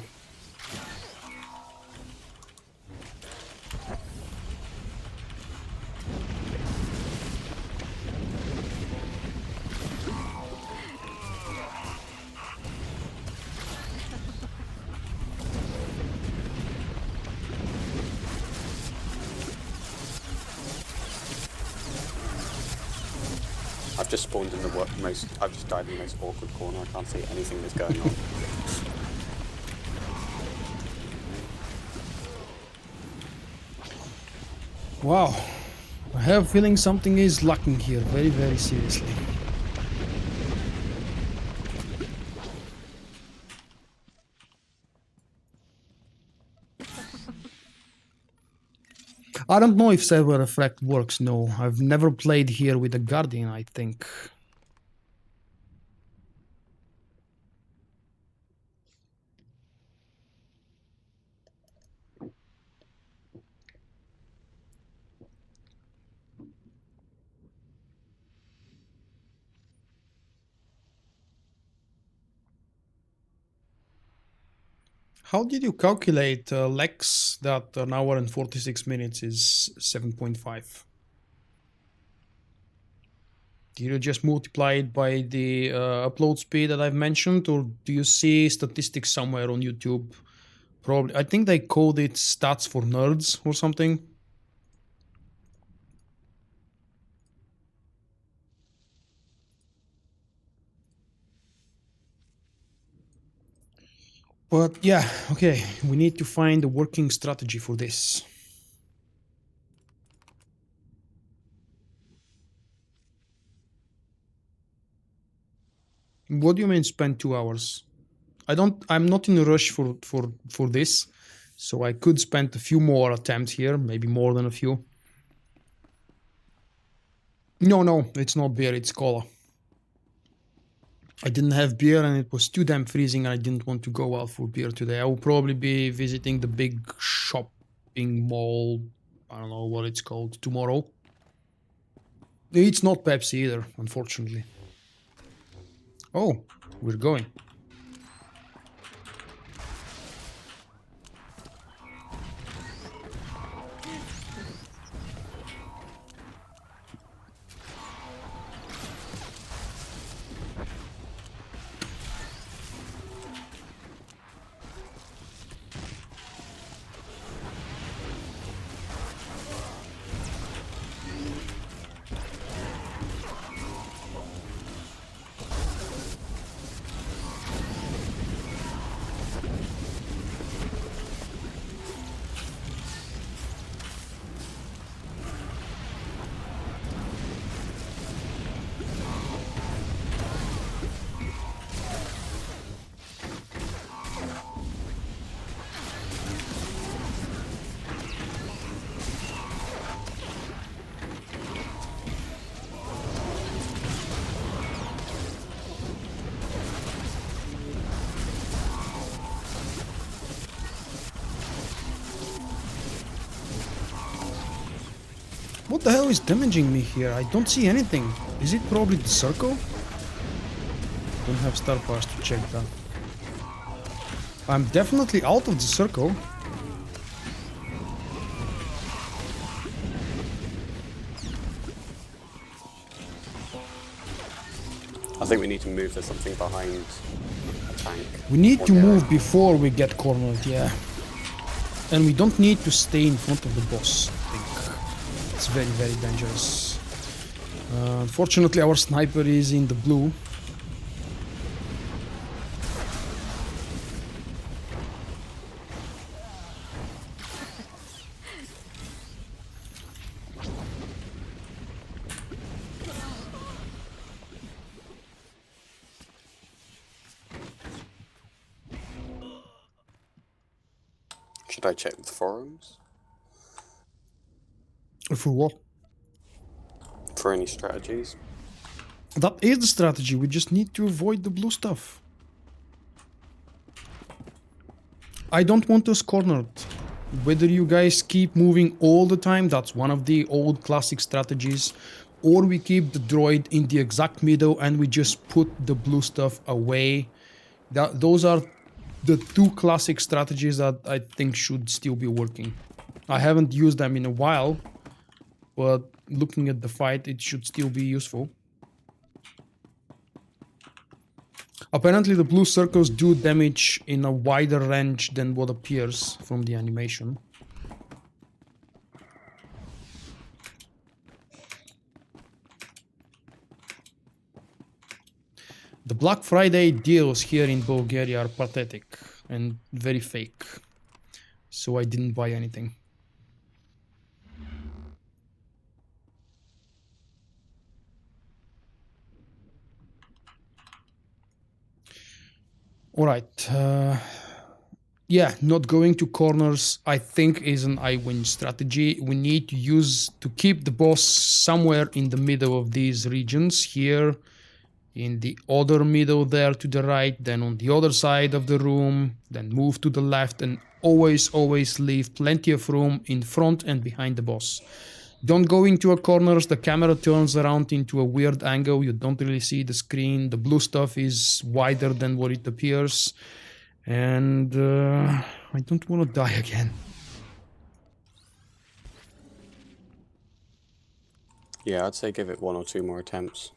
I've just spawned in the I've just died in the most awkward corner. I can't see anything that's going on. Wow. I have a feeling something is lacking here, very, very seriously. I don't know if Server Reflect works, no. I've never played here with a Guardian, I think. How did you calculate Lex that an hour and 46 minutes is 7.5? Did you just multiply it by the upload speed that I've mentioned, or do you see statistics somewhere on YouTube? Probably. I think they called it stats for nerds or something. But yeah, okay, we need to find a working strategy for this. What do you mean spend 2 hours? I'm not in a rush for this, so I could spend a few more attempts here, maybe more than a few. No, it's not beer, it's cola. I didn't have beer and it was too damn freezing and I didn't want to go out for beer today. I will probably be visiting the big shopping mall, I don't know what it's called, tomorrow. It's not Pepsi either, unfortunately. Oh, we're going. What the hell is damaging me here? I don't see anything. Is it probably the circle? Don't have star powers to check that. I'm definitely out of the circle. I think we need to move. There's something behind a tank. We need to Yeah. move before we get cornered, yeah. And we don't need to stay in front of the boss, I think. It's very, very dangerous. Unfortunately, our sniper is in the blue. Should I check the forums For what? for any strategies? That is the strategy, we just need to avoid the blue stuff. I don't want us cornered. Whether you guys keep moving all the time, that's one of the old classic strategies, or we keep the droid in the exact middle and we just put the blue stuff away. Those are the two classic strategies that I think should still be working. I haven't used them in a while, but looking at the fight, it should still be useful. Apparently the blue circles do damage in a wider range than what appears from the animation. The Black Friday deals here in Bulgaria are pathetic and very fake, so I didn't buy anything. All right. Yeah, not going to corners, I think, is an I win strategy. We need to keep the boss somewhere in the middle of these regions. Here, in the other middle there to the right, then on the other side of the room, then move to the left, and always leave plenty of room in front and behind the boss. Don't go into a corners, the camera turns around into a weird angle, you don't really see the screen, the blue stuff is wider than what it appears, and I don't want to die again. Yeah, I'd say give it 1 or 2 more attempts.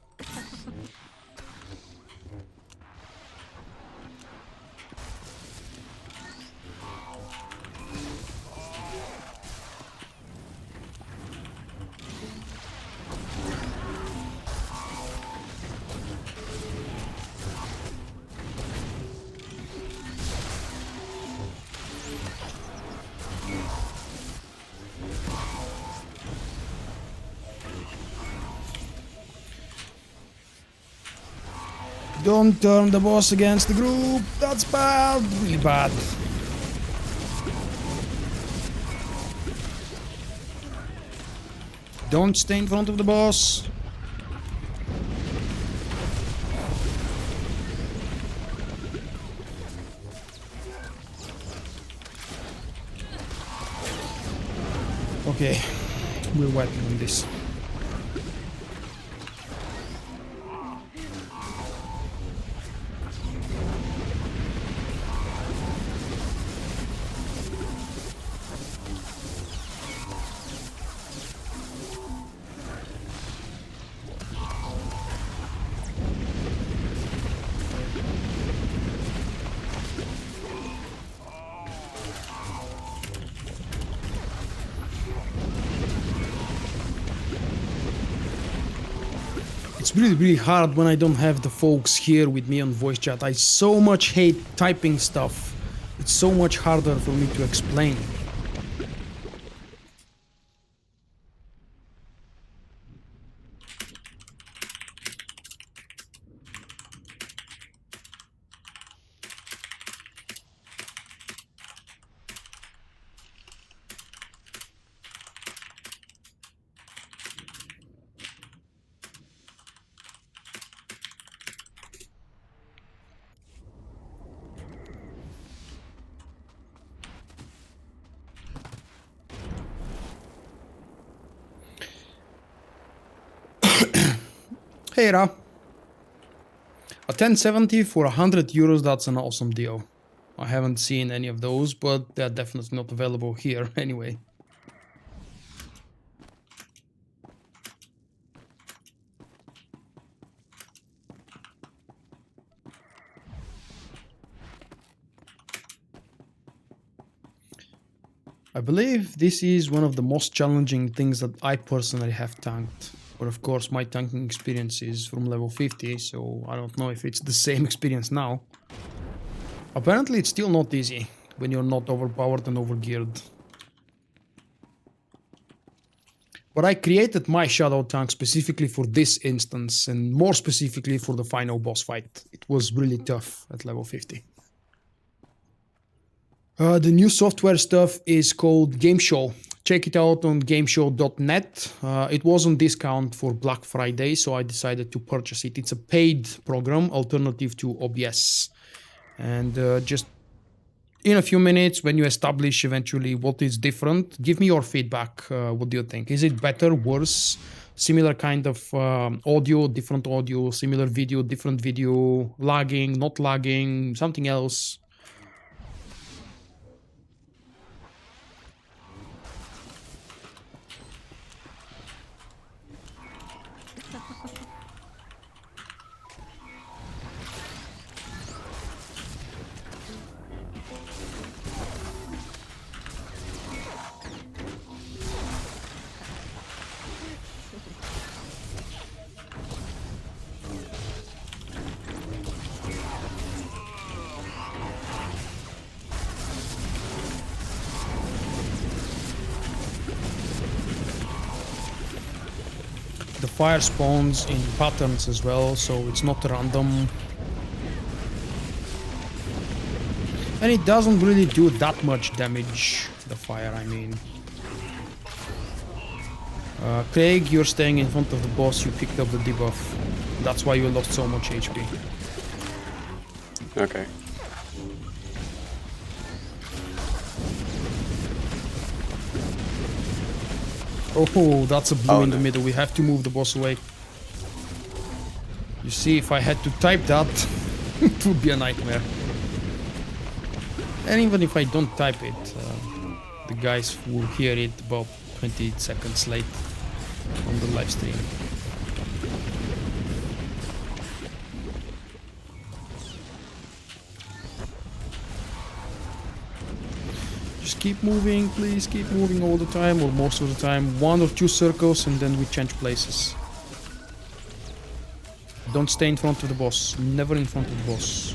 Don't turn the boss against the group, that's bad, really bad. Don't stay in front of the boss. Okay, we're working on this. It's really hard when I don't have the folks here with me on voice chat. I so much hate typing stuff. It's so much harder for me to explain. Hey-ra. A 1070 for 100 euros, that's an awesome deal. I haven't seen any of those, but they're definitely not available here anyway. I believe this is one of the most challenging things that I personally have tanked. But of course my tanking experience is from level 50, so I don't know if it's the same experience now. Apparently it's still not easy when you're not overpowered and overgeared. But I created my shadow tank specifically for this instance, and more specifically for the final boss fight. It was really tough at level 50. The new software stuff is called Gameshow. Check it out on gameshow.net. It was on discount for Black Friday, so I decided to purchase it. It's a paid program, alternative to OBS. And just in a few minutes, when you establish eventually what is different, give me your feedback. What do you think? Is it better, worse, similar kind of audio, different audio, similar video, different video, lagging, not lagging, something else? The fire spawns in patterns as well, so it's not random. And it doesn't really do that much damage, the fire, I mean. Craig, you're staying in front of the boss, you picked up the debuff. That's why you lost so much HP. Okay. Oh, that's a blue in the no. middle. We have to move the boss away. You see, if I had to type that, it would be a nightmare. And even if I don't type it, the guys will hear it about 20 seconds late on the live stream. Just keep moving, please, keep moving all the time, or most of the time. 1 or 2 circles and then we change places. Don't stay in front of the boss, never in front of the boss.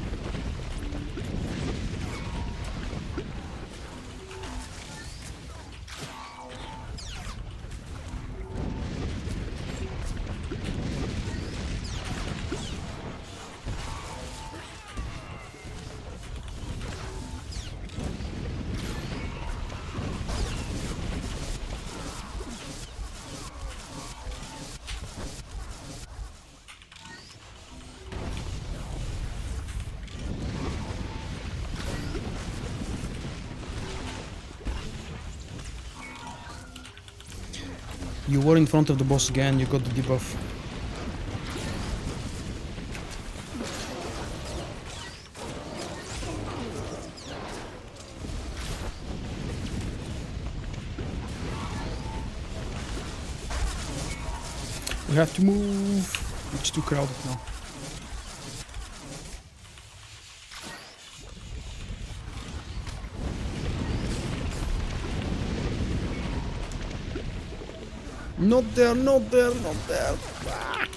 You were in front of the boss again, you got the debuff. We have to move. It's too crowded now. Not there, not there, not there. Ah.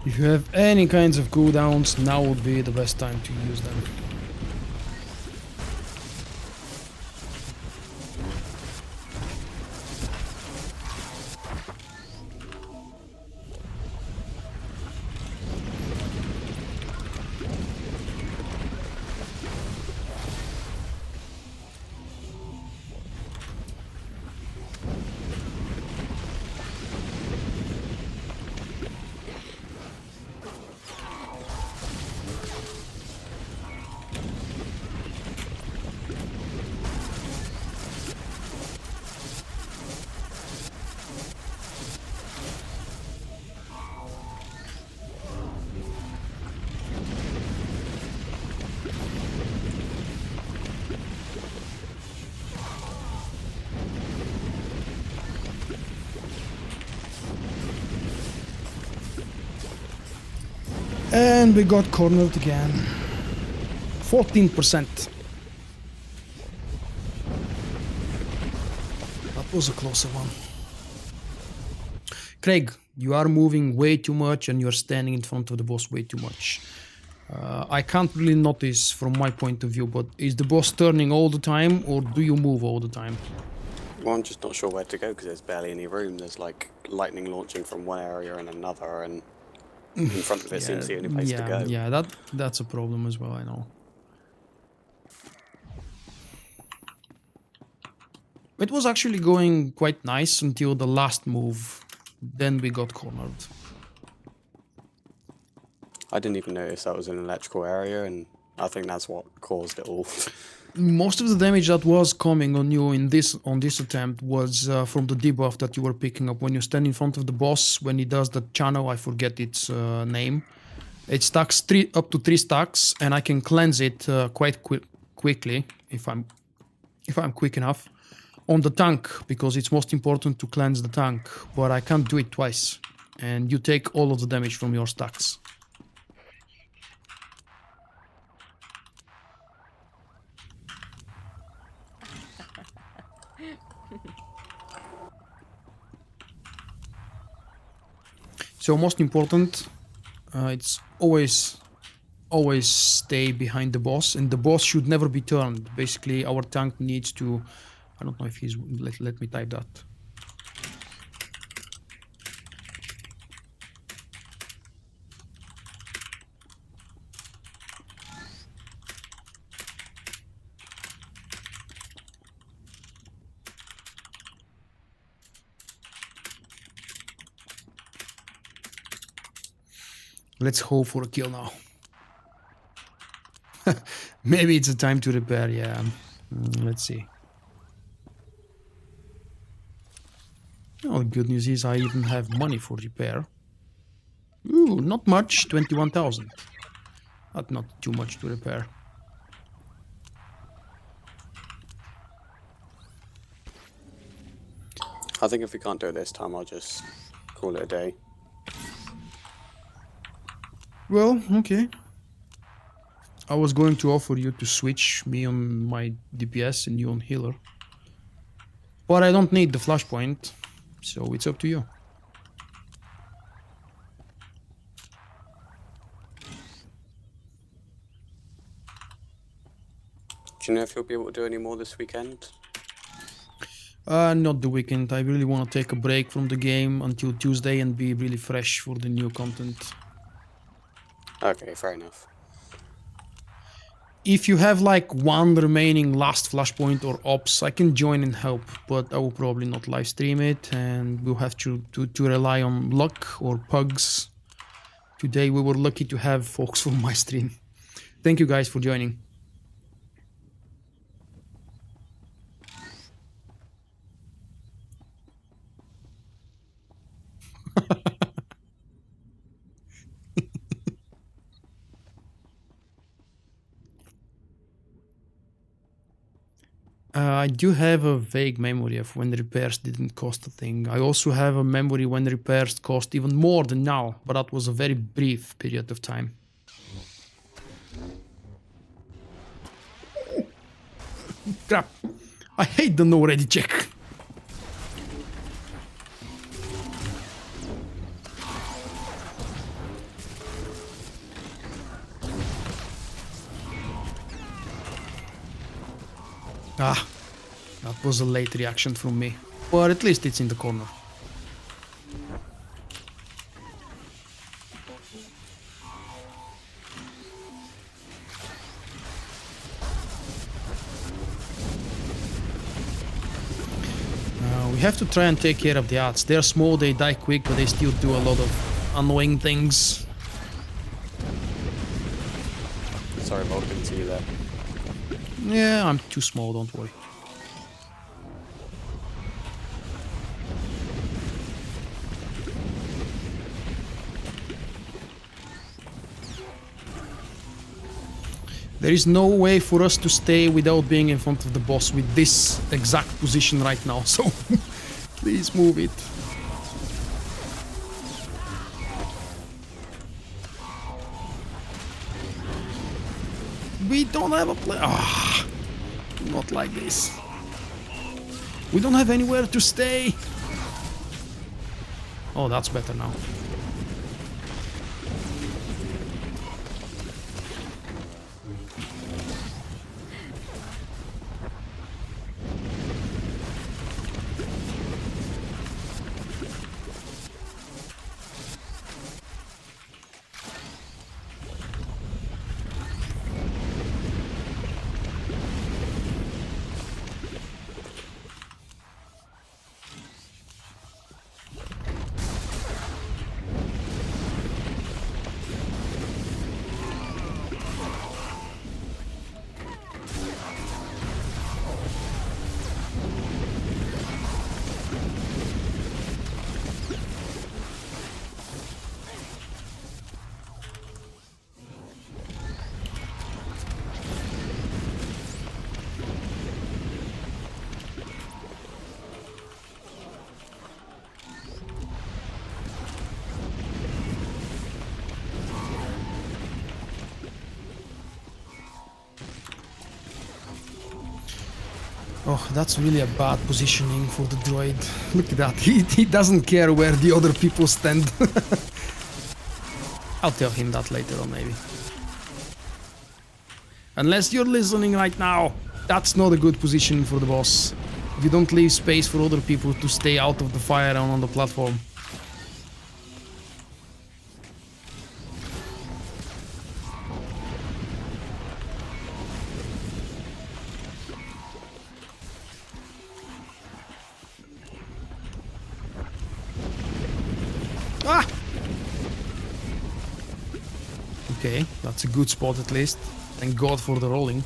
If you have any kinds of cooldowns, now would be the best time to use them. And we got cornered again. 14%. That was a closer one. Craig, you are moving way too much and you're standing in front of the boss way too much. I can't really notice from my point of view, but is the boss turning all the time or do you move all the time? Well, I'm just not sure where to go because there's barely any room. There's like lightning launching from one area and another, and in front of it seems the only place to go. Yeah, that's a problem as well, I know. It was actually going quite nice until the last move. Then we got cornered. I didn't even notice that was an electrical area, and I think that's what caused it all. Most of the damage that was coming on you on this attempt was from the debuff that you were picking up when you stand in front of the boss. When he does the channel, I forget its name. It stacks up to 3 stacks, and I can cleanse it quite quickly if I'm quick enough on the tank, because it's most important to cleanse the tank. But I can't do it twice, and you take all of the damage from your stacks. So most important, it's always stay behind the boss, and the boss should never be turned. Basically, our tank needs to, I don't know if he's, let me type that. Let's hope for a kill now. Maybe it's a time to repair, yeah. Let's see. Oh, the good news is I even have money for repair. Ooh, not much, 21,000. But not too much to repair. I think if we can't do it this time, I'll just call it a day. Well, okay. I was going to offer you to switch me on my DPS and you on healer. But I don't need the flashpoint, so it's up to you. Do you know if you'll be able to do any more this weekend? Not the weekend. I really want to take a break from the game until Tuesday and be really fresh for the new content. Okay, fair enough. If you have like one remaining last flashpoint or ops, I can join and help, but I will probably not live stream it, and we'll have to rely on luck or pugs. Today we were lucky to have folks from my stream. Thank you guys for joining. I do have a vague memory of when the repairs didn't cost a thing. I also have a memory when the repairs cost even more than now, but that was a very brief period of time. Crap! I hate the no ready check. Ah, that was a late reaction from me. But at least it's in the corner. We have to try and take care of the odds. They're small, they die quick, but they still do a lot of annoying things. Sorry, Vulkk, didn't see you there. Yeah, I'm too small, don't worry. There is no way for us to stay without being in front of the boss with this exact position right now, so please move it. We don't have a place. Not like this. We don't have anywhere to stay. Oh, that's better now. Oh, that's really a bad positioning for the droid. Look at that, he doesn't care where the other people stand. I'll tell him that later on, maybe. Unless you're listening right now, that's not a good position for the boss. You don't leave space for other people to stay out of the fire and on the platform. Ah! Okay, that's a good spot at least. Thank God for the rolling.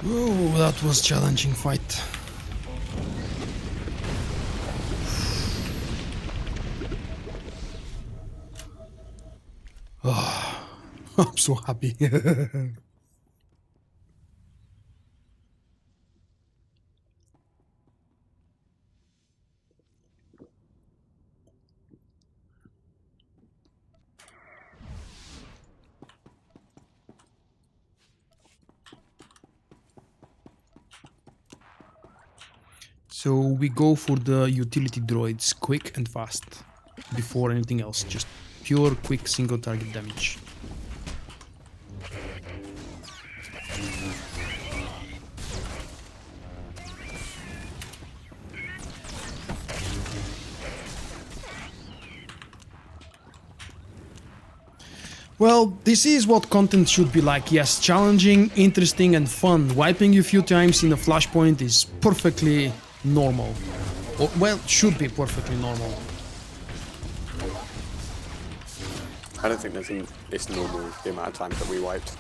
Oh, that was challenging fight. Oh, I'm so happy. So we go for the utility droids quick and fast before anything else, just pure quick single target damage. Well, this is what content should be like. Yes, challenging, interesting and fun. Wiping you a few times in a flashpoint is perfectly normal. Or, well, should be perfectly normal. I don't think it's normal, the amount of times that we wiped.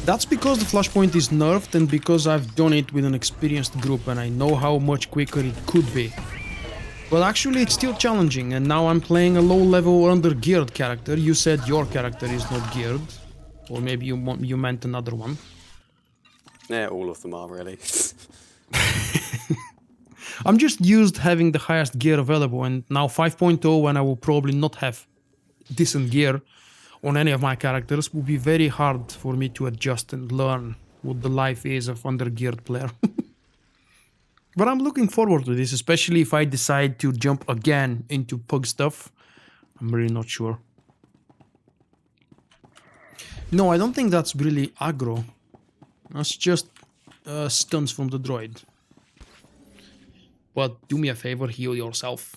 That's because the flashpoint is nerfed and because I've done it with an experienced group and I know how much quicker it could be. But actually it's still challenging, and now I'm playing a low-level under-geared character. You said your character is not geared. Or maybe you meant another one. Yeah, all of them are really. I'm just used having the highest gear available, and now 5.0 when I will probably not have decent gear. on any of my characters would be very hard for me to adjust and learn what the life is of undergeared player. But I'm looking forward to this, especially if I decide to jump again into pug stuff. I'm really not sure. No, I don't think that's really aggro. That's just stunts from the droid. But do me a favor, heal yourself.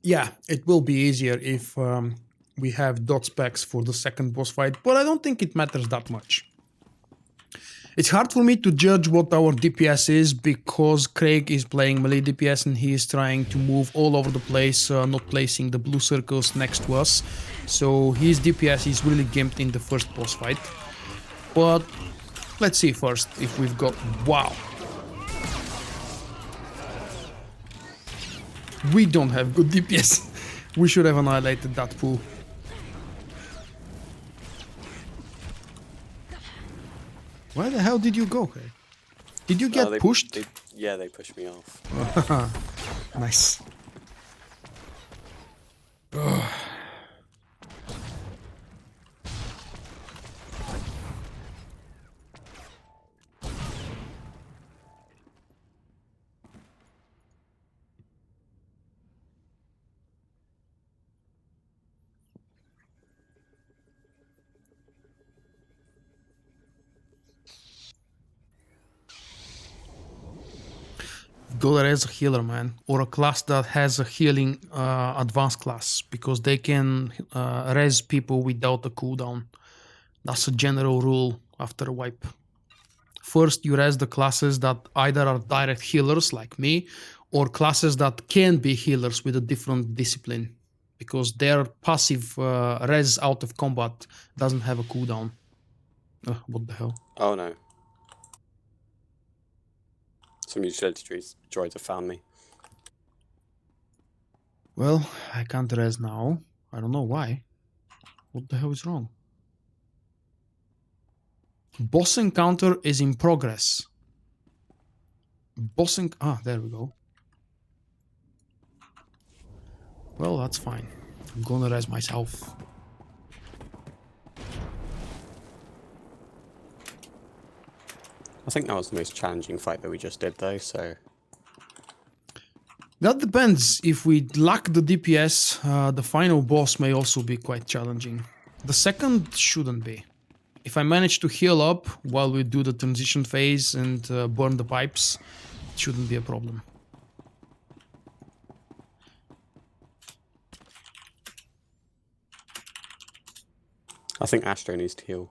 Yeah, it will be easier if we have dot specs for the second boss fight, but I don't think it matters that much. It's hard for me to judge what our DPS is because Craig is playing melee DPS and he is trying to move all over the place, not placing the blue circles next to us. So his DPS is really gimped in the first boss fight. But let's see first if we've got... Wow! We don't have good DPS. We should have annihilated that pool. Where the hell did you go, Craig? Did you get pushed? Yeah, they pushed me off. Nice. Go there as a healer, man, or a class that has a healing advanced class, because they can res people without a cooldown. That's a general rule after a wipe. First, you res the classes that either are direct healers like me, or classes that can be healers with a different discipline, because their passive res out of combat doesn't have a cooldown. What the hell? Oh no. Some utility droids have found me. Well, I can't res now. I don't know why. What the hell is wrong? Boss encounter is in progress. There we go. Well, that's fine. I'm gonna res myself. I think that was the most challenging fight that we just did though, so... That depends. If we lack the DPS, the final boss may also be quite challenging. The second shouldn't be. If I manage to heal up while we do the transition phase and burn the pipes, it shouldn't be a problem. I think Astro needs to heal.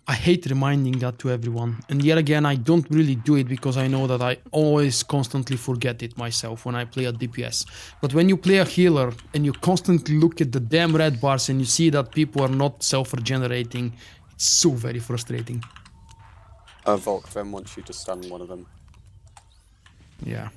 I hate reminding that to everyone, and yet again I don't really do it because I know that I always constantly forget it myself when I play a DPS. But when you play a healer and you constantly look at the damn red bars and you see that people are not self-regenerating, it's so very frustrating. Vulkk then wants you to stun one of them. Yeah.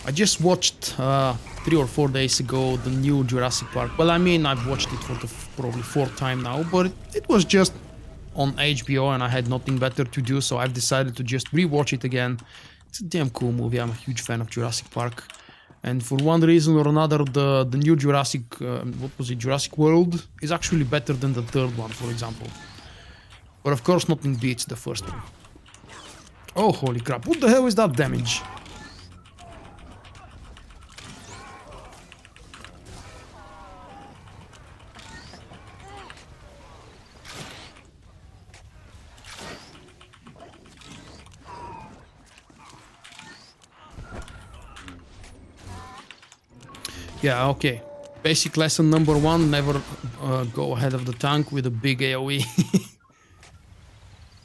I just watched 3 or 4 days ago the new Jurassic Park. Well, I mean, I've watched it for the probably 4th time now, but it was just on HBO and I had nothing better to do, so I've decided to just rewatch it again. It's a damn cool movie. I'm a huge fan of Jurassic Park. And for one reason or another, the new Jurassic, Jurassic World is actually better than the 3rd one, for example. But of course, nothing beats the first one. Oh, holy crap. What the hell is that damage? Yeah, okay. Basic lesson number 1, never go ahead of the tank with a big AoE.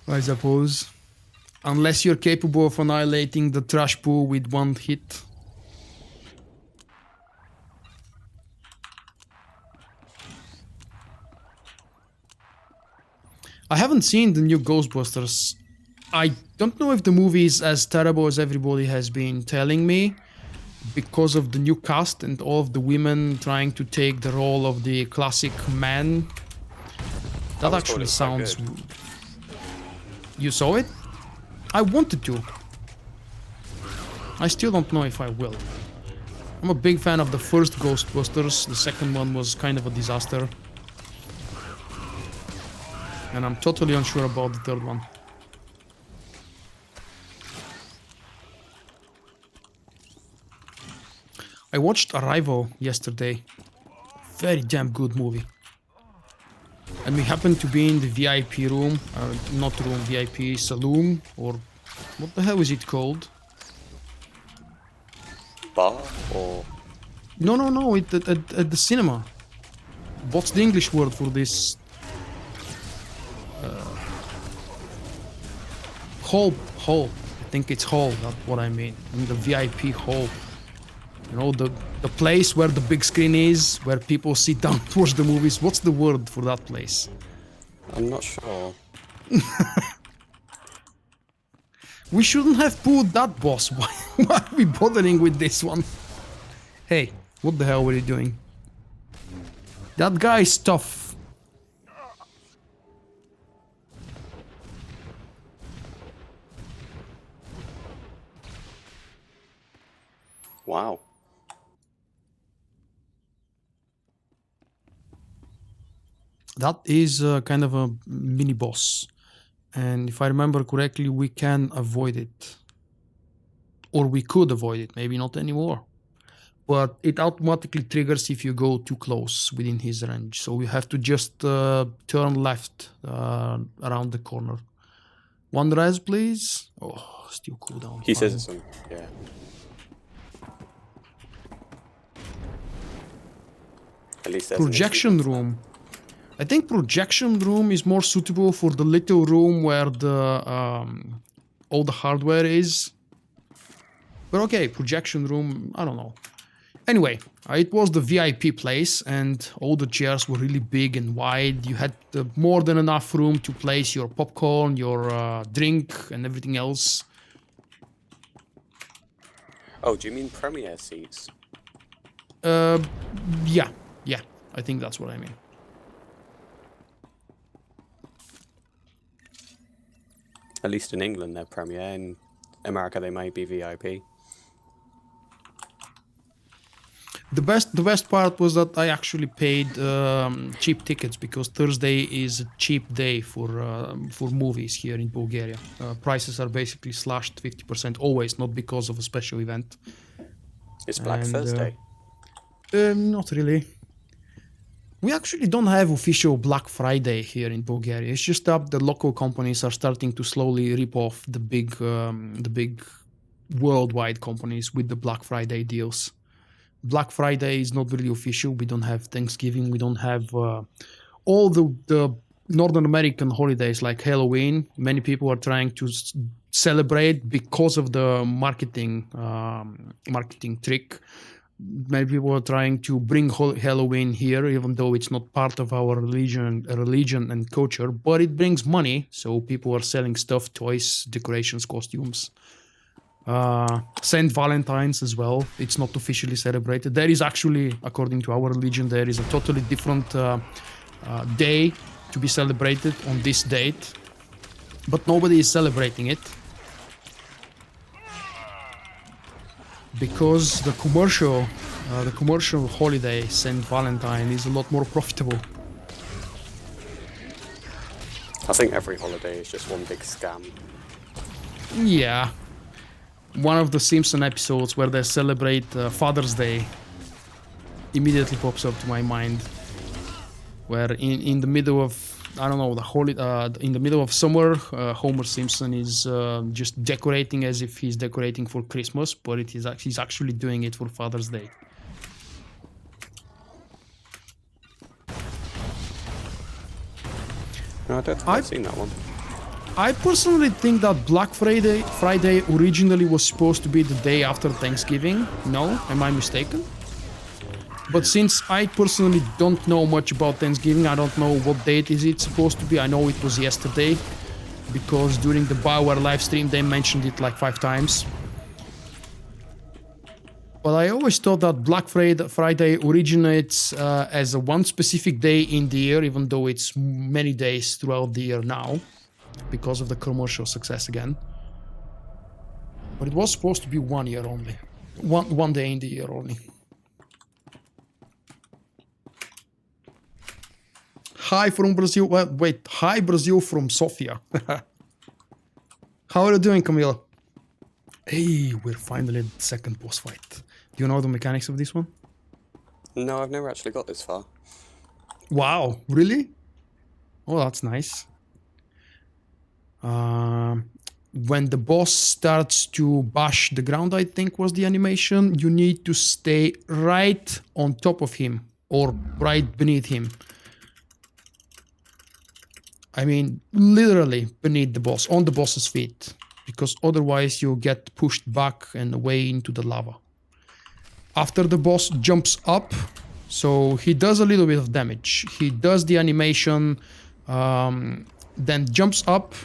I suppose. Unless you're capable of annihilating the trash pool with 1 hit. I haven't seen the new Ghostbusters. I don't know if the movie is as terrible as everybody has been telling me because of the new cast and all of the women trying to take the role of the classic man. That was actually told it was sounds... quite You saw it? I wanted to. I still don't know if I will. I'm a big fan of the first Ghostbusters. The second one was kind of a disaster. And I'm totally unsure about the third one. I watched Arrival yesterday. Very damn good movie. And we happened to be in the VIP room, not room, VIP saloon, or what the hell is it called? Bar or No, at the cinema. What's the English word for this? Hall. I think it's hall, that's what I mean. In the VIP hall. You know, the place where the big screen is, where people sit down to watch the movies. What's the word for that place? I'm not sure. We shouldn't have put that, boss. Why are we bothering with this one? Hey, what the hell were you doing? That guy is tough. Wow. That is kind of a mini boss. And if I remember correctly, we can avoid it. Or we could avoid it, maybe not anymore. But it automatically triggers if you go too close within his range. So you have to just turn left around the corner. One res, please. Oh, still cooldown. He Fine. says it's yeah. At least there's an Projection issue. room. I think projection room is more suitable for the little room where the all the hardware is. But okay, projection room, I don't know. Anyway, it was the VIP place and all the chairs were really big and wide. You had more than enough room to place your popcorn, your drink and everything else. Oh, do you mean premiere seats? Yeah, I think that's what I mean. At least in England, they're premiere. In America, they might be VIP. The best part was that I actually paid cheap tickets because Thursday is a cheap day for movies here in Bulgaria. Prices are basically slashed 50% always, not because of a special event. It's Black And, Thursday. Not really. We actually don't have official Black Friday here in Bulgaria. It's just that the local companies are starting to slowly rip off the big worldwide companies with the Black Friday deals. Black Friday is not really official. We don't have Thanksgiving. We don't have all the Northern American holidays like Halloween. Many people are trying to celebrate because of the marketing trick. Many people are trying to bring Halloween here, even though it's not part of our religion and culture. But it brings money, so people are selling stuff, toys, decorations, costumes. Saint Valentine's as well. It's not officially celebrated. There is actually, according to our religion, there is a totally different day to be celebrated on this date, but nobody is celebrating it because the commercial holiday Saint Valentine is a lot more profitable. I think every holiday is just one big scam. Yeah. One of the Simpson episodes where they celebrate Father's Day immediately pops up to my mind. Where in the middle of, I don't know, in the middle of summer, Homer Simpson is just decorating as if he's decorating for Christmas, but he's actually doing it for Father's Day. No, I don't think I've seen that one. I personally think that Black Friday originally was supposed to be the day after Thanksgiving. No? Am I mistaken? But since I personally don't know much about Thanksgiving, I don't know what date is it supposed to be. I know it was yesterday, because during the BioWare live stream they mentioned it like 5 times. But I always thought that Black Friday originates as a one specific day in the year, even though it's many days throughout the year now, because of the commercial success again. But it was supposed to be 1 year only. One day in the year only. Hi from Brazil. Well, wait, hi Brazil from Sofia. How are you doing, Camila? Hey, we're finally at the second boss fight. Do you know the mechanics of this one? No, I've never actually got this far. Wow, really? Oh, that's nice. When the boss starts to bash the ground, I think was the animation, you need to stay right on top of him or right beneath him. I mean, literally beneath the boss, on the boss's feet, because otherwise you'll get pushed back and away into the lava. After the boss jumps up, so he does a little bit of damage. He does the animation, then jumps up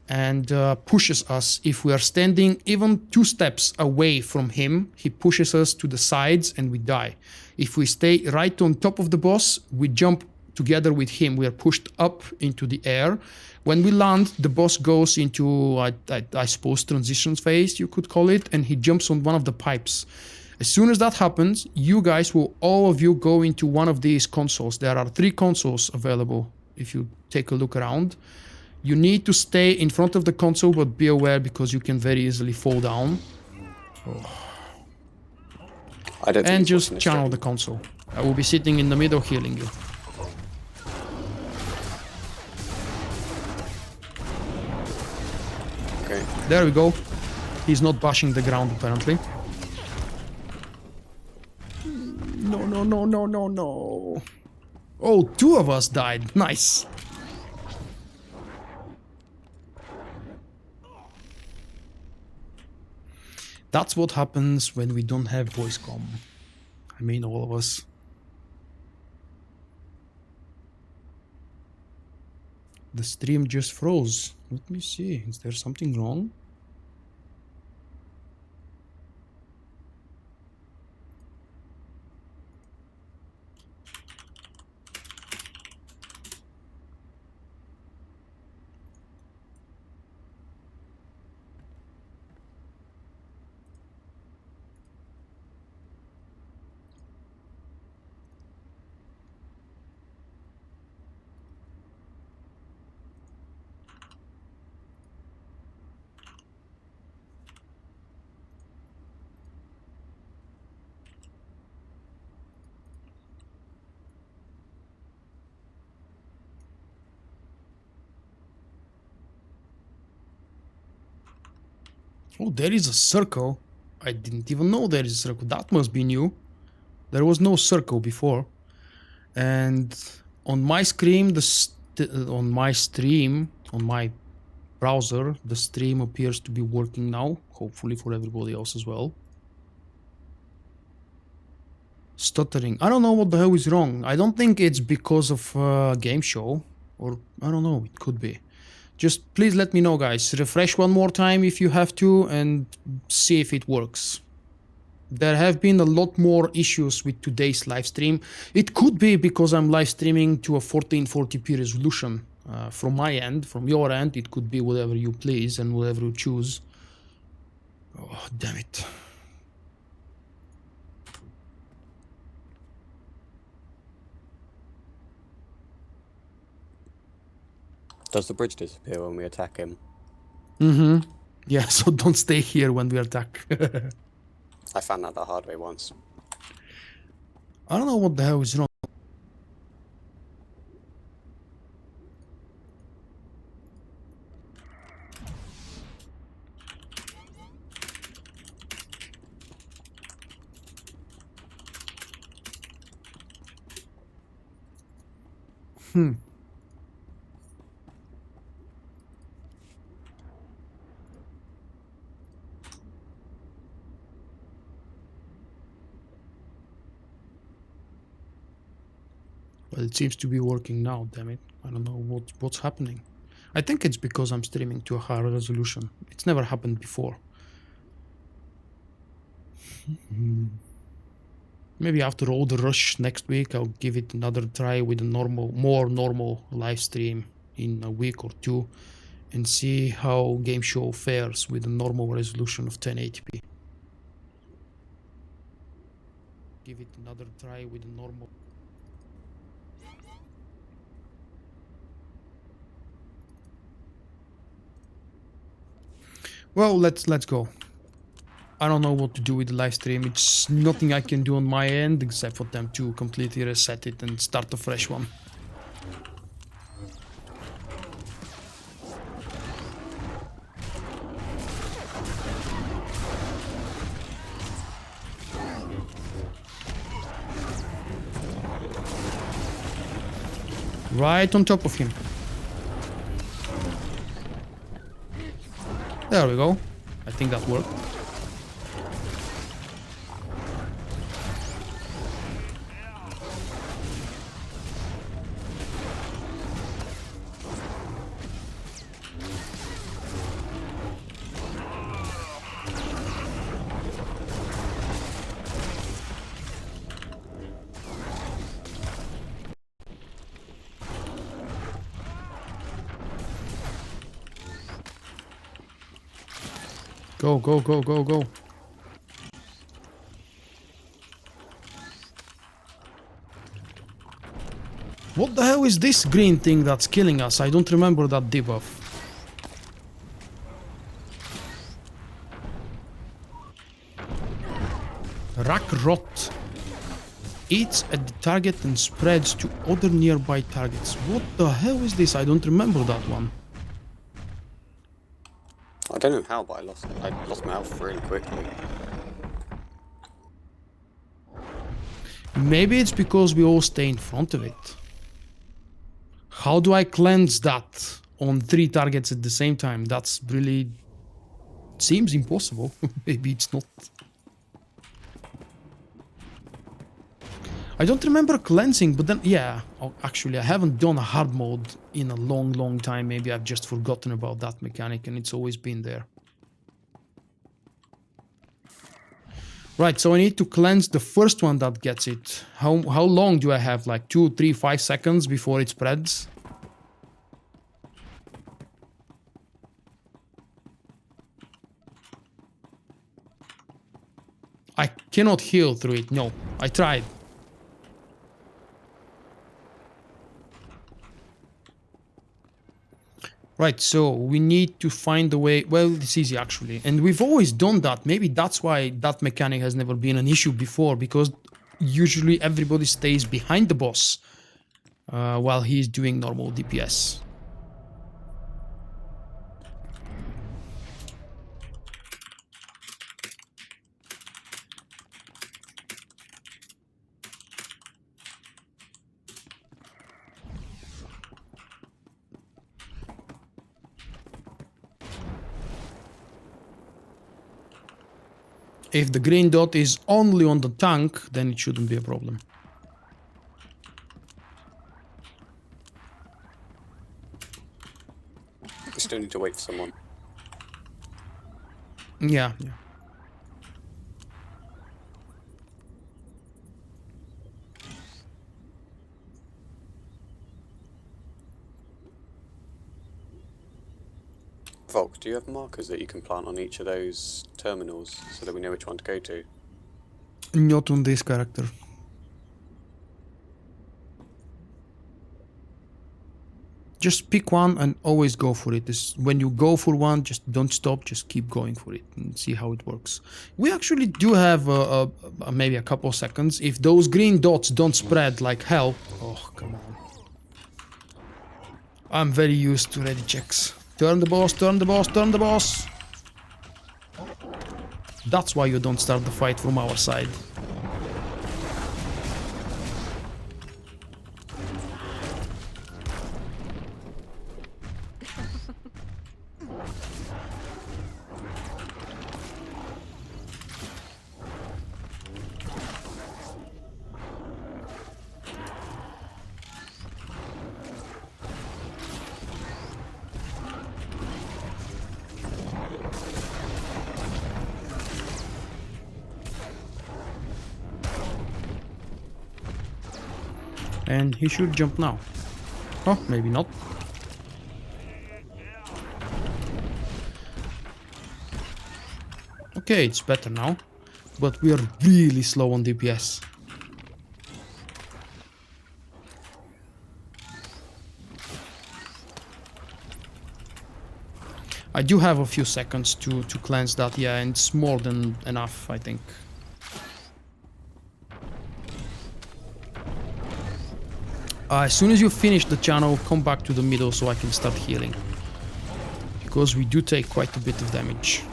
and pushes us. If we are standing even 2 steps away from him, he pushes us to the sides and we die. If we stay right on top of the boss, we jump together with him. We are pushed up into the air. When we land, the boss goes into, I suppose, transition phase, you could call it, and he jumps on one of the pipes. As soon as that happens, you guys will, all of you, go into one of these consoles. There are 3 consoles available if you take a look around. You need to stay in front of the console, but be aware because you can very easily fall down. I don't think And it's just watching this channel stream. the console. I will be sitting in the middle healing you. Okay. There we go. He's not bashing the ground apparently. No, no, no, no, no, no. Oh, 2 of us died. Nice. That's what happens when we don't have voice comm. I mean, all of us. The stream just froze. Let me see. Is there something wrong? Oh, there is a circle. I didn't even know there is a circle. That must be new. There was no circle before. And on my screen, on my browser, the stream appears to be working now. Hopefully for everybody else as well. Stuttering. I don't know what the hell is wrong. I don't think it's because of Gameshow. Or, I don't know, it could be. Just please let me know, guys. Refresh one more time if you have to and see if it works. There have been a lot more issues with today's live stream. It could be because I'm live streaming to a 1440p resolution. From my end, from your end, it could be whatever you please and whatever you choose. Oh, damn it. Does the bridge disappear when we attack him? Mm-hmm. Yeah, so don't stay here when we attack. I found out the hard way once. I don't know what the hell is wrong. Well, it seems to be working now, damn it. I don't know what's happening. I think it's because I'm streaming to a higher resolution. It's never happened before. Maybe after all the rush next week, I'll give it another try with a more normal live stream in a week or two and see how Gameshow fares with a normal resolution of 1080p. Give it another try with a normal... Well, let's go. I don't know what to do with the live stream. It's nothing I can do on my end except for them to completely reset it and start a fresh one. Right on top of him. There we go. I think that worked. Go, go, go, go, go. What the hell is this green thing that's killing us? I don't remember that debuff. Rack Rot. Eats at the target and spreads to other nearby targets. What the hell is this? I don't remember that one. I don't know how, but I lost my health really quickly. Maybe it's because we all stay in front of it. How do I cleanse that on 3 targets at the same time? That's really... seems impossible. Maybe it's not. I don't remember cleansing, but then, yeah. Oh, actually, I haven't done a hard mode in a long time. Maybe I've just forgotten about that mechanic and it's always been there. Right, so I need to cleanse the first one that gets it. How long do I have? Like 2, 3, 5 seconds before it spreads? I cannot heal through it. No, I tried. Right, so we need to find a way. Well, it's easy actually. And we've always done that. Maybe that's why that mechanic has never been an issue before, because usually everybody stays behind the boss while he's doing normal DPS. If the green dot is only on the tank, then it shouldn't be a problem. I still need to wait for someone. Yeah. Vulkk, do you have markers that you can plant on each of those terminals so that we know which one to go to? Not on this character. Just pick one and always go for it. When you go for one, just don't stop, just keep going for it and see how it works. We actually do have maybe a couple seconds. If those green dots don't spread like hell... Oh, come on. I'm very used to ready checks. Turn the boss, turn the boss, turn the boss! That's why you don't start the fight from our side. And he should jump now. Oh, maybe not. Okay, it's better now. But we are really slow on DPS. I do have a few seconds to cleanse that, yeah, and it's more than enough, I think. As soon as you finish the channel, come back to the middle so I can start healing. Because we do take quite a bit of damage.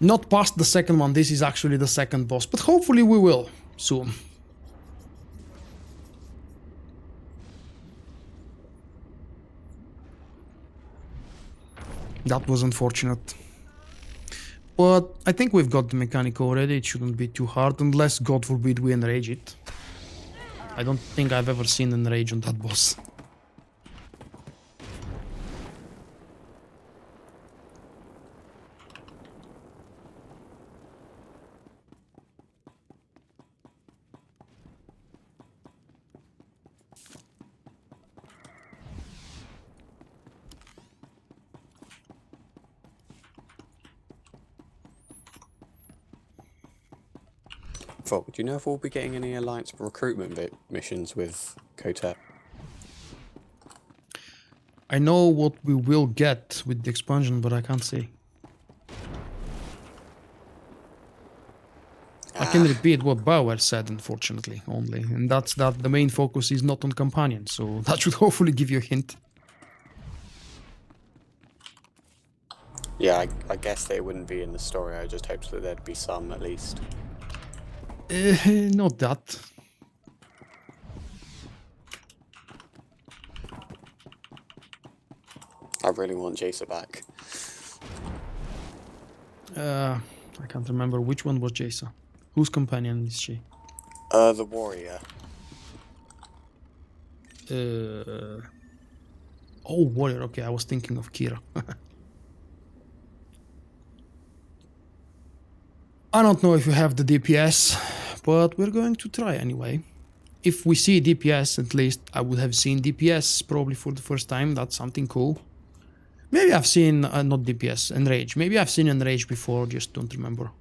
Not past the second one, this is actually the second boss, but hopefully we will soon. That was unfortunate. But I think we've got the mechanic already, it shouldn't be too hard, unless God forbid we enrage it. I don't think I've ever seen enrage on that boss. Vulkk, do you know if we'll be getting any Alliance recruitment missions with Kotep? I know what we will get with the expansion, but I can't say. I can repeat what Bauer said, unfortunately, only. And that's that the main focus is not on companion, so that should hopefully give you a hint. Yeah, I guess they wouldn't be in the story, I just hoped that there'd be some at least. Not that. I really want Jason back. I can't remember which one was Jason. Whose companion is she? The warrior. Oh, warrior. Okay, I was thinking of Kira. I don't know if you have the DPS, but we're going to try anyway. If we see DPS, at least I would have seen DPS probably for the first time. That's something cool. Maybe I've seen, not DPS, Enrage. Maybe I've seen Enrage before, just don't remember.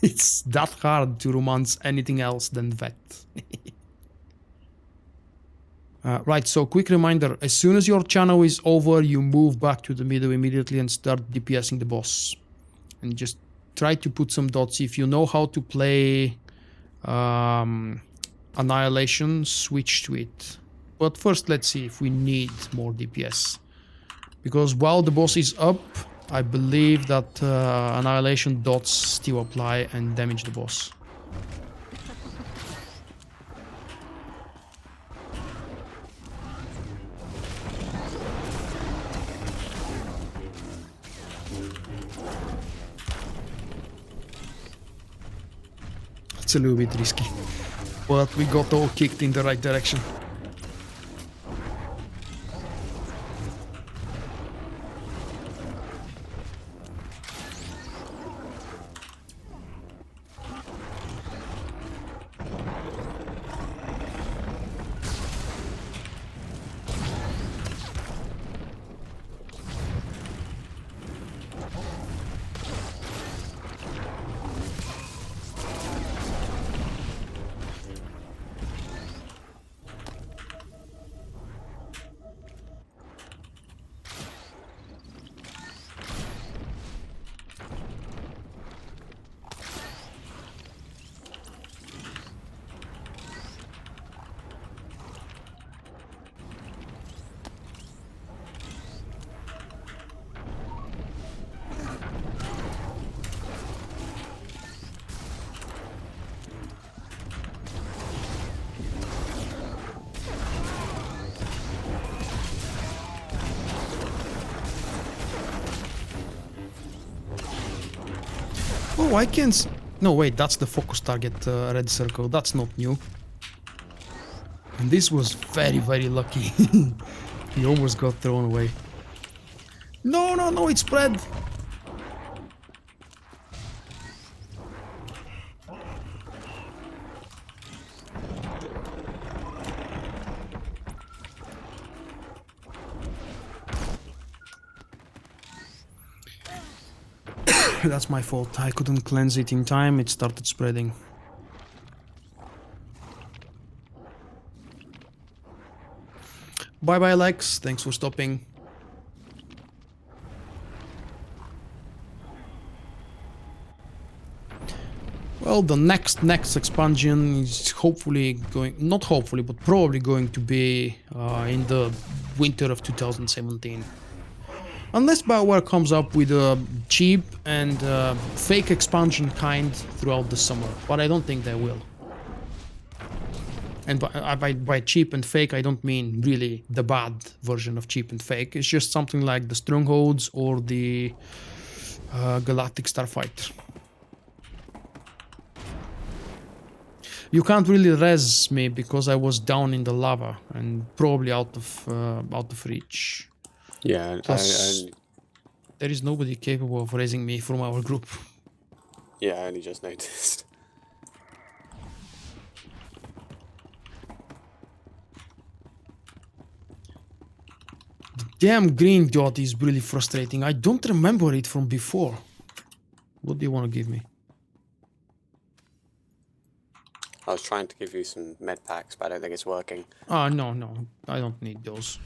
It's that hard to romance anything else than Vet. Right, so quick reminder, as soon as your channel is over, you move back to the middle immediately and start DPSing the boss. And just try to put some dots. If you know how to play Annihilation, switch to it. But first, let's see if we need more DPS. Because while the boss is up, I believe that Annihilation dots still apply and damage the boss. It's a little bit risky, but we got all kicked in the right direction. Oh, I can. No, wait, that's the focus target red circle. That's not new. And this was very, very lucky. He almost got thrown away. No, no, no, it spread. That's my fault. I couldn't cleanse it in time. It started spreading. Bye bye, Lex. Thanks for stopping. Well, the next expansion is hopefully going, not hopefully, but probably going to be in the winter of 2017. Unless BioWare comes up with a cheap and fake expansion kind throughout the summer, but I don't think they will. And by cheap and fake, I don't mean really the bad version of cheap and fake. It's just something like the Strongholds or the Galactic Starfighter. You can't really res me because I was down in the lava and probably out of reach. Yeah, Plus, there is nobody capable of raising me from our group. I only just noticed. Damn green dot is really frustrating. I don't remember it from before. What do you want to give me? I was trying to give you some med packs, but I don't think it's working. No, I don't need those.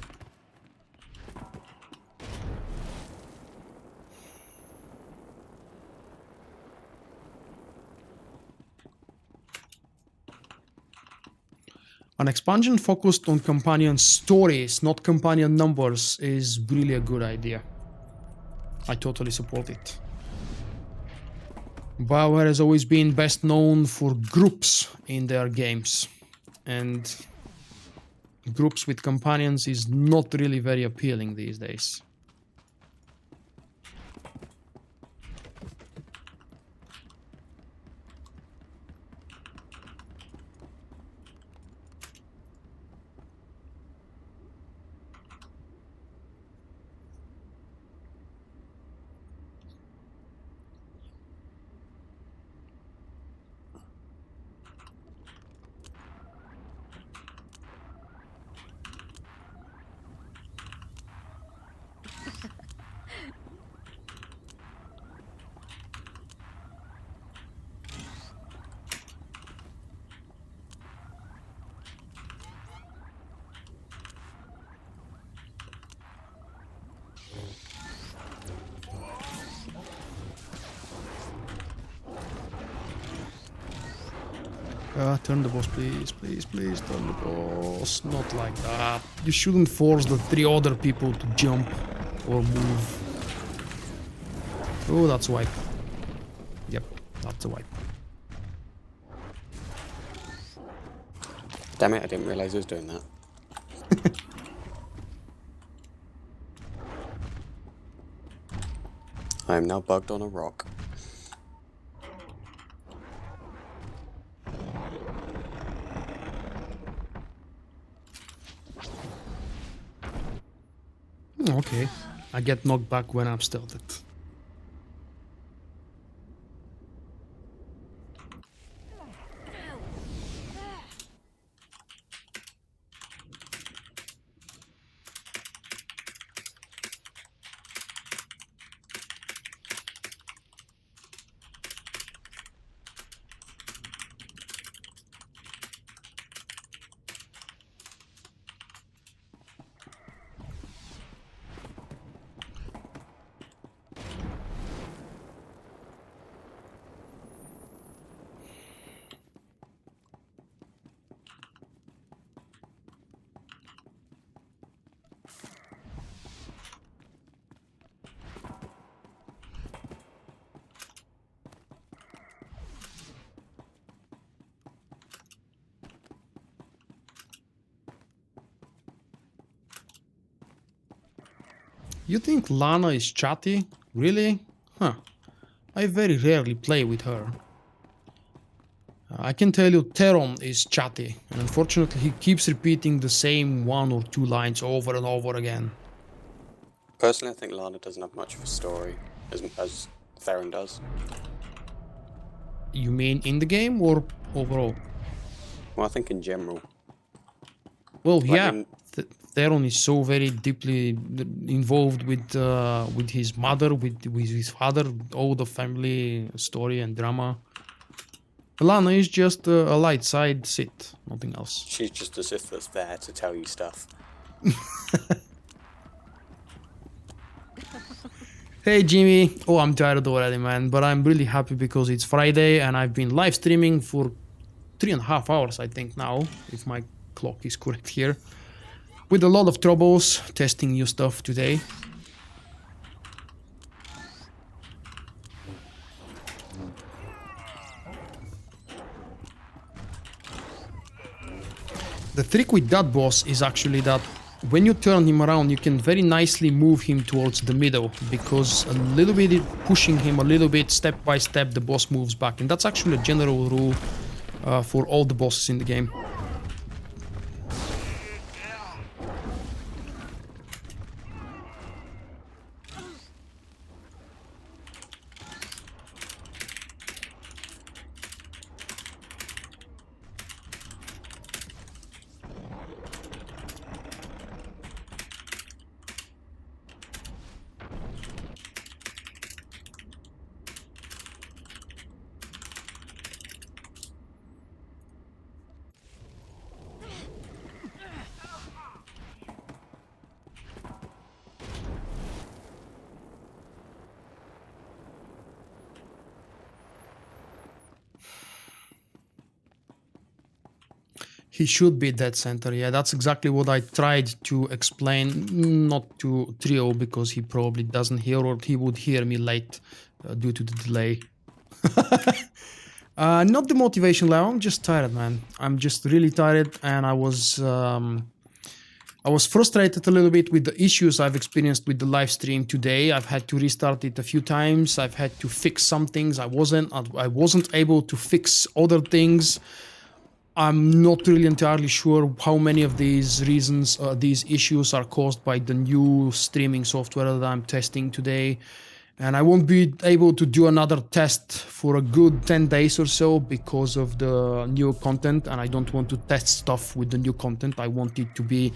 An expansion focused on companion stories, not companion numbers, is really a good idea. I totally support it. BioWare has always been best known for groups in their games, and groups with companions is not really very appealing these days. Turn the boss, please, please, please, turn the boss. Not like that. You shouldn't force the 3 other people to jump or move. Oh, that's a wipe. Yep, that's a wipe. Damn it, I didn't realize I was doing that. I am now bugged on a rock. Okay, I get knocked back when I'm stealthed. You think Lana is chatty? Really? Huh. I very rarely play with her. I can tell you Teron is chatty, and unfortunately he keeps repeating the same 1 or 2 lines over and over again. Personally, I think Lana doesn't have much of a story, as Theron does. You mean in the game or overall? Well, I think in general. Well, Like yeah, in- Theron is so very deeply involved with his mother, with his father, all the family story and drama. Lana is just a light side sit, nothing else. She's just a Sith that's there to tell you stuff. Hey Jimmy, oh I'm tired already man, but I'm really happy because it's Friday and I've been live streaming for 3.5 hours I think now, if my clock is correct here. With a lot of troubles, testing new stuff today. The trick with that boss is actually that when you turn him around, you can very nicely move him towards the middle, because a little bit pushing him a little bit step by step, the boss moves back. And that's actually a general rule for all the bosses in the game. He should be dead center. Yeah, that's exactly what I tried to explain, not to Trio, because he probably doesn't hear, or he would hear me late due to the delay. Not the motivation level, I'm just tired, man. I'm just really tired, and I was frustrated a little bit with the issues I've experienced with the live stream today. I've had to restart it a few times. I've had to fix some things. I wasn't able to fix other things. I'm not really entirely sure how many of these reasons, these issues are caused by the new streaming software that I'm testing today. And I won't be able to do another test for a good 10 days or so because of the new content. And I don't want to test stuff with the new content. I want it to be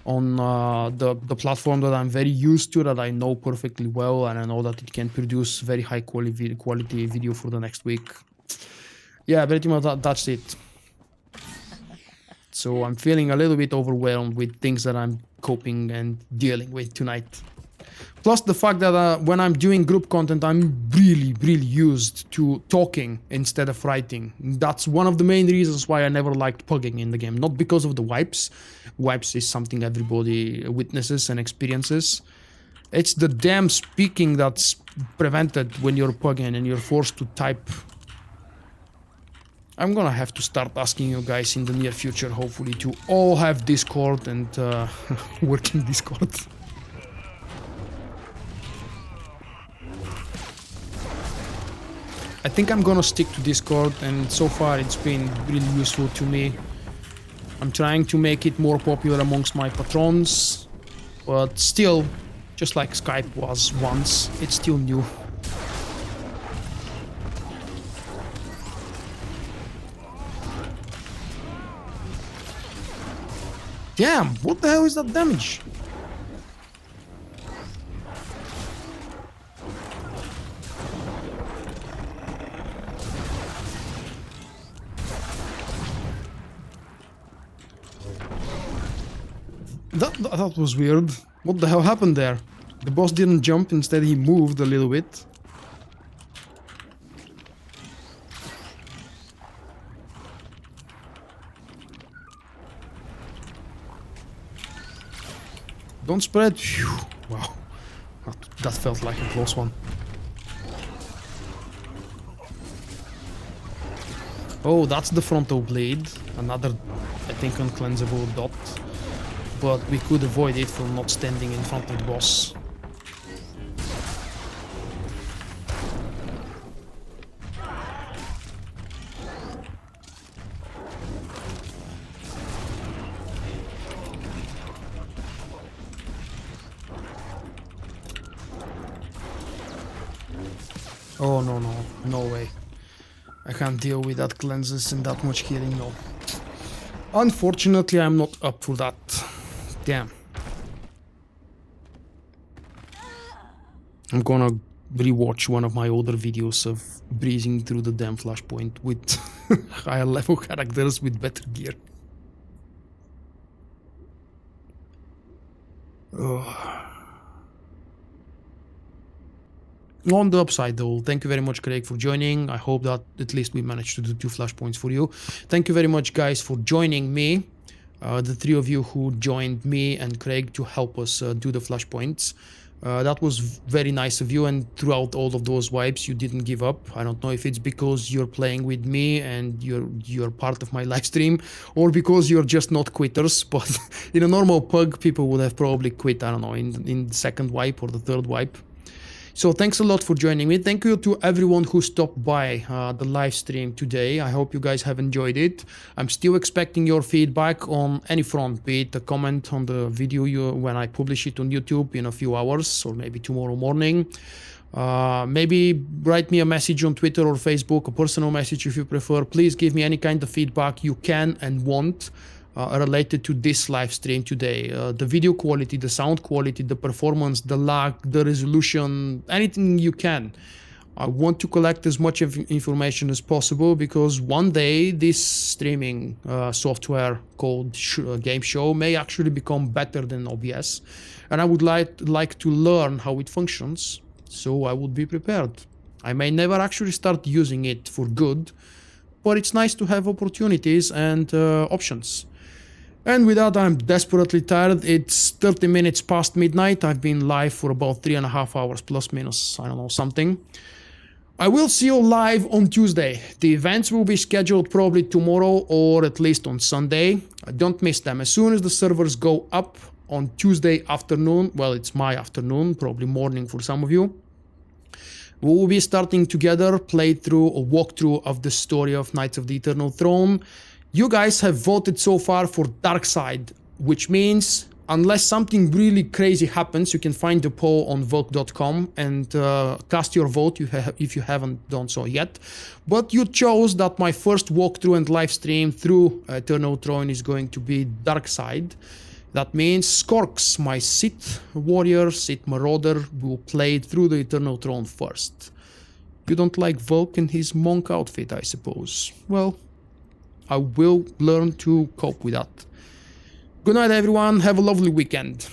on the platform that I'm very used to, that I know perfectly well. And I know that it can produce very high quality video for the next week. Yeah, pretty much that's it. So I'm feeling a little bit overwhelmed with things that I'm coping and dealing with tonight. Plus the fact that when I'm doing group content, I'm really used to talking instead of writing. That's one of the main reasons why I never liked pugging in the game. Not because of the wipes. Wipes is something everybody witnesses and experiences. It's the damn speaking that's prevented when you're pugging and you're forced to type. I'm gonna have to start asking you guys in the near future, hopefully, to all have Discord and working Discord. I think I'm gonna stick to Discord, and so far it's been really useful to me. I'm trying to make it more popular amongst my patrons, but still, just like Skype was once, it's still new. Damn, what the hell is that damage? That was weird. What the hell happened there? The boss didn't jump, instead he moved a little bit. Don't spread. Phew. Wow, that felt like a close one. Oh, that's the frontal blade. Another, I think, uncleansable dot. But we could avoid it from not standing in front of the boss. Oh, no, no. No way. I can't deal with that cleanses and that much healing, no. Unfortunately, I'm not up for that. Damn. I'm gonna rewatch one of my older videos of breezing through the damn Flashpoint with higher level characters with better gear. On the upside though, thank you very much Craig for joining. I hope that at least we managed to do 2 Flashpoints for you. Thank you very much guys for joining me. The 3 of you who joined me and Craig to help us do the Flashpoints. That was very nice of you, and throughout all of those wipes you didn't give up. I don't know if it's because you're playing with me and you're part of my live stream, or because you're just not quitters, but in a normal pug people would have probably quit, I don't know, in the second wipe or the third wipe. So thanks a lot for joining me. Thank you to everyone who stopped by the live stream today. I hope you guys have enjoyed it. I'm still expecting your feedback on any front, be it a comment on the video when I publish it on YouTube in a few hours, or maybe tomorrow morning. Maybe write me a message on Twitter or Facebook, a personal message if you prefer. Please give me any kind of feedback you can and want related to this live stream today. The video quality, the sound quality, the performance, the lag, the resolution, anything you can. I want to collect as much information as possible, because one day this streaming software called Gameshow may actually become better than OBS, and I would like to learn how it functions, so I would be prepared. I may never actually start using it for good, but it's nice to have opportunities and options. And with that, I'm desperately tired. It's 30 minutes past midnight. I've been live for about 3.5 hours, plus minus, I don't know, something. I will see you live on Tuesday. The events will be scheduled probably tomorrow or at least on Sunday. Don't miss them. As soon as the servers go up on Tuesday afternoon, well, it's my afternoon, probably morning for some of you, we will be starting together playthrough or walkthrough of the story of Knights of the Eternal Throne. You guys have voted so far for Dark Side, which means unless something really crazy happens, you can find the poll on Vulkk.com and cast your vote if you haven't done so yet. But you chose that my first walkthrough and live stream through Eternal Throne is going to be Dark Side. That means Skorx, my Sith warrior, Sith marauder, will play through the Eternal Throne first. You don't like Vulkk and his monk outfit, I suppose. Well, I will learn to cope with that. Good night everyone, have a lovely weekend.